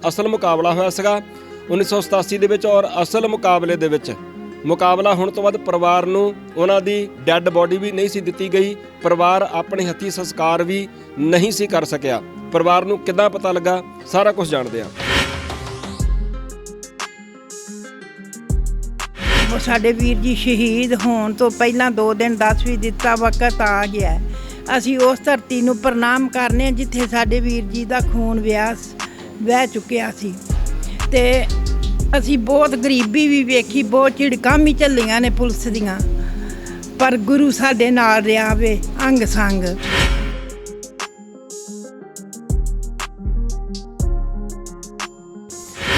ਅਸਲ ਮੁਕਾਬਲਾ ਹੋਇਆ ਸੀਗਾ 1987 ਦੇ ਵਿੱਚ। ਔਰ ਅਸਲ ਮੁਕਾਬਲੇ ਦੇ ਵਿੱਚ ਮੁਕਾਬਲਾ ਹੋਣ ਤੋਂ ਬਾਅਦ ਪਰਿਵਾਰ ਨੂੰ ਉਹਨਾਂ ਦੀ ਡੈੱਡ ਬੋਡੀ ਵੀ ਨਹੀਂ ਸੀ ਦਿੱਤੀ ਗਈ। ਪਰਿਵਾਰ ਆਪਣੇ ਹੱਥੀਂ ਸੰਸਕਾਰ ਵੀ ਨਹੀਂ ਸੀ ਕਰ ਸਕਿਆ। ਪਰਿਵਾਰ ਨੂੰ ਕਿੱਦਾਂ ਪਤਾ ਲੱਗਾ, ਸਾਰਾ ਕੁਝ ਜਾਣਦੇ ਆ। ਸਾਡੇ ਵੀਰ ਜੀ ਸ਼ਹੀਦ ਹੋਣ ਤੋਂ ਪਹਿਲਾਂ 2 ਦਿਨ 10 ਵੀ ਦਿੱਤਾ ਵਕਤ ਆ ਗਿਆ। ਅਸੀਂ ਉਸ ਧਰਤੀ ਨੂੰ ਪ੍ਰਣਾਮ ਕਰਨੇ ਜਿੱਥੇ ਸਾਡੇ ਵੀਰ ਜੀ ਦਾ ਖੂਨ ਵਹਿ ਚੁੱਕਿਆ ਸੀ। ਤੇ ਅਸੀਂ ਬਹੁਤ ਗਰੀਬੀ ਵੀ ਵੇਖੀ, ਬਹੁਤ ਝਿੜਕਾਂ ਵੀ ਝੱਲੀਆਂ ਨੇ ਪੁਲਿਸ ਦੀਆਂ, ਪਰ ਗੁਰੂ ਸਾਡੇ ਨਾਲ ਰਿਹਾ ਵੇ ਅੰਗ ਸੰਗ।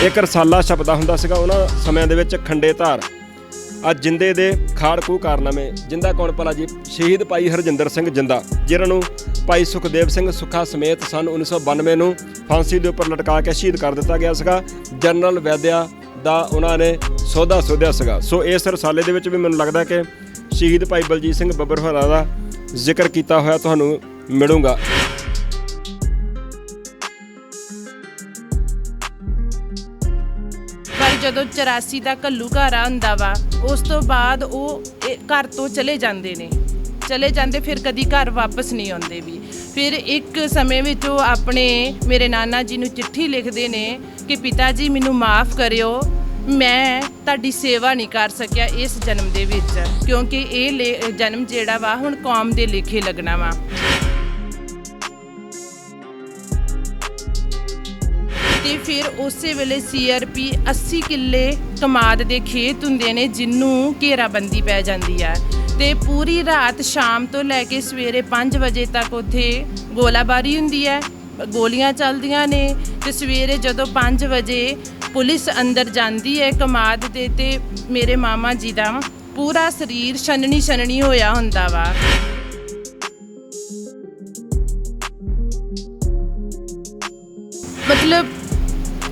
ਇੱਕ ਰਸਾਲਾ ਛਪਦਾ ਹੁੰਦਾ ਸੀਗਾ ਉਹਨਾਂ ਸਮਿਆਂ ਦੇ ਵਿੱਚ, ਖੰਡੇ ਧਾਰ ਅੱਜ ਜਿੰਦੇ ਦੇ ਖਾੜਕੂ ਕਾਰਨਾਮੇ। ਜਿੰਦਾ ਕੌਣ ਭਲਾ ਜੀ? ਸ਼ਹੀਦ ਭਾਈ ਹਰਜਿੰਦਰ ਸਿੰਘ ਜਿੰਦਾ, ਜਿਨ੍ਹਾਂ ਨੂੰ ਭਾਈ ਸੁਖਦੇਵ ਸਿੰਘ ਸੁੱਖਾ ਸਮੇਤ ਸਨ 1992 ਨੂੰ ਫਾਂਸੀ ਦੇ ਉੱਪਰ ਲਟਕਾ ਕੇ ਸ਼ਹੀਦ ਕਰ ਦਿੱਤਾ ਗਿਆ ਸੀਗਾ। ਜਨਰਲ ਵੈਦਿਆ ਦਾ ਉਹਨਾਂ ਨੇ ਸੌਦਾ ਸੋਧਿਆ ਸੀਗਾ। ਸੋ ਇਸ ਰਸਾਲੇ ਦੇ ਵਿੱਚ ਵੀ ਮੈਨੂੰ ਲੱਗਦਾ ਕਿ ਸ਼ਹੀਦ ਭਾਈ ਬਲਜੀਤ ਸਿੰਘ ਬੱਬਰ ਹੋਰਾਂ ਦਾ ਜ਼ਿਕਰ ਕੀਤਾ ਹੋਇਆ ਤੁਹਾਨੂੰ ਮਿਲੂਗਾ। ਜਦੋਂ 84 ਦਾ ਘੱਲੂ ਘਾਰਾ ਹੁੰਦਾ ਵਾ, ਉਸ ਤੋਂ ਬਾਅਦ ਉਹ ਘਰ ਤੋਂ ਚਲੇ ਜਾਂਦੇ ਨੇ, ਫਿਰ ਕਦੀ ਘਰ ਵਾਪਸ ਨਹੀਂ ਆਉਂਦੇ ਵੀ। ਫਿਰ ਇੱਕ ਸਮੇਂ ਵਿੱਚ ਉਹ ਆਪਣੇ ਮੇਰੇ ਨਾਨਾ ਜੀ ਨੂੰ ਚਿੱਠੀ ਲਿਖਦੇ ਨੇ ਕਿ ਪਿਤਾ ਜੀ ਮੈਨੂੰ ਮਾफ़ ਕਰਿਓ, ਮੈਂ ਤੁਹਾਡੀ ਸੇਵਾ ਨਹੀਂ ਕਰ ਸਕਿਆ ਇਸ ਜਨਮ ਦੇ ਵਿੱਚ, ਕਿਉਂਕਿ ਇਹ ਜਨਮ ਜਿਹੜਾ ਵਾ ਹੁਣ ਕੌਮ ਦੇ ਲੇਖੇ ਲੱਗਣਾ ਵਾ। ਤੇ ਫਿਰ ਉਸੇ ਵੇਲੇ CRP 80 ਕਿੱਲੇ ਕਮਾਦ ਦੇ ਖੇਤ ਹੁੰਦੇ ਨੇ ਜਿਹਨੂੰ ਘੇਰਾਬੰਦੀ ਪੈ ਜਾਂਦੀ ਹੈ, ਤੇ ਪੂਰੀ ਰਾਤ ਸ਼ਾਮ ਤੋਂ ਲੈ ਕੇ ਸਵੇਰੇ 5 ਵਜੇ ਤੱਕ ਉੱਥੇ ਗੋਲਾਬਾਰੀ ਹੁੰਦੀ ਹੈ, ਗੋਲੀਆਂ ਚੱਲਦੀਆਂ ਨੇ। ਤੇ ਸਵੇਰੇ ਜਦੋਂ 5 ਵਜੇ ਪੁਲਿਸ ਅੰਦਰ ਜਾਂਦੀ ਹੈ ਕਮਾਦ ਦੇ, ਤੇ ਮੇਰੇ ਮਾਮਾ ਜੀ ਦਾ ਪੂਰਾ ਸਰੀਰ ਛਨਣੀ ਹੋਇਆ ਹੁੰਦਾ ਵਾ। ਮਤਲਬ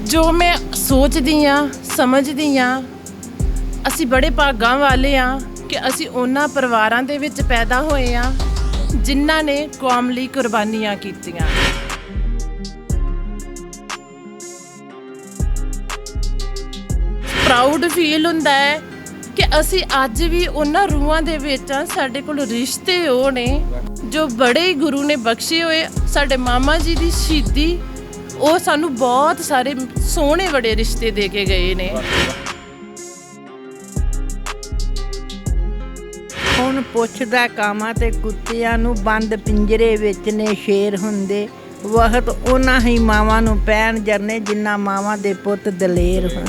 ਜੋ ਮੈਂ ਸੋਚਦੀ ਹਾਂ, ਸਮਝਦੀ ਹਾਂ, ਅਸੀਂ ਬੜੇ ਭਾਗਾਂ ਵਾਲੇ ਹਾਂ ਕਿ ਅਸੀਂ ਉਹਨਾਂ ਪਰਿਵਾਰਾਂ ਦੇ ਵਿੱਚ ਪੈਦਾ ਹੋਏ ਹਾਂ ਜਿਨ੍ਹਾਂ ਨੇ ਕੌਮ ਲਈ ਕੁਰਬਾਨੀਆਂ ਕੀਤੀਆਂ। ਪ੍ਰਾਊਡ ਫੀਲ ਹੁੰਦਾ ਹੈ ਕਿ ਅਸੀਂ ਅੱਜ ਵੀ ਉਹਨਾਂ ਰੂਹਾਂ ਦੇ ਵਿੱਚ ਹਾਂ। ਸਾਡੇ ਕੋਲ ਰਿਸ਼ਤੇ ਉਹ ਨੇ ਜੋ ਬੜੇ ਗੁਰੂ ਨੇ ਬਖਸ਼ੇ ਹੋਏ। ਸਾਡੇ ਮਾਮਾ ਜੀ ਦੀ ਸ਼ਹੀਦੀ, ਉਹ ਸਾਨੂੰ ਬਹੁਤ ਸਾਰੇ ਸੋਹਣੇ ਬੜੇ ਰਿਸ਼ਤੇ ਦੇ ਕੇ ਗਏ ਨੇ। ਹੁਣ ਪੁੱਛਦਾ ਕਾਵਾਂ ਤੇ ਕੁੱਤਿਆਂ ਨੂੰ, ਬੰਦ ਪਿੰਜਰੇ ਵਿੱਚ ਨੇ ਸ਼ੇਰ ਹੁੰਦੇ, ਵਕਤ ਉਹਨਾਂ ਹੀ ਮਾਵਾਂ ਨੂੰ ਪੈਣ ਜਰਨੇ ਜਿੰਨਾ ਮਾਵਾਂ ਦੇ ਪੁੱਤ ਦਲੇਰ ਹੋਣ।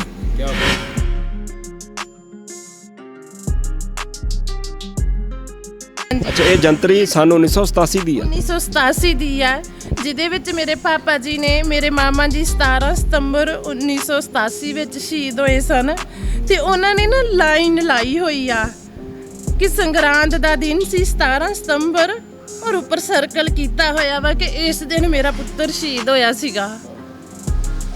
ਅੱਛਾ, ਇਹ ਜੰਤਰੀ ਸਨ 1987 ਦੀ ਆ? 1987 ਦੀ ਆ, ਜਿਹਦੇ ਵਿੱਚ ਮੇਰੇ ਪਾਪਾ ਜੀ ਨੇ, ਮੇਰੇ ਮਾਮਾ ਜੀ 17 ਸਤੰਬਰ 1987 ਵਿੱਚ ਸ਼ਹੀਦ ਹੋਏ ਸਨ। ਤੇ ਉਹਨਾਂ ਨੇ ਨਾ ਲਾਈਨ ਲਾਈ ਹੋਈ ਆ ਕਿ ਸੰਗਰਾਂਦ ਦਾ ਦਿਨ ਸੀ 17 ਸਤੰਬਰ, ਔਰ ਉੱਪਰ ਸਰਕਲ ਕੀਤਾ ਹੋਇਆ ਵਾ ਕਿ ਇਸ ਦਿਨ ਮੇਰਾ ਪੁੱਤਰ ਸ਼ਹੀਦ ਹੋਇਆ ਸੀਗਾ।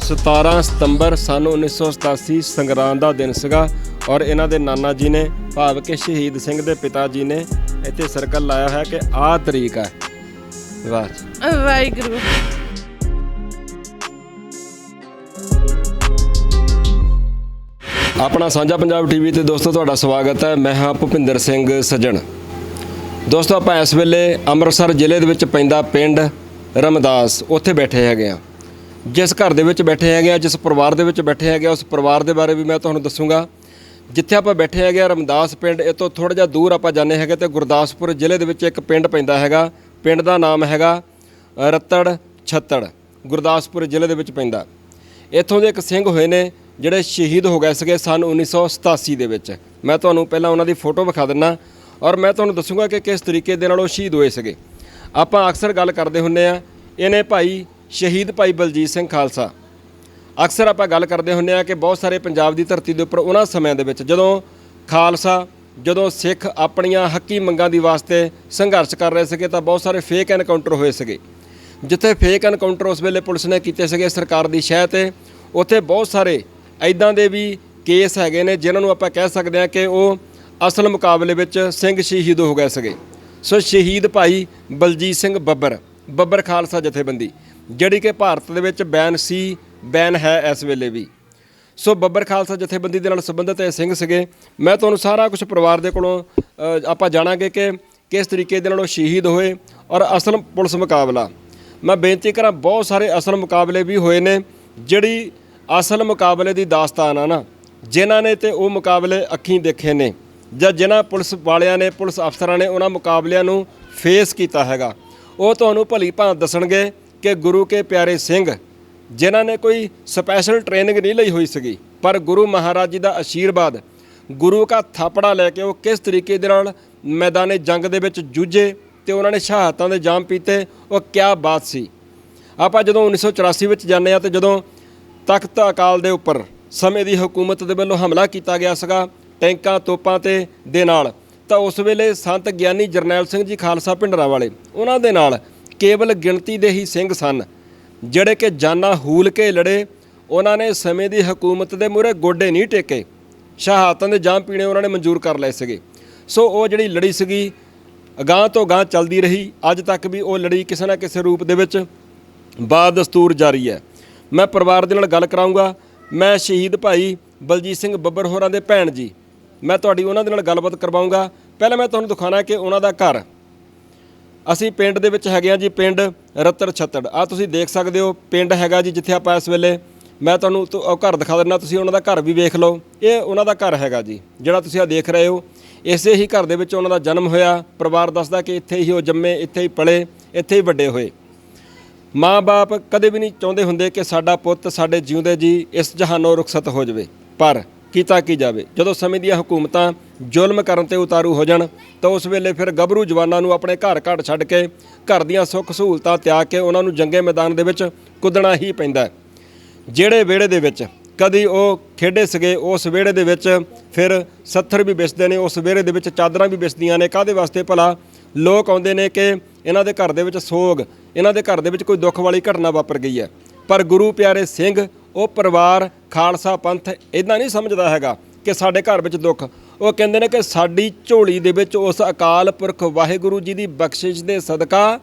17 ਸਤੰਬਰ ਸਨ 1987 ਸੰਗਰਾਂਦ ਦਾ ਦਿਨ ਸੀਗਾ। ਔਰ ਇਹਨਾਂ ਦੇ ਨਾਨਾ ਜੀ ਨੇ, ਭਾਵ ਕਿ ਸ਼ਹੀਦ ਸਿੰਘ ਦੇ ਪਿਤਾ ਜੀ ਨੇ ਇੱਥੇ ਸਰਕਲ ਲਾਇਆ ਹੈ ਕਿ ਆਹ ਤਰੀਕ ਹੈ। ਵਾਹ ਵਾਹਿਗੁਰੂ। ਆਪਣਾ ਸਾਂਝਾ ਪੰਜਾਬ TV ਤੇ ਦੋਸਤੋ ਤੁਹਾਡਾ ਸਵਾਗਤ ਹੈ। ਮੈਂ ਹਾਂ ਭੁਪਿੰਦਰ ਸਿੰਘ ਸੱਜਣ। ਦੋਸਤੋ ਆਪਾਂ ਇਸ ਵੇਲੇ ਅੰਮ੍ਰਿਤਸਰ ਜ਼ਿਲ੍ਹੇ ਦੇ ਵਿੱਚ ਪੈਂਦਾ ਪਿੰਡ ਰਮਦਾਸ, ਉੱਥੇ ਬੈਠੇ ਹੈਗੇ ਆ। ਜਿਸ ਘਰ ਦੇ ਵਿੱਚ ਬੈਠੇ ਹੈਗੇ ਆ, ਜਿਸ ਪਰਿਵਾਰ ਦੇ ਵਿੱਚ ਬੈਠੇ ਹੈਗੇ ਆ, ਉਸ ਪਰਿਵਾਰ ਦੇ ਬਾਰੇ ਵੀ ਮੈਂ ਤੁਹਾਨੂੰ ਦੱਸੂਗਾ। ਜਿੱਥੇ ਆਪਾਂ ਬੈਠੇ ਹੈਗੇ ਆ ਰਮਦਾਸ ਪਿੰਡ, ਇਹ ਤੋਂ ਥੋੜ੍ਹਾ ਜਿਹਾ ਦੂਰ ਆਪਾਂ ਜਾਂਦੇ ਹੈਗੇ ਤੇ ਗੁਰਦਾਸਪੁਰ ਜ਼ਿਲ੍ਹੇ ਦੇ ਵਿੱਚ ਇੱਕ ਪਿੰਡ ਪੈਂਦਾ ਹੈਗਾ। ਪਿੰਡ ਦਾ ਨਾਮ ਹੈਗਾ ਰਤੜ ਛੱਤੜ, ਗੁਰਦਾਸਪੁਰ ਜ਼ਿਲ੍ਹੇ ਦੇ ਵਿੱਚ ਪੈਂਦਾ। ਇੱਥੋਂ ਦੇ ਇੱਕ ਸਿੰਘ ਹੋਏ ਨੇ ਜਿਹੜੇ ਸ਼ਹੀਦ ਹੋ ਗਏ ਸੀਗੇ ਸਨ 1987 ਦੇ ਵਿੱਚ। ਮੈਂ ਤੁਹਾਨੂੰ ਪਹਿਲਾਂ ਉਹਨਾਂ ਦੀ ਫੋਟੋ ਵਿਖਾ ਦਿੰਦਾ ਔਰ ਮੈਂ ਤੁਹਾਨੂੰ ਦੱਸੂਗਾ ਕਿ ਕਿਸ ਤਰੀਕੇ ਦੇ ਨਾਲ ਉਹ ਸ਼ਹੀਦ ਹੋਏ ਸੀਗੇ। ਆਪਾਂ ਅਕਸਰ ਗੱਲ ਕਰਦੇ ਹੁੰਦੇ ਆ, ਇਹਨੇ ਭਾਈ ਸ਼ਹੀਦ ਭਾਈ ਬਲਜੀਤ ਸਿੰਘ ਖਾਲਸਾ। ਅਕਸਰ ਆਪਾਂ ਗੱਲ ਕਰਦੇ ਹੁੰਦੇ ਆ ਕਿ ਬਹੁਤ ਸਾਰੇ ਪੰਜਾਬ ਦੀ ਧਰਤੀ ਦੇ ਉੱਪਰ ਉਹਨਾਂ ਸਮਿਆਂ ਦੇ ਵਿੱਚ ਜਦੋਂ ਸਿੱਖ ਆਪਣੀਆਂ ਹੱਕੀ ਮੰਗਾਂ ਦੀ ਵਾਸਤੇ ਸੰਘਰਸ਼ ਕਰ ਰਹੇ ਸੀਗੇ ਤਾਂ ਬਹੁਤ ਸਾਰੇ ਫੇਕ ਐਨਕਾਊਂਟਰ ਹੋਏ ਸੀਗੇ। ਜਿੱਥੇ ਫੇਕ ਐਨਕਾਊਂਟਰ ਉਸ ਵੇਲੇ ਪੁਲਿਸ ਨੇ ਕੀਤੇ ਸੀਗੇ ਸਰਕਾਰ ਦੀ ਸ਼ਹਿ 'ਤੇ, ਉੱਥੇ ਬਹੁਤ ਸਾਰੇ ਇੱਦਾਂ ਦੇ ਵੀ ਕੇਸ ਹੈਗੇ ਨੇ ਜਿਨ੍ਹਾਂ ਨੂੰ ਆਪਾਂ ਕਹਿ ਸਕਦੇ ਹਾਂ ਕਿ ਉਹ ਅਸਲ ਮੁਕਾਬਲੇ ਵਿੱਚ ਸਿੰਘ ਸ਼ਹੀਦ ਹੋ ਗਏ ਸੀਗੇ। ਸੋ ਸ਼ਹੀਦ ਭਾਈ ਬਲਜੀਤ ਸਿੰਘ ਬੱਬਰ ਖਾਲਸਾ ਜਥੇਬੰਦੀ, ਜਿਹੜੀ ਕਿ ਭਾਰਤ ਦੇ ਵਿੱਚ ਬੈਨ ਸੀ ਬੈਨ ਹੈ ਇਸ ਵੇਲੇ ਵੀ। ਸੋ ਬੱਬਰ ਖਾਲਸਾ ਜਥੇਬੰਦੀ ਦੇ ਨਾਲ ਸੰਬੰਧਿਤ ਇਹ ਸਿੰਘ ਸੀਗੇ। ਮੈਂ ਤੁਹਾਨੂੰ ਸਾਰਾ ਕੁਝ ਪਰਿਵਾਰ ਦੇ ਕੋਲੋਂ ਆਪਾਂ ਜਾਣਾਂਗੇ ਕਿ ਕਿਸ ਤਰੀਕੇ ਦੇ ਨਾਲ ਉਹ ਸ਼ਹੀਦ ਹੋਏ ਔਰ ਅਸਲ ਪੁਲਿਸ ਮੁਕਾਬਲਾ। ਮੈਂ ਬੇਨਤੀ ਕਰਾਂ, ਬਹੁਤ ਸਾਰੇ ਅਸਲ ਮੁਕਾਬਲੇ ਵੀ ਹੋਏ ਨੇ। ਜਿਹੜੀ ਅਸਲ ਮੁਕਾਬਲੇ ਦੀ ਦਾਸਤਾਨ ਆ ਨਾ, ਜਿਨ੍ਹਾਂ ਨੇ ਤੇ ਉਹ ਮੁਕਾਬਲੇ ਅੱਖੀਂ ਦੇਖੇ ਨੇ ਜਾਂ ਜਿਨ੍ਹਾਂ ਪੁਲਿਸ ਵਾਲਿਆਂ ਨੇ, ਪੁਲਿਸ ਅਫਸਰਾਂ ਨੇ ਉਹਨਾਂ ਮੁਕਾਬਲਿਆਂ ਨੂੰ ਫੇਸ ਕੀਤਾ ਹੈਗਾ, ਉਹ ਤੁਹਾਨੂੰ ਭਲੀ ਭਾਂਤ ਦੱਸਣਗੇ ਕਿ ਗੁਰੂ ਕੇ ਪਿਆਰੇ ਸਿੰਘ ਜਿਨ੍ਹਾਂ ਨੇ ਕੋਈ ਸਪੈਸ਼ਲ ਟ੍ਰੇਨਿੰਗ ਨਹੀਂ ਲਈ ਹੋਈ ਸੀਗੀ, ਪਰ ਗੁਰੂ ਮਹਾਰਾਜ ਜੀ ਦਾ ਆਸ਼ੀਰਵਾਦ, ਗੁਰੂ ਦਾ ਥਾਪੜਾ ਲੈ ਕੇ ਉਹ ਕਿਸ ਤਰੀਕੇ ਦੇ ਨਾਲ ਮੈਦਾਨੇ ਜੰਗ ਦੇ ਵਿੱਚ ਜੂਝੇ ਤੇ ਉਹਨਾਂ ਨੇ ਸ਼ਹਾਦਤਾਂ ਦੇ ਜਾਮ ਪੀਤੇ, ਉਹ ਕਿਆ ਬਾਤ ਸੀ। ਆਪਾਂ ਜਦੋਂ 1984 ਵਿੱਚ ਜਾਂਦੇ ਹਾਂ ਤੇ ਜਦੋਂ ਤਖਤ ਅਕਾਲ ਦੇ ਉੱਪਰ ਸਮੇਂ ਦੀ ਹਕੂਮਤ ਦੇ ਵੱਲੋਂ ਹਮਲਾ ਕੀਤਾ ਗਿਆ ਸੀਗਾ ਟੈਂਕਾਂ ਤੋਪਾਂ ਤੇ ਦੇ ਨਾਲ, ਤਾਂ ਉਸ ਵੇਲੇ ਸੰਤ ਗਿਆਨੀ ਜਰਨੈਲ ਸਿੰਘ ਜੀ ਖਾਲਸਾ ਭਿੰਡਰਾਂਵਾਲੇ, ਉਹਨਾਂ ਦੇ ਨਾਲ ਕੇਵਲ ਗਿਣਤੀ ਦੇ ਹੀ ਸਿੰਘ ਸਨ ਜਿਹੜੇ ਕਿ ਜਾਨਾਂ ਹੂਲ ਕੇ ਲੜੇ। ਉਹਨਾਂ ਨੇ ਸਮੇਂ ਦੀ ਹਕੂਮਤ ਦੇ ਮੂਹਰੇ ਗੋਡੇ ਨਹੀਂ ਟੇਕੇ, ਸ਼ਹਾਦਤਾਂ ਦੇ ਜਾਮ ਪੀਣੇ ਉਹਨਾਂ ਨੇ ਮਨਜ਼ੂਰ ਕਰ ਲਏ ਸੀਗੇ। ਸੋ ਉਹ ਜਿਹੜੀ ਲੜੀ ਸੀਗੀ ਅਗਾਂਹ ਤੋਂ ਅਗਾਂਹ ਚੱਲਦੀ ਰਹੀ, ਅੱਜ ਤੱਕ ਵੀ ਉਹ ਲੜੀ ਕਿਸੇ ਨਾ ਕਿਸੇ ਰੂਪ ਦੇ ਵਿੱਚ ਬਾਦਸਤੂਰ ਜਾਰੀ ਹੈ। ਮੈਂ ਪਰਿਵਾਰ ਦੇ ਨਾਲ ਗੱਲ ਕਰਾਉਂਗਾ। ਮੈਂ ਸ਼ਹੀਦ ਭਾਈ ਬਲਜੀਤ ਸਿੰਘ ਬੱਬਰ ਹੋਰਾਂ ਦੇ ਭੈਣ ਜੀ, ਮੈਂ ਤੁਹਾਡੀ ਉਹਨਾਂ ਦੇ ਨਾਲ ਗੱਲਬਾਤ ਕਰਵਾਉਂਗਾ। ਪਹਿਲਾਂ ਮੈਂ ਤੁਹਾਨੂੰ ਦਿਖਾਉਣਾ ਕਿ ਉਹਨਾਂ ਦਾ ਘਰ, ਅਸੀਂ ਪਿੰਡ ਦੇ ਵਿੱਚ ਹੈਗੇ ਹਾਂ ਜੀ, ਪਿੰਡ ਰਤਰ ਛੱਤੜ। ਆ ਤੁਸੀਂ ਦੇਖ ਸਕਦੇ ਹੋ ਪਿੰਡ ਹੈਗਾ ਜੀ ਜਿੱਥੇ ਆਪਾਂ ਇਸ ਵੇਲੇ, ਮੈਂ ਤੁਹਾਨੂੰ ਉਹ ਘਰ ਦਿਖਾ ਦਿੰਦਾ, ਤੁਸੀਂ ਉਹਨਾਂ ਦਾ ਘਰ ਵੀ ਵੇਖ ਲਓ। ਇਹ ਉਹਨਾਂ ਦਾ ਘਰ ਹੈਗਾ ਜੀ ਜਿਹੜਾ ਤੁਸੀਂ ਆ ਦੇਖ ਰਹੇ ਹੋ। ਇਸੇ ਹੀ ਘਰ ਦੇ ਵਿੱਚ ਉਹਨਾਂ ਦਾ ਜਨਮ ਹੋਇਆ। ਪਰਿਵਾਰ ਦੱਸਦਾ ਕਿ ਇੱਥੇ ਹੀ ਉਹ ਜੰਮੇ, ਇੱਥੇ ਹੀ ਪਲੇ, ਇੱਥੇ ਹੀ ਵੱਡੇ ਹੋਏ। ਮਾਂ-ਬਾਪ ਕਦੇ ਵੀ ਨਹੀਂ ਚਾਹੁੰਦੇ ਹੁੰਦੇ ਕਿ ਸਾਡਾ ਪੁੱਤ ਸਾਡੇ ਜਿਉਂਦੇ ਜੀ ਇਸ ਜਹਾਨੋਂ ਰੁਖਸਤ ਹੋ ਜਾਵੇ, ਪਰ ਕੀਤਾ ਕੀ ਜਾਵੇ। ਜਦੋਂ ਸਮੇਂ ਦੀਆਂ ਹਕੂਮਤਾਂ ਜ਼ੁਲਮ ਕਰਨ ਤੇ ਉਤਾਰੂ ਹੋ ਜਾਣ ਤਾਂ ਉਸ ਵੇਲੇ ਫਿਰ ਗੱਭਰੂ ਜਵਾਨਾਂ ਨੂੰ ਆਪਣੇ ਘਰ ਘਾਟ ਛੱਡ ਕੇ, ਘਰ ਦੀਆਂ ਸੁੱਖ ਸਹੂਲਤਾਂ ਤਿਆਗ ਕੇ ਉਹਨਾਂ ਨੂੰ ਜੰਗੇ ਮੈਦਾਨ ਦੇ ਵਿੱਚ ਕੁੱਦਣਾ ਹੀ ਪੈਂਦਾ। ਜਿਹੜੇ ਵਿਹੜੇ ਦੇ ਵਿੱਚ ਕਦੀ ਉਹ ਖੇਡੇ ਸੀਗੇ, ਉਸ ਵਿਹੜੇ ਦੇ ਵਿੱਚ ਫਿਰ ਸੱਥਰ ਵੀ ਵਿਸਦੇ ਨੇ, ਉਸ ਵਿਹੜੇ ਦੇ ਵਿੱਚ ਚਾਦਰਾਂ ਵੀ ਵਿਸਦੀਆਂ ਨੇ। ਕਾਹਦੇ ਵਾਸਤੇ ਭਲਾ? ਲੋਕ ਆਉਂਦੇ ਨੇ ਕਿ ਇਹਨਾਂ ਦੇ ਘਰ ਦੇ ਵਿੱਚ ਸੋਗ, ਇਹਨਾਂ ਦੇ ਘਰ ਦੇ ਵਿੱਚ ਕੋਈ ਦੁੱਖ ਵਾਲੀ ਘਟਨਾ ਵਾਪਰ ਗਈ ਹੈ। ਪਰ ਗੁਰੂ ਪਿਆਰੇ ਸਿੰਘ, ਉਹ ਪਰਿਵਾਰ, ਖਾਲਸਾ ਪੰਥ ਇੱਦਾਂ ਨਹੀਂ ਸਮਝਦਾ ਹੈਗਾ ਕਿ ਸਾਡੇ ਘਰ ਵਿੱਚ ਦੁੱਖ। ਉਹ ਕਹਿੰਦੇ ਨੇ ਕਿ ਸਾਡੀ ਝੋਲੀ ਦੇ ਵਿੱਚ ਉਸ ਅਕਾਲ ਪੁਰਖ ਵਾਹਿਗੁਰੂ ਜੀ ਦੀ ਬਖਸ਼ਿਸ਼ ਦੇ ਸਦਕਾ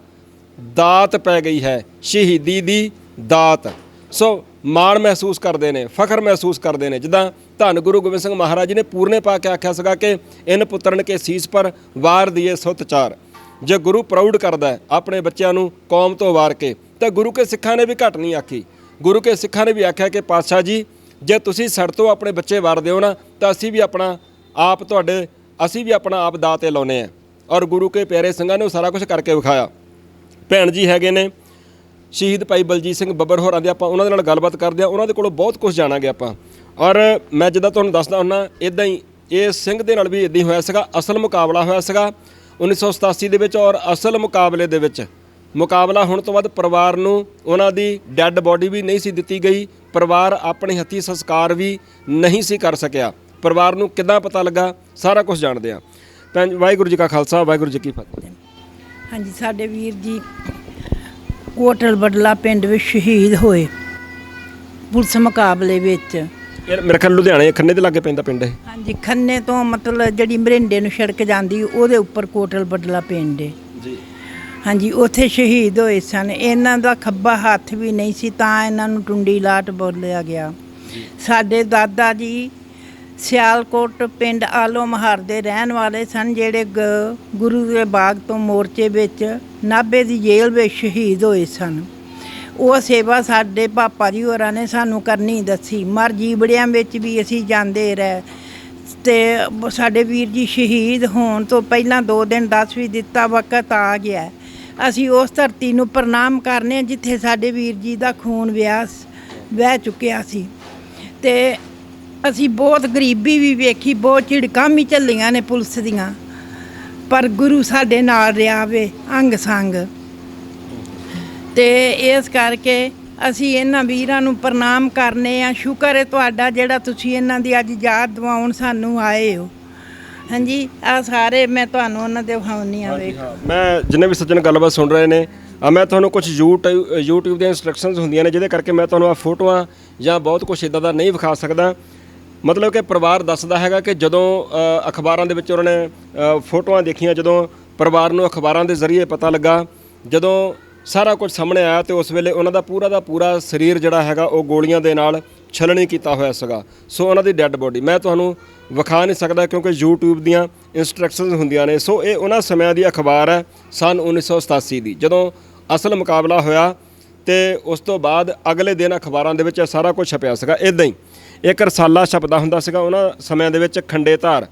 ਦਾਤ ਪੈ ਗਈ ਹੈ, ਸ਼ਹੀਦੀ ਦੀ ਦਾਤ। ਸੋ ਮਾਣ ਮਹਿਸੂਸ ਕਰਦੇ ਨੇ, ਫਖਰ ਮਹਿਸੂਸ ਕਰਦੇ ਨੇ। ਜਿੱਦਾਂ ਧੰਨ ਗੁਰੂ ਗੋਬਿੰਦ ਸਿੰਘ ਮਹਾਰਾਜ ਜੀ ਨੇ ਪੂਰਨੇ ਪਾ ਕੇ ਆਖਿਆ ਸੀਗਾ ਕਿ ਇਨ ਪੁੱਤਰਨ ਕੇ ਸੀਸ ਪਰ ਵਾਰ ਦੀਏ ਸੁੱਤ ਚਾਰ। ਜੇ ਗੁਰੂ ਪ੍ਰਾਊਡ ਕਰਦਾ ਹੈ ਆਪਣੇ ਬੱਚਿਆਂ ਨੂੰ ਕੌਮ ਤੋਂ ਵਾਰ ਕੇ, ਤਾਂ ਗੁਰੂ ਕੇ ਸਿੱਖਾਂ ਨੇ ਵੀ ਘੱਟ ਨਹੀਂ ਆਖੀ। ਗੁਰੂ ਕੇ ਸਿੱਖਾਂ ਨੇ ਵੀ ਆਖਿਆ ਕਿ ਪਾਤਸ਼ਾਹ ਜੀ, ਜੇ ਤੁਸੀਂ ਸਾਡੇ ਤੋਂ ਆਪਣੇ ਬੱਚੇ ਵਾਰ ਦਿਓ ਨਾ, ਤਾਂ ਅਸੀਂ ਵੀ ਆਪਣਾ ਆਪ ਦਾਅ 'ਤੇ ਲਾਉਂਦੇ ਹਾਂ। ਔਰ ਗੁਰੂ ਕੇ ਪਿਆਰੇ ਸਿੰਘਾਂ ਨੇ ਉਹ ਸਾਰਾ ਕੁਝ ਕਰਕੇ ਵਿਖਾਇਆ। ਭੈਣ ਜੀ ਹੈਗੇ ਨੇ ਸ਼ਹੀਦ ਭਾਈ ਬਲਜੀਤ ਸਿੰਘ ਬੱਬਰ ਹੋਰਾਂ ਦੇ, ਆਪਾਂ ਉਹਨਾਂ ਦੇ ਨਾਲ ਗੱਲਬਾਤ ਕਰਦੇ ਹਾਂ। ਉਹਨਾਂ ਦੇ ਕੋਲੋਂ ਬਹੁਤ ਕੁਝ ਜਾਣਾਂਗੇ ਆਪਾਂ। ਔਰ ਮੈਂ ਜਿੱਦਾਂ ਤੁਹਾਨੂੰ ਦੱਸਦਾ ਹੁੰਦਾ, ਇੱਦਾਂ ਹੀ ਇਹ ਸਿੰਘ ਦੇ ਨਾਲ ਵੀ ਇੱਦਾਂ ਹੀ ਹੋਇਆ ਸੀਗਾ। ਅਸਲ ਮੁਕਾਬਲਾ ਹੋਇਆ ਸੀਗਾ 1987 ਦੇ ਵਿੱਚ। ਔਰ ਅਸਲ ਮੁਕਾਬਲੇ ਦੇ ਵਿੱਚ ਮੁਕਾਬਲਾ ਹੋਣ ਤੋਂ ਬਾਅਦ ਪਰਿਵਾਰ ਨੂੰ ਉਹਨਾਂ ਦੀ ਡੈੱਡ ਬੋਡੀ ਵੀ ਨਹੀਂ ਸੀ ਦਿੱਤੀ ਗਈ। ਪਰਿਵਾਰ ਆਪਣੇ ਹੱਥੀਂ ਸੰਸਕਾਰ ਵੀ ਨਹੀਂ ਸੀ ਕਰ ਸਕਿਆ। ਪਰਿਵਾਰ ਨੂੰ ਕਿੱਦਾਂ ਪਤਾ ਲੱਗਾ, ਸਾਰਾ ਕੁਝ ਜਾਣਦੇ ਹਾਂ। ਭੈਣ, ਵਾਹਿਗੁਰੂ ਜੀ ਕਾ ਖਾਲਸਾ, ਵਾਹਿਗੁਰੂ ਜੀ ਕੀ ਫਤਿਹ। ਹਾਂਜੀ, ਸਾਡੇ ਵੀਰ ਜੀ ਕੋਟਲ ਬਡਲਾ ਪਿੰਡ ਵਿੱਚ ਸ਼ਹੀਦ ਹੋਏ ਪੁਲਿਸ ਮੁਕਾਬਲੇ ਵਿੱਚ। ਇਹ ਮੇਰੇ ਖਿਆਲ ਲੁਧਿਆਣੇ ਖੰਨੇ ਦੇ ਲਾਗੇ ਪੈਂਦਾ ਪਿੰਡ ਇਹ। ਹਾਂਜੀ, ਖੰਨੇ ਤੋਂ ਮਤਲਬ ਜਿਹੜੀ ਮਰਿੰਡੇ ਨੂੰ ਸੜਕ ਜਾਂਦੀ ਉਹਦੇ ਉੱਪਰ ਕੋਟਲ ਬਡਲਾ ਪਿੰਡ ਹੈ ਜੀ। ਹਾਂਜੀ, ਉੱਥੇ ਸ਼ਹੀਦ ਹੋਏ ਸਨ। ਇਹਨਾਂ ਦਾ ਖੱਬਾ ਹੱਥ ਵੀ ਨਹੀਂ ਸੀ, ਤਾਂ ਇਹਨਾਂ ਨੂੰ ਟੁੰਡੀ ਲਾਟ ਬੋਲਿਆ ਗਿਆ। ਸਾਡੇ ਦਾਦਾ ਜੀ ਸਿਆਲਕੋਟ ਪਿੰਡ ਆਲੋ ਮਹਾਰ ਦੇ ਰਹਿਣ ਵਾਲੇ ਸਨ, ਜਿਹੜੇ ਗੁਰੂ ਦੇ ਬਾਗ ਤੋਂ ਮੋਰਚੇ ਵਿੱਚ ਨਾਭੇ ਦੀ ਜੇਲ੍ਹ ਵਿੱਚ ਸ਼ਹੀਦ ਹੋਏ ਸਨ। ਉਹ ਸੇਵਾ ਸਾਡੇ ਪਾਪਾ ਜੀ ਹੋਰਾਂ ਨੇ ਸਾਨੂੰ ਕਰਨੀ ਦੱਸੀ। ਮਰ ਜੀਵੜਿਆਂ ਵਿੱਚ ਵੀ ਅਸੀਂ ਜਾਂਦੇ ਰਹੇ ਤੇ ਸਾਡੇ ਵੀਰ ਜੀ ਸ਼ਹੀਦ ਹੋਣ ਤੋਂ ਪਹਿਲਾਂ 2 ਦਿਨ ਦੱਸ ਵੀ ਦਿੱਤਾ ਵਕਤ ਆ ਗਿਆ। ਅਸੀਂ ਉਸ ਧਰਤੀ ਨੂੰ ਪ੍ਰਣਾਮ ਕਰਨੇ ਜਿੱਥੇ ਸਾਡੇ ਵੀਰ ਜੀ ਦਾ ਖੂਨ ਵਹਿ ਚੁੱਕਿਆ ਸੀ। ਤੇ ਅਸੀਂ ਬਹੁਤ ਗਰੀਬੀ ਵੀ ਵੇਖੀ, ਬਹੁਤ ਝਿੜਕਾਂ ਵੀ ਝੱਲੀਆਂ ਨੇ ਪੁਲਿਸ ਦੀਆਂ, ਪਰ ਗੁਰੂ ਸਾਡੇ ਨਾਲ ਰਿਹਾ ਵੇ ਅੰਗ ਸੰਗ। ਤੇ ਇਸ ਕਰਕੇ ਅਸੀਂ ਇਹਨਾਂ ਵੀਰਾਂ ਨੂੰ ਪ੍ਰਣਾਮ ਕਰਨੇ ਆ। ਸ਼ੁਕਰ ਹੈ ਤੁਹਾਡਾ ਜਿਹੜਾ ਤੁਸੀਂ ਇਹਨਾਂ ਦੀ ਅੱਜ ਯਾਦ ਦਿਵਾਉਣ ਸਾਨੂੰ ਆਏ ਹੋ। ਹਾਂਜੀ, ਆ ਸਾਰੇ ਮੈਂ ਤੁਹਾਨੂੰ ਉਹਨਾਂ ਦੇ ਵਿਖਾਉਣੀ ਆ। ਵੇਖ, ਮੈਂ ਜਿੰਨੇ ਵੀ ਸੱਜਣ ਗੱਲਬਾਤ ਸੁਣ ਰਹੇ ਨੇ, ਮੈਂ ਤੁਹਾਨੂੰ ਕੁਝ YouTube ਦੀਆਂ ਇੰਸਟਰਕਸ਼ਨਸ ਹੁੰਦੀਆਂ ਨੇ ਜਿਹਦੇ ਕਰਕੇ ਮੈਂ ਤੁਹਾਨੂੰ ਆ ਫੋਟੋਆਂ ਜਾਂ ਬਹੁਤ ਕੁਝ ਇੱਦਾਂ ਦਾ ਨਹੀਂ ਵਿਖਾ ਸਕਦਾ। ਮਤਲਬ ਕਿ ਪਰਿਵਾਰ ਦੱਸਦਾ ਹੈਗਾ ਕਿ ਜਦੋਂ ਅਖਬਾਰਾਂ ਦੇ ਵਿੱਚ ਉਹਨਾਂ ਨੇ ਫੋਟੋਆਂ ਦੇਖੀਆਂ, ਜਦੋਂ ਪਰਿਵਾਰ ਨੂੰ ਅਖਬਾਰਾਂ ਦੇ ਜ਼ਰੀਏ ਪਤਾ ਲੱਗਾ, ਜਦੋਂ ਸਾਰਾ ਕੁਝ ਸਾਹਮਣੇ ਆਇਆ ਤੇ ਉਸ ਵੇਲੇ ਉਹਨਾਂ ਦਾ ਪੂਰਾ ਸਰੀਰ ਜਿਹੜਾ ਹੈਗਾ ਉਹ ਗੋਲੀਆਂ ਦੇ ਨਾਲ ਛਲਣੀ ਕੀਤਾ ਹੋਇਆ ਸੀਗਾ। ਸੋ ਉਹਨਾਂ ਦੀ ਡੈੱਡ ਬੋਡੀ ਮੈਂ ਤੁਹਾਨੂੰ ਵਿਖਾ ਨਹੀਂ ਸਕਦਾ ਕਿਉਂਕਿ YouTube ਦੀਆਂ ਇੰਸਟਰਕਸ਼ਨਸ ਹੁੰਦੀਆਂ ਨੇ। ਸੋ ਇਹ ਉਹਨਾਂ ਸਮਿਆਂ ਦੀ ਅਖਬਾਰ ਹੈ ਸਨ 1987 ਦੀ, ਜਦੋਂ ਅਸਲ ਮੁਕਾਬਲਾ ਹੋਇਆ ਤੇ ਉਸ ਤੋਂ ਬਾਅਦ ਅਗਲੇ ਦਿਨ ਅਖਬਾਰਾਂ ਦੇ ਵਿੱਚ ਇਹ ਸਾਰਾ ਕੁਝ ਛਪਿਆ ਸੀਗਾ। ਇੱਦਾਂ ਹੀ ਇੱਕ ਰਸਾਲਾ ਛਪਦਾ ਹੁੰਦਾ ਸੀਗਾ ਉਹਨਾਂ ਸਮਿਆਂ ਦੇ ਵਿੱਚ, ਖੰਡੇ ਧਾਰ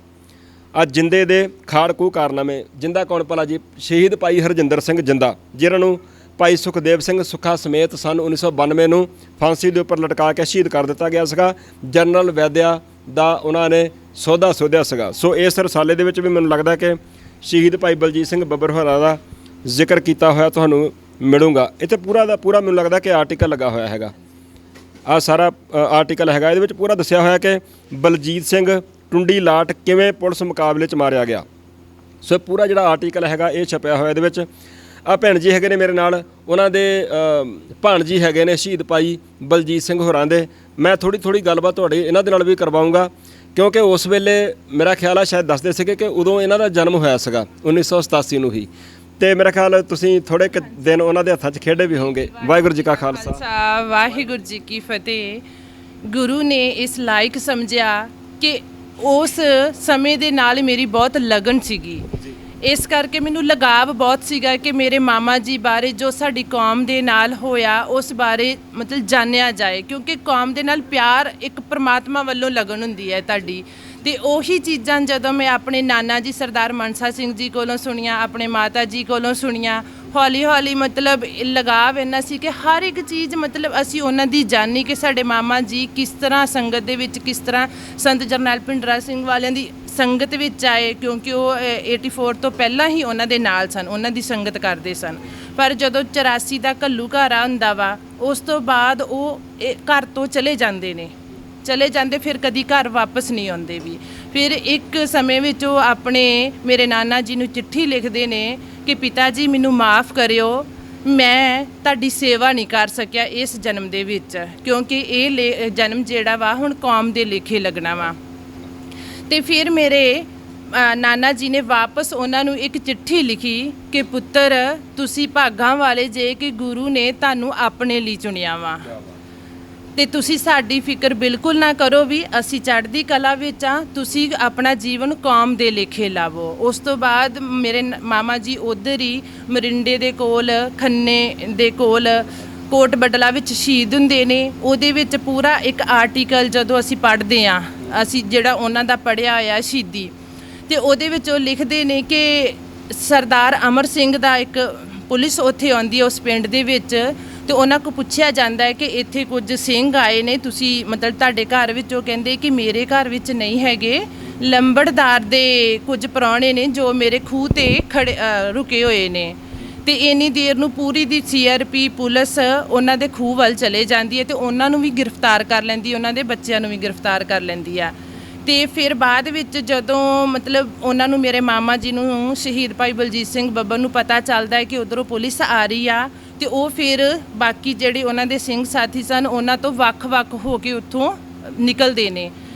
ਆ ਜਿੰਦੇ ਦੇ ਖਾੜਕੂ ਕਾਰਨਾਮੇ। ਜਿੰਦਾ ਕੌਣ ਭਲਾ ਜੀ? ਸ਼ਹੀਦ ਭਾਈ ਹਰਜਿੰਦਰ ਸਿੰਘ ਜਿੰਦਾ, ਜਿਨ੍ਹਾਂ ਨੂੰ ਭਾਈ ਸੁਖਦੇਵ ਸਿੰਘ ਸੁੱਖਾ ਸਮੇਤ ਸਨ 1992 ਨੂੰ ਫਾਂਸੀ ਦੇ ਉੱਪਰ ਲਟਕਾ ਕੇ ਸ਼ਹੀਦ ਕਰ ਦਿੱਤਾ ਗਿਆ ਸੀਗਾ। ਜਨਰਲ ਵੈਦਿਆ ਦਾ ਉਹਨਾਂ ਨੇ ਸੌਦਾ ਸੋਧਿਆ ਸੀਗਾ। ਸੋ ਇਸ ਰਸਾਲੇ ਦੇ ਵਿੱਚ ਵੀ ਮੈਨੂੰ ਲੱਗਦਾ ਕਿ ਸ਼ਹੀਦ ਭਾਈ ਬਲਜੀਤ ਸਿੰਘ ਬੱਬਰ ਹੋਰਾਂ ਦਾ ਜ਼ਿਕਰ ਕੀਤਾ ਹੋਇਆ ਤੁਹਾਨੂੰ ਮਿਲੂਗਾ। ਇੱਥੇ ਪੂਰਾ ਦਾ ਪੂਰਾ ਮੈਨੂੰ ਲੱਗਦਾ ਕਿ ਆਰਟੀਕਲ ਲੱਗਾ ਹੋਇਆ ਹੈਗਾ। ਆਹ ਸਾਰਾ ਆਰਟੀਕਲ ਹੈਗਾ, ਇਹਦੇ ਵਿੱਚ ਪੂਰਾ ਦੱਸਿਆ ਹੋਇਆ ਕਿ ਬਲਜੀਤ ਸਿੰਘ ਟੁੰਡੀ ਲਾਟ ਕਿਵੇਂ ਪੁਲਿਸ ਮੁਕਾਬਲੇ 'ਚ ਮਾਰਿਆ ਗਿਆ। ਸੋ ਪੂਰਾ ਜਿਹੜਾ ਆਰਟੀਕਲ ਹੈਗਾ ਇਹ ਛਪਿਆ ਹੋਇਆ। ਇਹਦੇ ਵਿੱਚ ਆ ਭੈਣ ਜੀ ਹੈਗੇ ਨੇ ਮੇਰੇ ਨਾਲ, ਉਹਨਾਂ ਦੇ ਭਾਣਜੀ ਹੈਗੇ ਨੇ ਸ਼ਹੀਦ ਭਾਈ ਬਲਜੀਤ ਸਿੰਘ ਹੋਰਾਂ ਦੇ। ਮੈਂ ਥੋੜੀ ਗੱਲਬਾਤ ਤੁਹਾਡੀ ਇਹਨਾਂ ਦੇ ਨਾਲ ਵੀ ਕਰਵਾਊਂਗਾ ਕਿਉਂਕਿ ਉਸ ਵੇਲੇ ਮੇਰਾ ਖਿਆਲ ਆ ਸ਼ਾਇਦ ਦੱਸਦੇ ਸੀਗੇ ਕਿ ਉਦੋਂ ਇਹਨਾਂ ਦਾ ਜਨਮ ਹੋਇਆ ਸੀਗਾ 1987 ਨੂੰ ਹੀ। ਤੇ ਮੇਰਾ ਖਿਆਲ ਤੁਸੀਂ ਥੋੜੇ ਕੁ ਦਿਨ ਉਹਨਾਂ ਦੇ ਹੱਥਾਂ 'ਚ ਖੇਡੇ ਵੀ ਹੋਣਗੇ। ਵਾਹਿਗੁਰੂ ਜੀ ਕਾ ਖਾਲਸਾ ਵਾਹਿਗੁਰੂ ਜੀ ਕੀ ਫਤਿਹ। ਗੁਰੂ ਨੇ ਇਸ ਲਾਇਕ ਸਮਝਿਆ ਕਿ ਉਸ ਸਮੇਂ ਦੇ ਨਾਲ ਮੇਰੀ ਬਹੁਤ ਲਗਨ ਸੀਗੀ, ਇਸ ਕਰਕੇ ਮੈਨੂੰ ਲਗਾਵ ਬਹੁਤ ਸੀਗਾ ਕਿ ਮੇਰੇ ਮਾਮਾ ਜੀ ਬਾਰੇ ਜੋ ਸਾਡੀ ਕੌਮ ਦੇ ਨਾਲ ਹੋਇਆ ਉਸ ਬਾਰੇ ਮਤਲਬ ਜਾਣਿਆ ਜਾਏ, ਕਿਉਂਕਿ ਕੌਮ ਦੇ ਨਾਲ ਪਿਆਰ ਇੱਕ ਪਰਮਾਤਮਾ ਵੱਲੋਂ ਲਗਨ ਹੁੰਦੀ ਹੈ ਤੁਹਾਡੀ। ਤੇ ਉਹੀ ਚੀਜ਼ਾਂ ਜਦੋਂ ਮੈਂ ਆਪਣੇ ਨਾਨਾ ਜੀ ਸਰਦਾਰ ਮਨਸਾ ਸਿੰਘ ਜੀ ਕੋਲੋਂ ਸੁਣੀਆਂ, ਆਪਣੇ ਮਾਤਾ ਜੀ ਕੋਲੋਂ ਸੁਣੀਆਂ, ਹੌਲੀ ਹੌਲੀ ਮਤਲਬ ਲਗਾਵ ਇੰਨਾ ਸੀ ਕਿ ਹਰ ਇੱਕ ਚੀਜ਼ ਮਤਲਬ ਅਸੀਂ ਉਹਨਾਂ ਦੀ ਜਾਣੀ ਕਿ ਸਾਡੇ ਮਾਮਾ ਜੀ ਕਿਸ ਤਰ੍ਹਾਂ ਸੰਗਤ ਦੇ ਵਿੱਚ, ਕਿਸ ਤਰ੍ਹਾਂ ਸੰਤ ਜਰਨੈਲ ਭਿੰਡਰਾ ਸਿੰਘ ਵਾਲਿਆਂ ਦੀ ਸੰਗਤ ਵਿੱਚ ਆਏ, ਕਿਉਂਕਿ ਉਹ 84 ਤੋਂ ਪਹਿਲਾਂ ਹੀ ਉਹਨਾਂ ਦੇ ਨਾਲ ਸਨ, ਉਹਨਾਂ ਦੀ ਸੰਗਤ ਕਰਦੇ ਸਨ। ਪਰ ਜਦੋਂ 84 ਦਾ ਘੱਲੂ ਘਾਰਾ ਹੁੰਦਾ ਵਾ, ਉਸ ਤੋਂ ਬਾਅਦ ਉਹ ਘਰ ਤੋਂ ਚਲੇ ਜਾਂਦੇ, ਫਿਰ ਕਦੀ ਘਰ ਵਾਪਸ ਨਹੀਂ ਆਉਂਦੇ ਵੀ। ਫਿਰ ਇੱਕ ਸਮੇਂ ਵਿੱਚ ਉਹ ਆਪਣੇ ਮੇਰੇ ਨਾਨਾ ਜੀ ਨੂੰ ਚਿੱਠੀ ਲਿਖਦੇ ਨੇ ਕਿ ਪਿਤਾ ਜੀ ਮੈਨੂੰ ਮਾफ़ ਕਰਿਓ, ਮੈਂ ਤੁਹਾਡੀ ਸੇਵਾ ਨਹੀਂ ਕਰ ਸਕਿਆ ਇਸ ਜਨਮ ਦੇ ਵਿੱਚ, ਕਿਉਂਕਿ ਇਹ ਜਨਮ ਜਿਹੜਾ ਵਾ ਹੁਣ ਕੌਮ ਦੇ ਲੇਖੇ ਲੱਗਣਾ ਵਾ। ਤੇ ਫਿਰ ਮੇਰੇ ਨਾਨਾ ਜੀ ਨੇ ਵਾਪਸ ਉਹਨਾਂ ਨੂੰ ਇੱਕ ਚਿੱਠੀ ਲਿਖੀ ਕਿ ਪੁੱਤਰ ਤੁਸੀਂ ਭਾਗਾਂ ਵਾਲੇ ਜੇ ਕਿ ਗੁਰੂ ਨੇ ਤੁਹਾਨੂੰ ਆਪਣੇ ਲਈ ਚੁਣਿਆ ਵਾ, ਤੇ ਤੁਸੀਂ ਸਾਡੀ ਫਿਕਰ ਬਿਲਕੁਲ ਨਾ ਕਰੋ ਵੀ ਅਸੀਂ ਚੜ੍ਹਦੀ ਕਲਾ ਵਿੱਚ ਆ, ਤੁਸੀਂ ਆਪਣਾ ਜੀਵਨ ਕੌਮ ਦੇ ਲੇਖੇ ਲਾਵੋ। ਉਸ ਤੋਂ ਬਾਅਦ ਮੇਰੇ ਮਾਮਾ ਜੀ ਉੱਧਰ ਹੀ ਮਰਿੰਡੇ ਦੇ ਕੋਲ, ਖੰਨੇ ਦੇ ਕੋਲ ਕੋਟ ਬਡਲਾ ਵਿੱਚ ਸ਼ਹੀਦ ਹੁੰਦੇ ਨੇ। ਉਹਦੇ ਵਿੱਚ ਪੂਰਾ ਇੱਕ ਆਰਟੀਕਲ ਜਦੋਂ ਅਸੀਂ ਪੜ੍ਹਦੇ ਹਾਂ, ਅਸੀਂ ਜਿਹੜਾ ਉਹਨਾਂ ਦਾ ਪੜ੍ਹਿਆ ਹੋਇਆ ਸ਼ਹੀਦੀ, ਤੇ ਉਹਦੇ ਵਿੱਚ ਉਹ ਲਿਖਦੇ ਨੇ ਕਿ ਸਰਦਾਰ ਅਮਰ ਸਿੰਘ ਦਾ ਇੱਕ ਪੁਲਿਸ ਉੱਥੇ ਆਉਂਦੀ ਹੈ ਉਸ ਪਿੰਡ ਦੇ ਵਿੱਚ, ਤੇ ਉਹਨਾਂ ਕੋਲ ਪੁੱਛਿਆ ਜਾਂਦਾ ਹੈ ਕਿ ਇੱਥੇ ਕੁਝ ਸਿੰਘ ਆਏ ਨੇ, ਤੁਸੀਂ ਮਤਲਬ ਤੁਹਾਡੇ ਘਰ ਵਿੱਚ? ਉਹ ਕਹਿੰਦੇ ਕਿ ਮੇਰੇ ਘਰ ਵਿੱਚ ਨਹੀਂ ਹੈਗੇ, ਲੰਬੜਦਾਰ ਦੇ ਕੁਝ ਪ੍ਰਾਹੁਣੇ ਨੇ ਜੋ ਮੇਰੇ ਖੂਹ ਤੇ ਰੁਕੇ ਹੋਏ ਨੇ। ਤੇ ਇੰਨੀ ਦੇਰ ਨੂੰ ਪੂਰੀ ਦੀ CRP ਪੁਲਿਸ ਉਹਨਾਂ ਦੇ ਖੂਹ ਵੱਲ ਚਲੇ ਜਾਂਦੀ ਹੈ ਤੇ ਉਹਨਾਂ ਨੂੰ ਵੀ ਗ੍ਰਿਫਤਾਰ ਕਰ ਲੈਂਦੀ, ਉਹਨਾਂ ਦੇ ਬੱਚਿਆਂ ਨੂੰ ਵੀ ਗ੍ਰਿਫਤਾਰ ਕਰ ਲੈਂਦੀ ਆ। ਤੇ ਫਿਰ ਬਾਅਦ ਵਿੱਚ ਜਦੋਂ ਮਤਲਬ ਉਹਨਾਂ ਨੂੰ, ਮੇਰੇ ਮਾਮਾ ਜੀ ਨੂੰ, ਸ਼ਹੀਦ ਭਾਈ ਬਲਜੀਤ ਸਿੰਘ ਬੱਬਰ ਨੂੰ ਪਤਾ ਚੱਲਦਾ ਹੈ ਕਿ ਉੱਧਰੋਂ ਪੁਲਿਸ ਆ ਰਹੀ ਆ, ਤੇ ਉਹ ਫਿਰ ਬਾਕੀ ਜਿਹੜੇ ਉਹਨਾਂ ਦੇ ਸਿੰਘ ਸਾਥੀ ਸਨ ਉਹਨਾਂ ਤੋਂ ਵੱਖ-ਵੱਖ ਹੋ ਕੇ ਉੱਥੋਂ ਨਿਕਲਦੇ ਨੇ।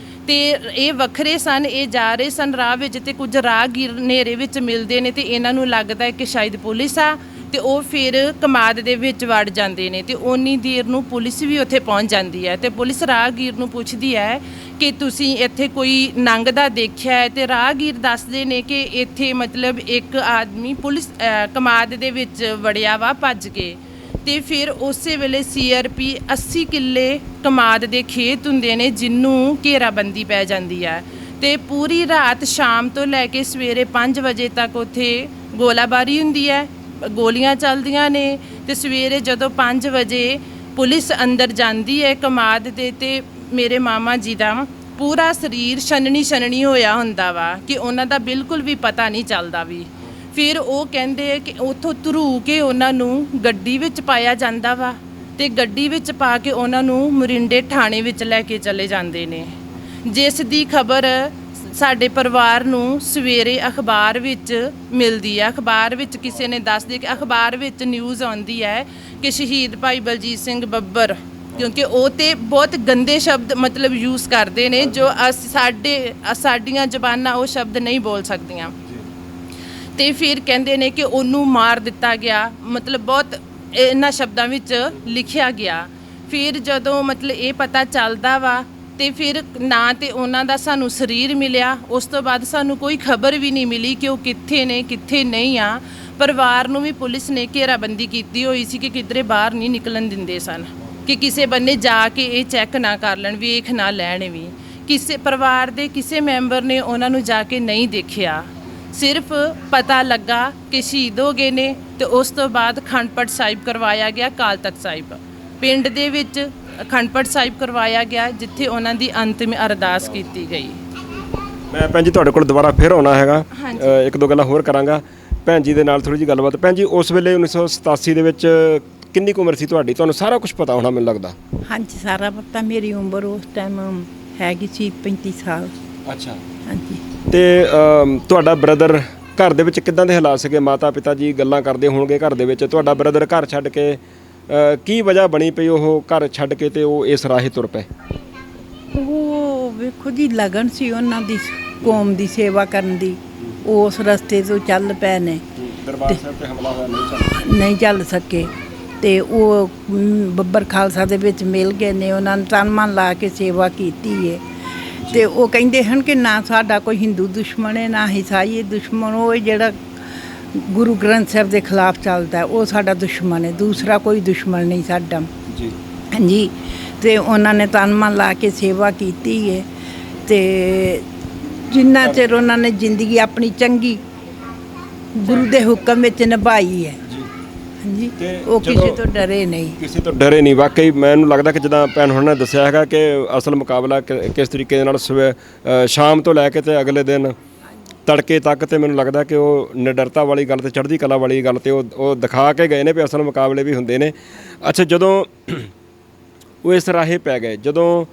ਤੇ ਇਹ ਵੱਖਰੇ ਸਨ, ਇਹ ਜਾ ਰਹੇ ਸਨ ਰਾਹ ਵਿੱਚ, ਤੇ ਕੁਝ ਰਾਹਗੀਰ ਹਨੇਰੇ ਵਿੱਚ ਮਿਲਦੇ ਨੇ ਤੇ ਇਹਨਾਂ ਨੂੰ ਲੱਗਦਾ ਹੈ ਕਿ ਸ਼ਾਇਦ ਪੁਲਿਸ ਆ, ਤੇ ਉਹ ਫਿਰ ਕਮਾਦ ਦੇ ਵਿੱਚ ਵੜ ਜਾਂਦੇ ਨੇ। ਤੇ ਓਨੀ ਦੇਰ ਨੂੰ ਪੁਲਿਸ ਵੀ ਉੱਥੇ ਪਹੁੰਚ ਜਾਂਦੀ ਹੈ ਤੇ ਪੁਲਿਸ ਰਾਹਗੀਰ ਨੂੰ ਪੁੱਛਦੀ ਹੈ ਕਿ ਤੁਸੀਂ ਇੱਥੇ ਕੋਈ ਲੰਘਦਾ ਦੇਖਿਆ ਹੈ? ਤੇ ਰਾਹਗੀਰ ਦੱਸਦੇ ਨੇ ਕਿ ਇੱਥੇ ਮਤਲਬ ਇੱਕ ਆਦਮੀ ਪੁਲਿਸ ਕਮਾਦ ਦੇ ਵਿੱਚ ਵੜਿਆ ਵਾ ਭੱਜ ਕੇ। ਤੇ ਫਿਰ ਉਸੇ ਵੇਲੇ CRP 80 ਕਿੱਲੇ ਕਮਾਦ ਦੇ ਖੇਤ ਹੁੰਦੇ ਨੇ ਜਿਹਨੂੰ ਘੇਰਾਬੰਦੀ ਪੈ ਜਾਂਦੀ ਹੈ, ਤੇ ਪੂਰੀ ਰਾਤ ਸ਼ਾਮ ਤੋਂ ਲੈ ਕੇ ਸਵੇਰੇ 5 ਵਜੇ ਤੱਕ ਉੱਥੇ ਗੋਲਾਬਾਰੀ ਹੁੰਦੀ ਹੈ, ਗੋਲੀਆਂ ਚੱਲਦੀਆਂ ਨੇ। ਤੇ ਸਵੇਰੇ ਜਦੋਂ 5 ਵਜੇ ਪੁਲਿਸ ਅੰਦਰ ਜਾਂਦੀ ਹੈ ਕਮਾਦ ਦੇ, ਤੇ ਮੇਰੇ ਮਾਮਾ ਜੀ ਦਾ ਪੂਰਾ ਸਰੀਰ ਛਨਣੀ ਹੋਇਆ ਹੁੰਦਾ ਵਾ ਕਿ ਉਹਨਾਂ ਦਾ ਬਿਲਕੁਲ ਵੀ ਪਤਾ ਨਹੀਂ ਚੱਲਦਾ ਵੀ। ਫਿਰ ਉਹ ਕਹਿੰਦੇ ਕਿ ਉੱਥੋਂ ਧਰੂ ਕੇ ਉਹਨਾਂ ਨੂੰ ਗੱਡੀ ਵਿੱਚ ਪਾਇਆ ਜਾਂਦਾ ਵਾ, ਤੇ ਗੱਡੀ ਵਿੱਚ ਪਾ ਕੇ ਉਹਨਾਂ ਨੂੰ ਮਰਿੰਡੇ ਥਾਣੇ ਵਿੱਚ ਲੈ ਕੇ ਚਲੇ ਜਾਂਦੇ ਨੇ, ਜਿਸ ਦੀ ਖਬਰ ਸਾਡੇ ਪਰਿਵਾਰ ਨੂੰ ਸਵੇਰੇ ਅਖਬਾਰ ਵਿੱਚ ਮਿਲਦੀ ਹੈ। ਅਖਬਾਰ ਵਿੱਚ ਕਿਸੇ ਨੇ ਦੱਸ ਦਿੱਤਾ ਕਿ ਅਖਬਾਰ ਵਿੱਚ ਨਿਊਜ਼ ਆਉਂਦੀ ਹੈ ਕਿ ਸ਼ਹੀਦ ਭਾਈ ਬਲਜੀਤ ਸਿੰਘ ਬੱਬਰ, ਕਿਉਂਕਿ ਉਹ ਤੇ ਬਹੁਤ ਗੰਦੇ ਸ਼ਬਦ ਮਤਲਬ ਯੂਜ਼ ਕਰਦੇ ਨੇ ਜੋ ਸਾਡੀਆਂ ਜ਼ਬਾਨਾਂ ਉਹ ਸ਼ਬਦ ਨਹੀਂ ਬੋਲ ਸਕਦੀਆਂ। ਤੇ ਫਿਰ ਕਹਿੰਦੇ ਨੇ ਕਿ ਉਹਨੂੰ ਮਾਰ ਦਿੱਤਾ ਗਿਆ, ਮਤਲਬ ਬਹੁਤ ਇਹਨਾਂ ਸ਼ਬਦਾਂ ਵਿੱਚ ਲਿਖਿਆ ਗਿਆ। ਫਿਰ ਜਦੋਂ ਮਤਲਬ ਇਹ ਪਤਾ ਚੱਲਦਾ ਵਾ ਤੇ ਫਿਰ ਨਾ ਤੇ ਉਹਨਾਂ ਦਾ ਸਾਨੂੰ ਸਰੀਰ ਮਿਲਿਆ, ਉਸ ਤੋਂ ਬਾਅਦ ਸਾਨੂੰ ਕੋਈ ਖਬਰ ਵੀ ਨਹੀਂ ਮਿਲੀ ਕਿ ਉਹ ਕਿੱਥੇ ਨੇ ਕਿੱਥੇ ਨਹੀਂ ਆ। ਪਰਿਵਾਰ ਨੂੰ ਵੀ ਪੁਲਿਸ ਨੇ ਘੇਰਾਬੰਦੀ ਕੀਤੀ ਹੋਈ ਸੀ ਕਿ ਕਿਧਰੇ ਬਾਹਰ ਨਹੀਂ ਨਿਕਲਣ ਦਿੰਦੇ ਸਨ, ਕਿ ਕਿਸੇ ਬੰਨੇ ਜਾ ਕੇ ਇਹ ਚੈੱਕ ਨਾ ਕਰ ਲੈਣ, ਵੇਖ ਨਾ ਲੈਣ ਵੀ। ਕਿਸੇ ਪਰਿਵਾਰ ਦੇ ਕਿਸੇ ਮੈਂਬਰ ਨੇ ਉਹਨਾਂ ਨੂੰ ਜਾ ਕੇ ਨਹੀਂ ਦੇਖਿਆ। ਸਿਰਫ ਪਤਾ ਲੱਗਾ ਕਿ ਸ਼ਹੀਦ ਹੋ ਗਏ ਨੇ ਤੇ ਉਸ ਤੋਂ ਬਾਅਦ ਅਖੰਡ ਪਾਠ ਸਾਹਿਬ ਕਰਵਾਇਆ ਗਿਆ। ਅਕਾਲ ਤਖਤ ਸਾਹਿਬ ਪਿੰਡ ਦੇ ਵਿੱਚ ਅਖੰਡ ਪਾਠ ਸਾਹਿਬ ਕਰਵਾਇਆ ਗਿਆ, ਜਿੱਥੇ ਉਹਨਾਂ ਦੀ ਅੰਤਿਮ ਅਰਦਾਸ ਕੀਤੀ ਗਈ। ਮੈਂ ਭੈਣ ਜੀ ਤੁਹਾਡੇ ਕੋਲ ਦੁਬਾਰਾ ਫਿਰ ਆਉਣਾ ਹੈਗਾ, ਹਾਂਜੀ। ਇੱਕ ਦੋ ਗੱਲਾਂ ਹੋਰ ਕਰਾਂਗਾ ਭੈਣ ਜੀ ਦੇ ਨਾਲ ਥੋੜੀ ਜਿਹੀ ਗੱਲਬਾਤ। ਭੈਣ ਜੀ ਉਸ ਵੇਲੇ 1987 ਦੇ ਵਿੱਚ ਕਿੰਨੀ ਕੁ ਉਮਰ ਸੀ ਤੁਹਾਡੀ? ਤੁਹਾਨੂੰ ਸਾਰਾ ਕੁਝ ਪਤਾ ਹੋਣਾ ਮੈਨੂੰ ਲੱਗਦਾ। ਹਾਂਜੀ ਸਾਰਾ ਪਤਾ। ਮੇਰੀ ਉਮਰ ਉਸ ਟਾਈਮ ਹੈਗੀ ਸੀ 35 ਸਾਲ। ਅੱਛਾ। ਹਾਂਜੀ। ਤੇ ਤੁਹਾਡਾ ਬ੍ਰਦਰ ਘਰ ਦੇ ਵਿੱਚ ਕਿੱਦਾਂ ਦੇ ਹਾਲਾਤ ਸੀਗੇ? ਮਾਤਾ ਪਿਤਾ ਜੀ ਗੱਲਾਂ ਕਰਦੇ ਹੋਣਗੇ ਘਰ ਦੇ ਵਿੱਚ, ਤੁਹਾਡਾ ਬ੍ਰਦਰ ਘਰ ਛੱਡ ਕੇ ਕੀ ਵਜ੍ਹਾ ਬਣੀ ਪਈ ਉਹ ਘਰ ਛੱਡ ਕੇ ਤੇ ਉਹ ਇਸ ਰਾਹੇ ਤੁਰ ਪਏ? ਉਹ ਵੇਖੋ ਜੀ ਲਗਨ ਸੀ ਉਹਨਾਂ ਦੀ ਕੌਮ ਦੀ ਸੇਵਾ ਕਰਨ ਦੀ, ਉਸ ਰਸਤੇ ਤੋਂ ਚੱਲ ਪਏ ਨੇ। ਦਰਬਾਰ ਸਾਹਿਬ ਤੇ ਹਮਲਾ ਹੋਇਆ ਨਹੀਂ ਚੱਲ ਸਕੇ ਤੇ ਉਹ ਬੱਬਰ ਖਾਲਸਾ ਦੇ ਵਿੱਚ ਮਿਲ ਗਏ ਨੇ, ਉਹਨਾਂ ਨੇ ਤਨ ਮਨ ਲਾ ਕੇ ਸੇਵਾ ਕੀਤੀ ਹੈ। ਤੇ ਉਹ ਕਹਿੰਦੇ ਹਨ ਕਿ ਨਾ ਸਾਡਾ ਕੋਈ ਹਿੰਦੂ ਦੁਸ਼ਮਣ ਹੈ ਨਾ ਈਸਾਈ ਦੁਸ਼ਮਣ, ਉਹ ਜਿਹੜਾ ਗੁਰੂ ਗ੍ਰੰਥ ਸਾਹਿਬ ਦੇ ਖਿਲਾਫ ਚੱਲਦਾ ਉਹ ਸਾਡਾ ਦੁਸ਼ਮਣ ਹੈ, ਦੂਸਰਾ ਕੋਈ ਦੁਸ਼ਮਣ ਨਹੀਂ ਸਾਡਾ ਜੀ। ਹਾਂਜੀ। ਤੇ ਉਹਨਾਂ ਨੇ ਤਨ ਮਨ ਲਾ ਕੇ ਸੇਵਾ ਕੀਤੀ ਹੈ ਤੇ ਜਿੰਨਾ ਚਿਰ ਉਹਨਾਂ ਨੇ ਜ਼ਿੰਦਗੀ ਆਪਣੀ ਚੰਗੀ ਗੁਰੂ ਦੇ ਹੁਕਮ ਵਿੱਚ ਨਿਭਾਈ ਹੈ। ਹਾਂਜੀ। ਉਹ ਕਿਸੇ ਤੋਂ ਡਰੇ ਨਹੀਂ, ਕਿਸੇ ਤੋਂ ਡਰੇ ਨਹੀਂ। ਵਾਕਈ ਮੈਨੂੰ ਲੱਗਦਾ ਕਿ ਜਿੱਦਾਂ ਭੈਣ ਹੁਣ ਨੇ ਦੱਸਿਆ ਹੈਗਾ ਕਿ ਅਸਲ ਮੁਕਾਬਲਾ ਕਿਸ ਤਰੀਕੇ ਦੇ ਨਾਲ ਸ਼ਾਮ ਤੋਂ ਲੈ ਕੇ ਤੇ ਅਗਲੇ ਦਿਨ ਤੜਕੇ ਤੱਕ, ਤੇ ਮੈਨੂੰ ਲੱਗਦਾ ਕਿ ਉਹ ਨਿਡਰਤਾ ਵਾਲੀ ਗੱਲ ਤੇ ਚੜ੍ਹਦੀ ਕਲਾ ਵਾਲੀ ਗੱਲ ਤੇ ਉਹ ਦਿਖਾ ਕੇ ਗਏ ਨੇ ਵੀ ਅਸਲ ਮੁਕਾਬਲੇ ਵੀ ਹੁੰਦੇ ਨੇ। ਅੱਛਾ, ਜਦੋਂ ਉਹ ਇਸ ਰਾਹੇ ਪੈ ਗਏ, ਜਦੋਂ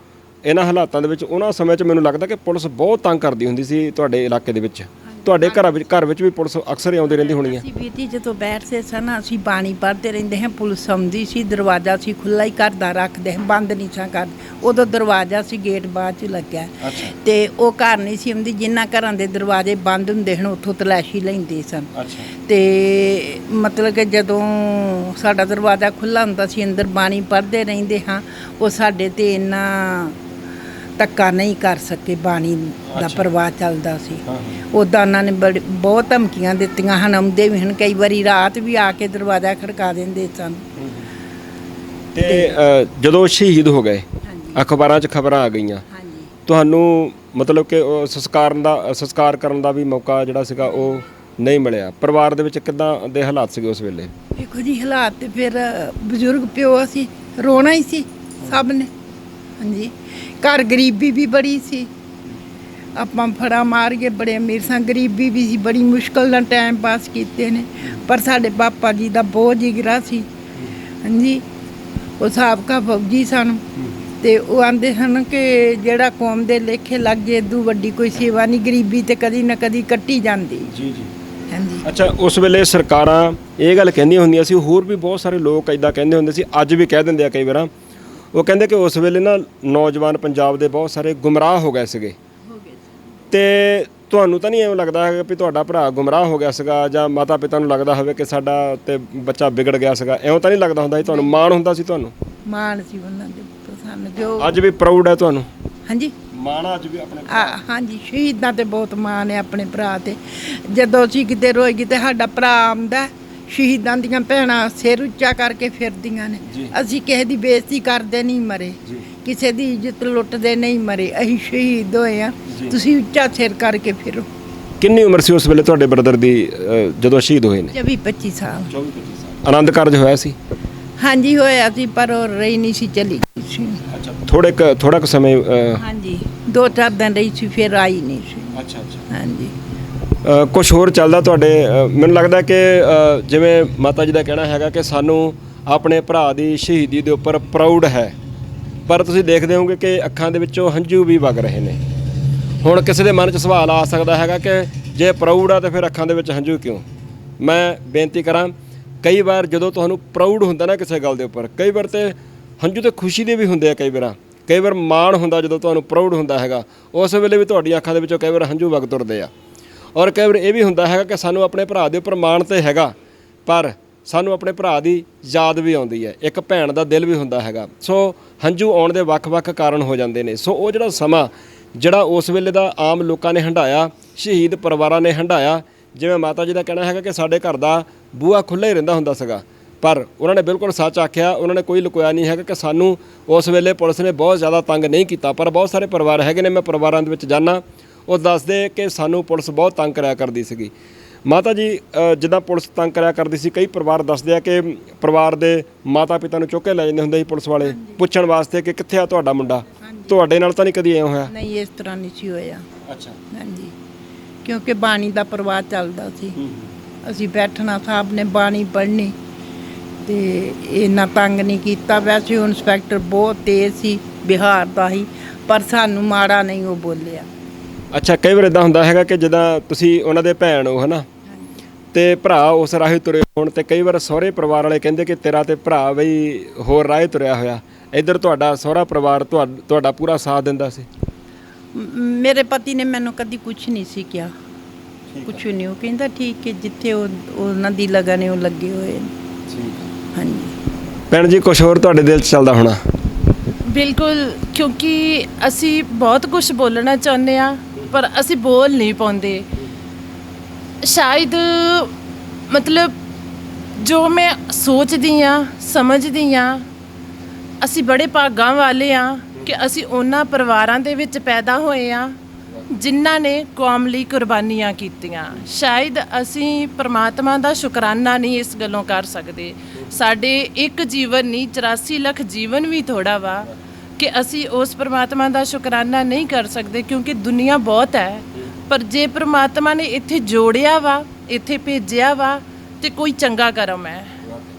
ਇਹਨਾਂ ਹਾਲਾਤਾਂ ਦੇ ਵਿੱਚ, ਉਹਨਾਂ ਸਮੇਂ 'ਚ ਮੈਨੂੰ ਲੱਗਦਾ ਕਿ ਪੁਲਿਸ ਬਹੁਤ ਤੰਗ ਕਰਦੀ ਹੁੰਦੀ ਸੀ ਤੁਹਾਡੇ ਇਲਾਕੇ ਦੇ ਵਿੱਚ। ਤੁਹਾਡੇ ਘਰ ਵਿੱਚ ਵੀ ਪੁਲਿਸ ਅਕਸਰ ਹੀ ਆਉਂਦੀ ਰਹਿੰਦੀ ਹੋਣੀ ਹੈ। ਅਸੀਂ ਵੀਰ ਜੀ ਜਦੋਂ ਬੈਠਦੇ ਸਨ ਅਸੀਂ ਬਾਣੀ ਪੜ੍ਹਦੇ ਰਹਿੰਦੇ ਹਾਂ, ਪੁਲਿਸ ਆਉਂਦੀ ਸੀ, ਦਰਵਾਜ਼ਾ ਸੀ ਖੁੱਲ੍ਹਾ ਹੀ ਘਰ ਦਾ ਰੱਖਦੇ ਹਾਂ, ਬੰਦ ਨਹੀਂ ਸਾਂ ਕਰਦੇ। ਉਦੋਂ ਦਰਵਾਜ਼ਾ ਸੀ, ਗੇਟ ਬਾਅਦ 'ਚ ਲੱਗਿਆ ਤੇ ਉਹ ਘਰ ਨਹੀਂ ਸੀ ਆਉਂਦੀ। ਜਿਨ੍ਹਾਂ ਘਰਾਂ ਦੇ ਦਰਵਾਜ਼ੇ ਬੰਦ ਹੁੰਦੇ ਹਨ ਉੱਥੋਂ ਤਲਾਸ਼ੀ ਲੈਂਦੇ ਸਨ। ਤੇ ਮਤਲਬ ਕਿ ਜਦੋਂ ਸਾਡਾ ਦਰਵਾਜ਼ਾ ਖੁੱਲ੍ਹਾ ਹੁੰਦਾ ਸੀ, ਅੰਦਰ ਬਾਣੀ ਪੜ੍ਹਦੇ ਰਹਿੰਦੇ ਹਾਂ, ਉਹ ਸਾਡੇ 'ਤੇ ਇੰਨਾ ਧੱਕਾ ਨਹੀਂ ਕਰ ਸਕੇ, ਬਾਣੀ ਦਾ ਪ੍ਰਵਾਹ ਚੱਲਦਾ ਸੀ। ਉੱਦਾਂ ਉਹਨਾਂ ਨੇ ਬਹੁਤ ਧਮਕੀਆਂ ਦਿੱਤੀਆਂ ਹਨ, ਆਉਂਦੇ ਵੀ ਹਨ, ਕਈ ਵਾਰੀ ਰਾਤ ਵੀ ਆ ਕੇ ਦਰਵਾਜ਼ਾ ਖੜਕਾ ਦਿੰਦੇ ਸਨ। ਤੇ ਜਦੋਂ ਸ਼ਹੀਦ ਹੋ ਗਏ, ਅਖਬਾਰਾਂ 'ਚ ਖਬਰਾਂ ਆ ਗਈਆਂ, ਤੁਹਾਨੂੰ ਮਤਲਬ ਕਿ ਸੰਸਕਾਰ ਕਰਨ ਦਾ ਵੀ ਮੌਕਾ ਜਿਹੜਾ ਸੀਗਾ ਉਹ ਨਹੀਂ ਮਿਲਿਆ। ਪਰਿਵਾਰ ਦੇ ਵਿੱਚ ਕਿੱਦਾਂ ਦੇ ਹਾਲਾਤ ਸੀਗੇ ਉਸ ਵੇਲੇ? ਦੇਖੋ ਜੀ ਹਾਲਾਤ ਤੇ ਫਿਰ ਬਜ਼ੁਰਗ ਪਿਓ ਅਸੀਂ ਰੋਣਾ ਹੀ ਸੀ ਸਭ ਨੇ। ਹਾਂਜੀ। ਘਰ ਗਰੀਬੀ ਵੀ ਬੜੀ ਸੀ, ਆਪਾਂ ਫੜਾ ਮਾਰ ਕੇ ਬੜੇ ਅਮੀਰ ਸਾਂ, ਗਰੀਬੀ ਵੀ ਸੀ, ਬੜੀ ਮੁਸ਼ਕਲ ਨਾਲ ਟਾਈਮ ਪਾਸ ਕੀਤੇ ਨੇ। ਪਰ ਸਾਡੇ ਪਾਪਾ ਜੀ ਦਾ ਬਹੁਤ ਜਿਗਰਾ ਸੀ। ਹਾਂਜੀ। ਉਹ ਸਾਬਕਾ ਫੌਜੀ ਸਨ ਤੇ ਉਹ ਆਂਦੇ ਹਨ ਕਿ ਜਿਹੜਾ ਕੌਮ ਦੇ ਲੇਖੇ ਲੱਗ ਜੇ ਇਦੋਂ ਵੱਡੀ ਕੋਈ ਸੇਵਾ ਨਹੀਂ, ਗਰੀਬੀ ਤੇ ਕਦੀ ਨਾ ਕਦੀ ਕੱਟੀ ਜਾਂਦੀ। ਜੀ ਜੀ। ਹਾਂਜੀ। ਅੱਛਾ, ਉਸ ਵੇਲੇ ਸਰਕਾਰਾਂ ਇਹ ਗੱਲ ਕਹਿੰਦੀਆਂ ਹੁੰਦੀਆਂ ਸੀ, ਹੋਰ ਵੀ ਬਹੁਤ ਸਾਰੇ ਲੋਕ ਇੱਦਾਂ ਕਹਿੰਦੇ ਹੁੰਦੇ ਸੀ, ਅੱਜ ਵੀ ਕਹਿ ਦਿੰਦੇ ਆ ਕਈ ਵਾਰਾਂ। ਉਹ ਕਹਿੰਦੇ ਕਿ ਉਸ ਵੇਲੇ ਨਾ ਨੌਜਵਾਨ ਪੰਜਾਬ ਦੇ ਬਹੁਤ ਸਾਰੇ ਗੁੰਮਰਾਹ ਹੋ ਗਏ ਸੀਗੇ। ਤੇ ਤੁਹਾਨੂੰ ਤਾਂ ਨਹੀਂ ਐਵੇਂ ਲੱਗਦਾ ਹੈਗਾ ਵੀ ਤੁਹਾਡਾ ਭਰਾ ਗੁੰਮਰਾਹ ਹੋ ਗਿਆ ਸੀਗਾ, ਜਾਂ ਮਾਤਾ ਪਿਤਾ ਨੂੰ ਲੱਗਦਾ ਹੋਵੇ ਕਿ ਸਾਡਾ ਤੇ ਬੱਚਾ ਵਿਗੜ ਗਿਆ ਸੀਗਾ? ਐਵੇਂ ਤਾਂ ਨਹੀਂ ਲੱਗਦਾ ਹੁੰਦਾ ਸੀ? ਤੁਹਾਨੂੰ ਮਾਣ ਹੁੰਦਾ ਸੀ? ਤੁਹਾਨੂੰ ਮਾਣ ਸੀ ਉਹਨਾਂ ਦੇ ਸਾਨੂੰ ਜੋ ਅੱਜ ਵੀ ਪ੍ਰਾਊਡ ਹੈ ਤੁਹਾਨੂੰ? ਹਾਂਜੀ। ਮਾਣ ਅੱਜ ਵੀ ਆਪਣੇ? ਹਾਂਜੀ, ਸ਼ਹੀਦਾਂ ਤੇ ਬਹੁਤ ਮਾਣ ਹੈ ਆਪਣੇ ਭਰਾ ਤੇ। ਜਦੋਂ ਅਸੀਂ ਕਿਤੇ ਰੋਈਏ ਤੇ ਸਾਡਾ ਭਰਾ ਆਉਂਦਾ, ਸ਼ਹੀਦਾਂ ਦੀਆਂ ਭੈਣਾਂ ਸਿਰ ਉੱਚਾ ਕਰਕੇ ਫਿਰਦੀਆਂ ਨੇ। ਅਸੀਂ ਕਿਸੇ ਦੀ ਬੇਇੱਜ਼ਤੀ ਕਰਦੇ ਨਹੀਂ ਮਰੇ, ਕਿਸੇ ਦੀ ਇੱਜ਼ਤ ਲੁੱਟਦੇ ਨਹੀਂ ਮਰੇ, ਅਸੀਂ ਸ਼ਹੀਦ ਹੋਏ ਆ। ਤੁਸੀਂ ਉੱਚਾ ਸਿਰ ਕਰਕੇ ਫਿਰੋ। ਕਿੰਨੀ ਉਮਰ ਸੀ ਉਸ ਵੇਲੇ ਤੁਹਾਡੇ ਬ੍ਰਦਰ ਦੀ ਜਦੋਂ ਸ਼ਹੀਦ ਹੋਏ ਨੇ? 24-25 ਸਾਲ। 24-25 ਸਾਲ। ਆਨੰਦ ਕਾਰਜ ਹੋਇਆ ਸੀ? ਹਾਂਜੀ ਹੋਇਆ ਸੀ, ਪਰ ਉਹ ਰਹੀ ਨਹੀਂ ਸੀ, ਚਲੀ ਗਈ ਸੀ। ਅੱਛਾ, ਥੋੜਾ ਕੁ ਸਮੇਂ? ਹਾਂਜੀ, 2-4 ਦਿਨ ਰਹੀ ਸੀ, ਫਿਰ ਆਈ ਨਹੀਂ ਸੀ। ਅੱਛਾ ਅੱਛਾ। ਹਾਂਜੀ। ਕੁਛ ਹੋਰ ਚੱਲਦਾ ਤੁਹਾਡੇ? ਮੈਨੂੰ ਲੱਗਦਾ ਕਿ ਜਿਵੇਂ ਮਾਤਾ ਜੀ ਦਾ ਕਹਿਣਾ ਹੈਗਾ ਕਿ ਸਾਨੂੰ ਆਪਣੇ ਭਰਾ ਦੀ ਸ਼ਹੀਦੀ ਦੇ ਉੱਪਰ ਪ੍ਰਾਊਡ ਹੈ, ਪਰ ਤੁਸੀਂ ਦੇਖਦੇ ਹੋਗੇ ਕਿ ਅੱਖਾਂ ਦੇ ਵਿੱਚੋਂ ਹੰਝੂ ਵੀ ਵਗ ਰਹੇ ਨੇ। ਹੁਣ ਕਿਸੇ ਦੇ ਮਨ 'ਚ ਸਵਾਲ ਆ ਸਕਦਾ ਹੈਗਾ ਕਿ ਜੇ ਪ੍ਰਾਊਡ ਆ ਤਾਂ ਫਿਰ ਅੱਖਾਂ ਦੇ ਵਿੱਚ ਹੰਝੂ ਕਿਉਂ? ਮੈਂ ਬੇਨਤੀ ਕਰਾਂ, ਕਈ ਵਾਰ ਜਦੋਂ ਤੁਹਾਨੂੰ ਪ੍ਰਾਊਡ ਹੁੰਦਾ ਨਾ ਕਿਸੇ ਗੱਲ ਦੇ ਉੱਪਰ, ਕਈ ਵਾਰ ਤੇ ਹੰਝੂ ਤੇ ਖੁਸ਼ੀ ਦੇ ਵੀ ਹੁੰਦੇ ਆ, ਕਈ ਵਾਰ ਮਾਣ ਹੁੰਦਾ ਜਦੋਂ ਤੁਹਾਨੂੰ ਪ੍ਰਾਊਡ ਹੁੰਦਾ ਹੈਗਾ, ਉਸ ਵੇਲੇ ਵੀ ਤੁਹਾਡੀਆਂ ਅੱਖਾਂ ਦੇ ਵਿੱਚੋਂ ਕਈ ਵਾਰ ਹੰਝੂ ਵਗ ਤੁਰਦੇ ਆ। ਔਰ ਕਈ ਵਾਰ ਇਹ ਵੀ ਹੁੰਦਾ ਹੈਗਾ ਕਿ ਸਾਨੂੰ ਆਪਣੇ ਭਰਾ ਦੇ ਉੱਪਰ ਮਾਣ ਤੇ ਹੈਗਾ, ਪਰ ਸਾਨੂੰ ਆਪਣੇ ਭਰਾ ਦੀ ਯਾਦ ਵੀ ਆਉਂਦੀ ਹੈ, ਇੱਕ ਭੈਣ ਦਾ ਦਿਲ ਵੀ ਹੁੰਦਾ ਹੈਗਾ। ਸੋ ਹੰਝੂ ਆਉਣ ਦੇ ਵੱਖ-ਵੱਖ ਕਾਰਨ ਹੋ ਜਾਂਦੇ ਨੇ। ਸੋ ਉਹ ਜਿਹੜਾ ਸਮਾਂ ਜਿਹੜਾ ਉਸ ਵੇਲੇ ਦਾ ਆਮ ਲੋਕਾਂ ਨੇ ਹੰਢਾਇਆ, ਸ਼ਹੀਦ ਪਰਿਵਾਰਾਂ ਨੇ ਹੰਢਾਇਆ, ਜਿਵੇਂ ਮਾਤਾ ਜੀ ਦਾ ਕਹਿਣਾ ਹੈਗਾ ਕਿ ਸਾਡੇ ਘਰ ਦਾ ਬੂਹਾ ਖੁੱਲ੍ਹਾ ਹੀ ਰਹਿੰਦਾ ਹੁੰਦਾ ਸੀਗਾ, ਪਰ ਉਹਨਾਂ ਨੇ ਬਿਲਕੁਲ ਸੱਚ ਆਖਿਆ। ਉਹਨਾਂ ਨੇ ਕੋਈ ਲੁਕੋਇਆ ਨਹੀਂ ਹੈਗਾ ਕਿ ਸਾਨੂੰ ਉਸ ਵੇਲੇ ਪੁਲਿਸ ਨੇ ਬਹੁਤ ਜ਼ਿਆਦਾ ਤੰਗ ਨਹੀਂ ਕੀਤਾ, ਪਰ ਬਹੁਤ ਸਾਰੇ ਪਰਿਵਾਰ ਹੈਗੇ ਨੇ, ਮੈਂ ਪਰਿਵਾਰਾਂ ਦੇ ਵਿੱਚ ਜਾਂਦਾ, ਉਹ ਦੱਸਦੇ ਕਿ ਸਾਨੂੰ ਪੁਲਿਸ ਬਹੁਤ ਤੰਗ ਕਰਿਆ ਕਰਦੀ ਸੀਗੀ। ਮਾਤਾ ਜੀ ਜਿੱਦਾਂ ਪੁਲਿਸ ਤੰਗ ਕਰਿਆ ਕਰਦੀ ਸੀ, ਕਈ ਪਰਿਵਾਰ ਦੱਸਦੇ ਆ ਕਿ ਪਰਿਵਾਰ ਦੇ ਮਾਤਾ ਪਿਤਾ ਨੂੰ ਚੁੱਕ ਕੇ ਲੈ ਜਾਂਦੇ ਹੁੰਦੇ ਸੀ ਪੁਲਿਸ ਵਾਲੇ ਪੁੱਛਣ ਵਾਸਤੇ ਕਿ ਕਿੱਥੇ ਆ ਤੁਹਾਡਾ ਮੁੰਡਾ। ਤੁਹਾਡੇ ਨਾਲ ਤਾਂ ਨਹੀਂ ਕਦੀ ਐਂ ਹੋਇਆ? ਨਹੀਂ, ਇਸ ਤਰ੍ਹਾਂ ਨਹੀਂ ਸੀ ਹੋਇਆ। ਅੱਛਾ। ਹਾਂਜੀ, ਕਿਉਂਕਿ ਬਾਣੀ ਦਾ ਪ੍ਰਵਾਹ ਚੱਲਦਾ ਸੀ। ਅਸੀਂ ਬੈਠਣਾ, ਸਾਹਿਬ ਨੇ ਬਾਣੀ ਪੜ੍ਹਨੀ, ਤੇ ਇੰਨਾ ਤੰਗ ਨਹੀਂ ਕੀਤਾ। ਵੈਸੇ ਉਹ ਇੰਸਪੈਕਟਰ ਬਹੁਤ ਤੇਜ਼ ਸੀ, ਬਿਹਾਰ ਦਾ ਹੀ, ਪਰ ਸਾਨੂੰ ਮਾੜਾ ਨਹੀਂ ਉਹ ਬੋਲਿਆ। ਅੱਛਾ, ਕਈ ਵਾਰ ਇਦਾਂ ਹੁੰਦਾ ਹੈਗਾ ਕਿ ਜਿੱਦਾਂ ਤੁਸੀਂ ਉਹਨਾਂ ਦੇ ਭੈਣ ਹੋ, ਹੈ ਨਾ, ਤੇ ਭਰਾ ਉਸ ਰਾਹੇ ਤੁਰੇ ਹੋਣ, ਤੇ ਕਈ ਵਾਰ ਸਹੁਰੇ ਪਰਿਵਾਰ ਵਾਲੇ ਕਹਿੰਦੇ ਕਿ ਤੇਰਾ ਤੇ ਭਰਾ ਬਈ ਹੋਰ ਰਾਹੇ ਤੁਰਿਆ ਹੋਇਆ, ਇੱਧਰ ਤੁਹਾਡਾ ਸਹੁਰਾ ਪਰਿਵਾਰ ਤੁਹਾਡਾ ਪੂਰਾ ਸਾਥ ਦਿੰਦਾ ਸੀ? ਮੇਰੇ ਪਤੀ ਨੇ ਮੈਨੂੰ ਕਦੀ ਕੁਝ ਨਹੀਂ ਸੀ ਕਿਹਾ, ਕੁਝ ਨਹੀਂ। ਉਹ ਕਹਿੰਦਾ ਠੀਕ ਹੈ, ਜਿੱਥੇ ਉਹਨਾਂ ਦੀ ਲਗਨ ਹੈ ਉਹ ਲੱਗੇ ਹੋਏ ਨੇ। ਹਾਂਜੀ ਭੈਣ ਜੀ, ਕੁਛ ਹੋਰ ਤੁਹਾਡੇ ਦਿਲ 'ਚ ਚੱਲਦਾ ਹੋਣਾ? ਬਿਲਕੁਲ, ਕਿਉਂਕਿ ਅਸੀਂ ਬਹੁਤ ਕੁਝ ਬੋਲਣਾ ਚਾਹੁੰਦੇ ਆ, ਪਰ ਅਸੀਂ ਬੋਲ ਨਹੀਂ ਪਾਉਂਦੇ। ਸ਼ਾਇਦ ਮਤਲਬ ਜੋ ਮੈਂ ਸੋਚਦੀ ਆ, ਸਮਝਦੀ ਆ, ਅਸੀਂ ਬੜੇ ਭਾਗਾਂ ਵਾਲੇ ਆ ਕਿ ਅਸੀਂ ਉਹਨਾਂ ਪਰਿਵਾਰਾਂ ਦੇ ਵਿੱਚ ਪੈਦਾ ਹੋਏ ਆ ਜਿਨ੍ਹਾਂ ਨੇ ਕੌਮ ਲਈ ਕੁਰਬਾਨੀਆਂ ਕੀਤੀਆਂ। ਸ਼ਾਇਦ ਅਸੀਂ ਪਰਮਾਤਮਾ ਦਾ ਸ਼ੁਕਰਾਨਾ ਨਹੀਂ ਇਸ ਗੱਲੋਂ ਕਰ ਸਕਦੇ। ਸਾਡੇ ਇੱਕ ਜੀਵਨ ਨਹੀਂ, 84 ਲੱਖ ਜੀਵਨ ਵੀ ਥੋੜਾ ਵਾ ਕਿ ਅਸੀਂ ਉਸ ਪਰਮਾਤਮਾ ਦਾ ਸ਼ੁਕਰਾਨਾ ਨਹੀਂ ਕਰ ਸਕਦੇ, ਕਿਉਂਕਿ ਦੁਨੀਆ ਬਹੁਤ ਹੈ। ਪਰ ਜੇ ਪਰਮਾਤਮਾ ਨੇ ਇੱਥੇ ਜੋੜਿਆ ਵਾ, ਇੱਥੇ ਭੇਜਿਆ ਵਾ, ਤੇ ਕੋਈ ਚੰਗਾ ਕਰਮ ਹੈ।